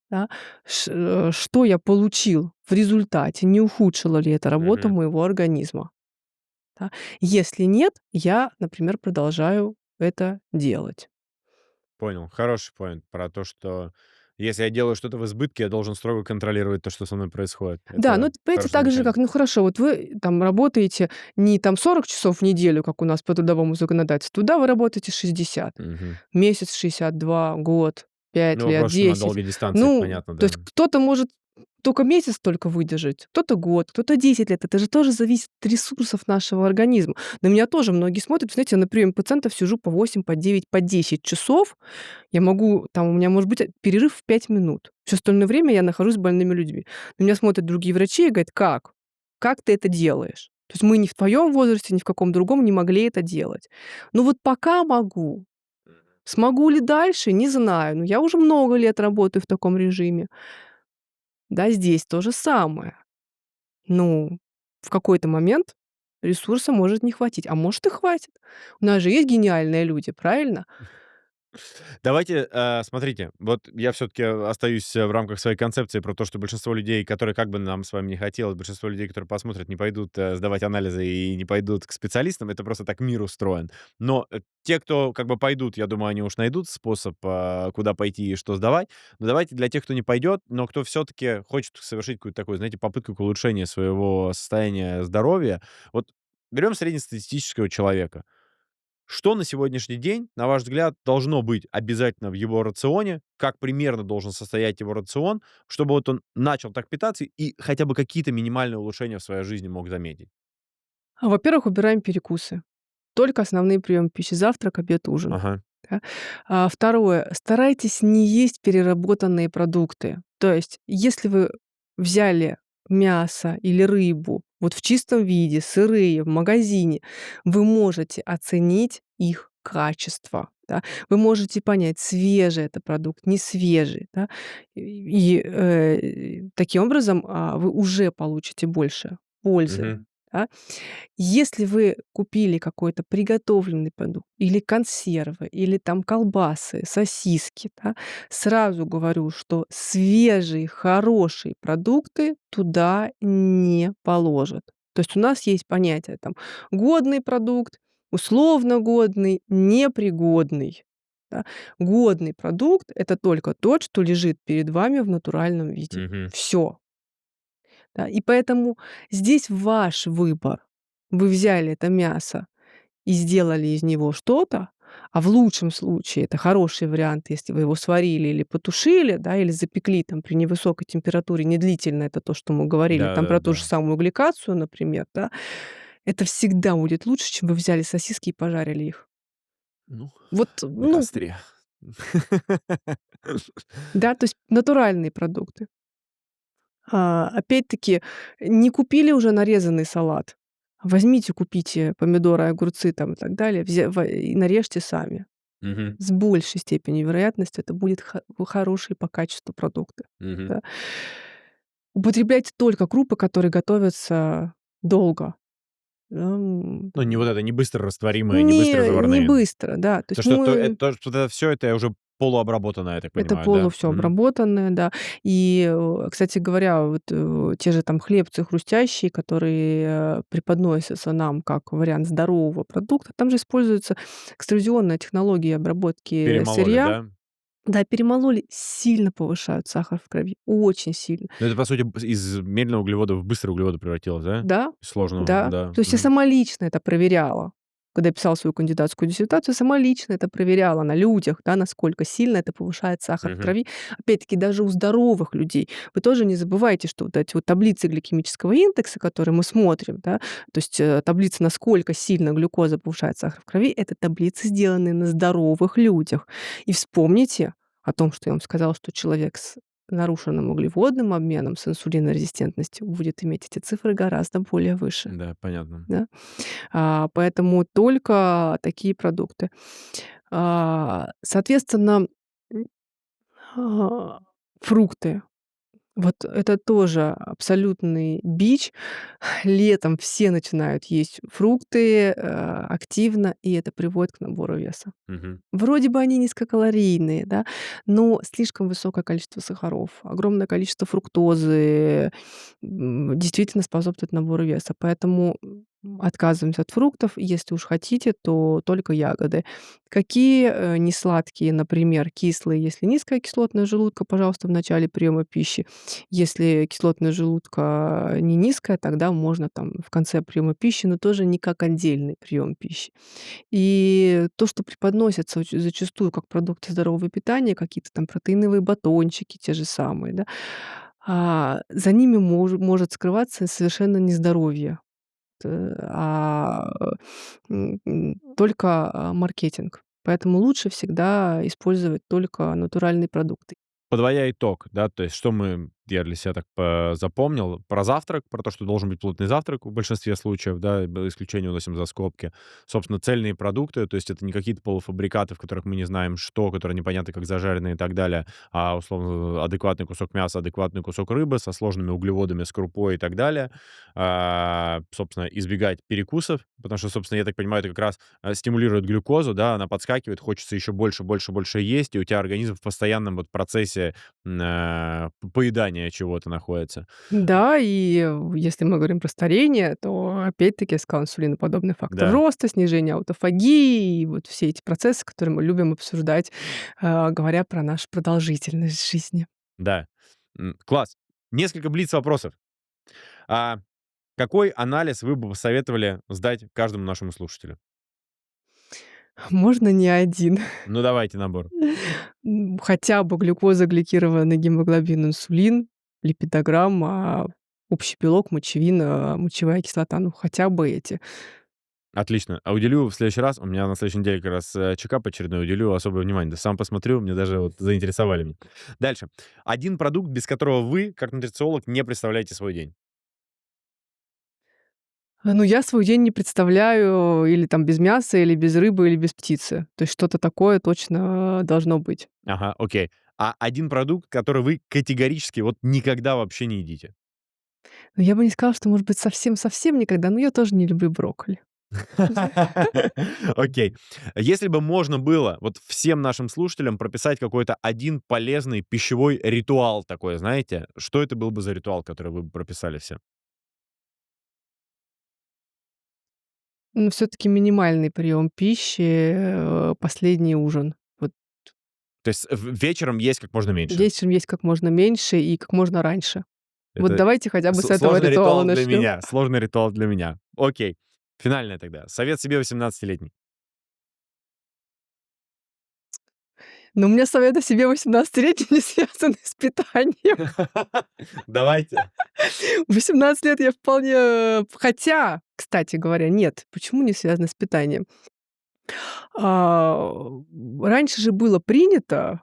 да, что я получил в результате, не ухудшила ли это работу Мгм. моего организма. Да. Если нет, я, например, продолжаю это делать. Понял. Хороший поинт про то, что если я делаю что-то в избытке, я должен строго контролировать то, что со мной происходит. Да, ну, Это это, понимаете, хорошее так же, замечание. как, ну, хорошо, вот вы там работаете не там 40 часов в неделю, как у нас по трудовому законодательству, да, вы работаете 60. Мгм. Месяц 62, год, 5 Ну, лет, вопрос, что на 10. долгой дистанции, это Ну, понятно, то да. есть кто-то может только месяц только выдержать, кто-то год, кто-то 10 лет. Это же тоже зависит от ресурсов нашего организма. На меня тоже многие смотрят, знаете, я на приеме пациентов сижу по 8, по 9, по 10 часов. Я могу, там у меня может быть перерыв в 5 минут. Все остальное время я нахожусь с больными людьми. На меня смотрят другие врачи и говорят: "Как? Как ты это делаешь?" То есть мы ни в твоем возрасте, ни в каком другом не могли это делать. Ну вот пока могу. Смогу ли дальше, не знаю. Но я уже много лет работаю в таком режиме. Да, здесь то же самое. Ну, в какой-то момент ресурса может не хватить, а может и хватит. У нас же есть гениальные люди, правильно? Давайте, смотрите, вот я все-таки остаюсь в рамках своей концепции про то, что большинство людей, которые как бы нам с вами не хотелось, большинство людей, которые посмотрят, не пойдут сдавать анализы и не пойдут к специалистам, это просто так мир устроен. Но те, кто как бы пойдут, я думаю, они уж найдут способ, куда пойти и что сдавать. Но давайте для тех, кто не пойдет, но кто все-таки хочет совершить какую-то такую, знаете, попытку к улучшению своего состояния здоровья, вот берем среднестатистического человека. Что на сегодняшний день, на ваш взгляд, должно быть обязательно в его рационе? Как примерно должен состоять его рацион, чтобы вот он начал так питаться и хотя бы какие-то минимальные улучшения в своей жизни мог заметить? Во-первых, убираем перекусы. Только основные приемы пищи: завтрак, обед, ужин. Ага. Да. Второе. Старайтесь не есть переработанные продукты. То есть, если вы взяли мясо или рыбу вот в чистом виде, сырые, в магазине, вы можете оценить их качество, да. Вы можете понять, свежий это продукт, не свежий, да. Таким образом, вы уже получите больше пользы, Мгм. да. Если вы купили какой-то приготовленный продукт или консервы, или там колбасы, сосиски, да, сразу говорю, что свежие, хорошие продукты туда не положат. То есть у нас есть понятие там годный продукт, условно годный, непригодный. Да. Годный продукт — это только тот, что лежит перед вами в натуральном виде. Мгм. Все. Да, и поэтому здесь ваш выбор. Вы взяли это мясо и сделали из него что-то, а в лучшем случае это хороший вариант, если вы его сварили или потушили, да, или запекли там при невысокой температуре, не длительно, это то, что мы говорили, там про ту же Да-да-да. самую гликацию, например, да, это всегда будет лучше, чем вы взяли сосиски и пожарили их. Ну, Вот, на ну костре. да, то есть натуральные продукты. Опять-таки, не купили уже нарезанный салат. Возьмите, купите помидоры, огурцы там и так далее, и нарежьте сами. Мгм. С большей степенью вероятности это будет хорошие по качеству продукты, Мгм. да. Употребляйте только крупы, которые готовятся долго. Ну, не вот это, не быстро растворимые, не быстро Не заварные. быстро, да. То То, есть что то это мы то, что это всё, это уже полуобработанное, я так Это понимаю, да? полу всё обработанное, да. Кстати говоря, вот, те же там хлебцы хрустящие, которые, преподносятся нам как вариант здорового продукта, там же используется экструзионная технология обработки Перемололи, сырья. да? Да, перемололи, сильно повышают сахар в крови, очень сильно. Ну, это, по сути, из медленного углевода в быстрый углеводы превратилось, да? Да, Из сложного, да. да. То есть я Мгм. сама лично это проверяла. Когда я писала свою кандидатскую диссертацию, сама лично это проверяла на людях, да, насколько сильно это повышает сахар в Мгм. крови. Опять-таки, даже у здоровых людей. Вы тоже не забывайте, что вот эти вот таблицы гликемического индекса, которые мы смотрим, да, то есть таблица, насколько сильно глюкоза повышает сахар в крови, это таблицы, сделанные на здоровых людях. И вспомните о том, что я вам сказала, что человек с нарушенным углеводным обменом, с инсулинорезистентностью будет иметь эти цифры гораздо более выше. Да, понятно. Да? Поэтому только такие продукты. Соответственно, м, а, фрукты. Вот это тоже абсолютный бич. Летом все начинают есть фрукты, активно, и это приводит к набору веса. Мгм. Вроде бы они низкокалорийные, да, но слишком высокое количество сахаров, огромное количество фруктозы, действительно способствует набору веса. Поэтому, отказываемся от фруктов. Если уж хотите, то только ягоды. Какие, несладкие, например, кислые, если низкая кислотность желудка, пожалуйста, в начале приема пищи. Если кислотность желудка не низкая, тогда можно там в конце приема пищи, но тоже не как отдельный прием пищи. И то, что преподносится зачастую как продукты здорового питания, какие-то там протеиновые батончики те же самые, да, за ними может скрываться совершенно нездоровье, только, маркетинг. Поэтому лучше всегда использовать только натуральные продукты. Подводя итог, да, то есть что я для себя так запомнил. Про завтрак, про то, что должен быть плотный завтрак в большинстве случаев, да, исключение уносим за скобки. Собственно, цельные продукты, то есть это не какие-то полуфабрикаты, в которых мы не знаем что, которые непонятно как зажарены и так далее, а условно адекватный кусок мяса, адекватный кусок рыбы со сложными углеводами, с крупой и так далее. Собственно, избегать перекусов, потому что, собственно, я так понимаю, это как раз стимулирует глюкозу, да, она подскакивает, хочется еще больше, больше, больше есть, и у тебя организм в постоянном вот процессе поедания чего-то находится. Да, и, если мы говорим про старение, то опять-таки я сказала, инсулиноподобный фактор Да, роста, снижение аутофагии, и вот все эти процессы, которые мы любим обсуждать, говоря про нашу продолжительность жизни. да. Класс. Несколько блиц-вопросов. А какой анализ вы бы посоветовали сдать каждому нашему слушателю? Можно не один. Ну, давайте набор. Хотя бы глюкоза, гликированный гемоглобин, инсулин, липидограмма, общий белок, мочевина, мочевая кислота. Ну, хотя бы эти. Отлично. А уделю в следующий раз, у меня на следующей неделе как раз чекап очередной, уделю особое внимание. Да сам посмотрю, мне даже вот заинтересовали меня. Дальше. Один продукт, без которого вы, как нутрициолог, не представляете свой день. Ну, я свой день не представляю или там без мяса, или без рыбы, или без птицы. То есть что-то такое точно должно быть. Ага, окей. А один продукт, который вы категорически вот никогда вообще не едите? Но я бы не сказала, что, может быть, совсем-совсем никогда, но я тоже не люблю брокколи. Окей. Если бы можно было вот всем нашим слушателям прописать какой-то один полезный пищевой ритуал такой, знаете, что это был бы за ритуал, который вы бы прописали всем? Но все таки минимальный прием пищи, последний ужин. Вот То есть вечером есть как можно меньше. вечером есть как можно меньше и как можно раньше. Вот Это давайте хотя бы с этого сложный ритуала ритуал для начнем. меня. Сложный ритуал для меня. Окей. Финальное тогда. Совет себе 18-летний. Но у меня советы себе 18-летним не связаны с питанием. Давайте. В 18 лет я вполне, хотя, кстати говоря, нет, почему не связано с питанием? А, раньше же было принято,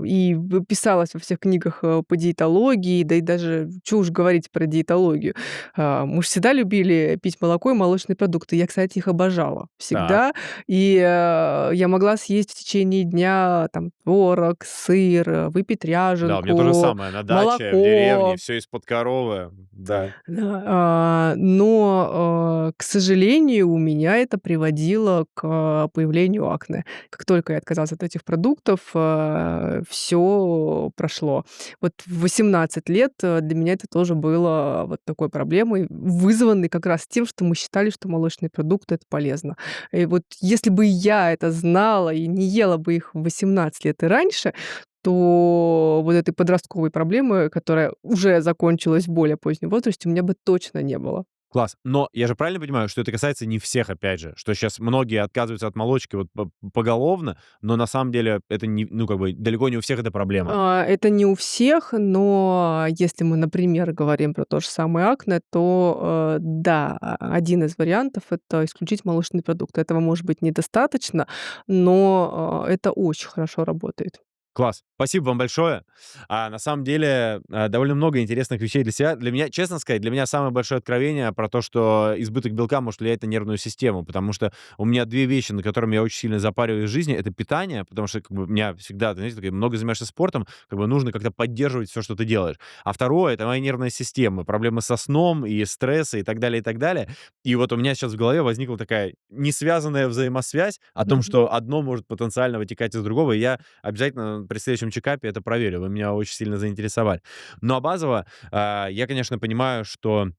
и писалось во всех книгах, по диетологии, да и даже чё уж говорить про диетологию. Мы ж всегда любили пить молоко и молочные продукты. Я, кстати, их обожала Так. всегда. И, я могла съесть в течение дня там творог, сыр, выпить Да, у меня то же ряженку, самое. На даче, в деревне, молоко. все из-под коровы. Да. Да, но, к сожалению, у меня это приводило к появлению акне. Как только я отказалась от этих продуктов, все прошло. Вот в 18 лет, для меня это тоже было вот такой проблемой, вызванной как раз тем, что мы считали, что молочные продукты — это полезно. И вот если бы я это знала и не ела бы их в 18 лет и раньше, то вот этой подростковой проблемы, которая уже закончилась в более позднем возрасте, у меня бы точно не было. Класс. Но я же правильно понимаю, что это касается не всех, опять же, что сейчас многие отказываются от молочки вот поголовно, но на самом деле это не, ну, как бы далеко не у всех это проблема. Это не у всех, но если мы, например, говорим про то же самое акне, то, да, один из вариантов — это исключить молочные продукты. Этого может быть недостаточно, но, это очень хорошо работает. Класс. Спасибо вам большое. На самом деле, довольно много интересных вещей для себя. Для меня, честно сказать, для меня самое большое откровение про то, что избыток белка может влиять на нервную систему, потому что у меня 2 вещи, на которыми я очень сильно запариваюсь в жизни. Это питание, потому что как бы, у меня всегда, ты знаете, такая, много занимаешься спортом, как бы нужно как-то поддерживать все, что ты делаешь. А второе — это моя нервная система, проблемы со сном и стрессы и так далее, и так далее. И вот у меня сейчас в голове возникла такая несвязанная взаимосвязь о том, Мгм. что одно может потенциально вытекать из другого, и я обязательно при следующем чекапе это проверю. Вы меня очень сильно заинтересовали. Ну, а базово, я, конечно, понимаю, что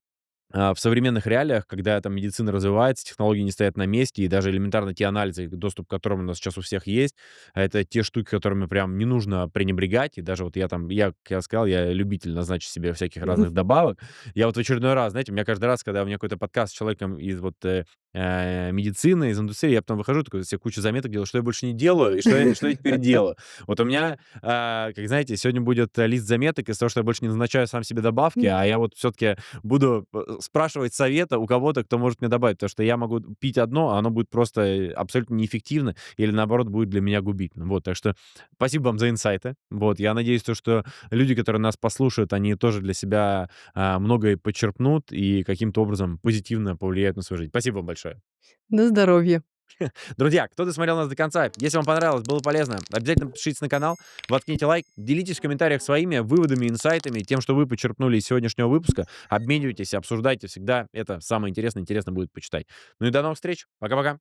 в современных реалиях, когда там медицина развивается, технологии не стоят на месте, и даже элементарно те анализы, доступ к которым у нас сейчас у всех есть, это те штуки, которыми прям не нужно пренебрегать. И даже вот я там, я, как я сказал, я любитель назначить себе всяких разных добавок. Я вот в очередной раз, знаете, у меня каждый раз, когда у меня какой-то подкаст с человеком из вот медицины, из индустрии, я потом выхожу, такой себе кучу заметок делаю, что я больше не делаю, и что я теперь делаю. Вот у меня, как знаете, сегодня будет лист заметок из того, что я больше не назначаю сам себе добавки, а я вот все-таки буду спрашивать совета у кого-то, кто может мне добавить, потому что я могу пить одно, а оно будет просто абсолютно неэффективно или, наоборот, будет для меня губительным. Вот, так что спасибо вам за инсайты. Вот, я надеюсь, то, что люди, которые нас послушают, они тоже для себя многое подчерпнут и каким-то образом позитивно повлияют на свою жизнь. Спасибо вам большое. На здоровье. Друзья, кто досмотрел нас до конца, если вам понравилось, было полезно, обязательно подпишитесь на канал, воткните лайк, делитесь в комментариях своими выводами, инсайтами, тем, что вы почерпнули из сегодняшнего выпуска. Обменивайтесь, обсуждайте всегда. Это самое интересное, интересно будет почитать. Ну и до новых встреч. Пока-пока.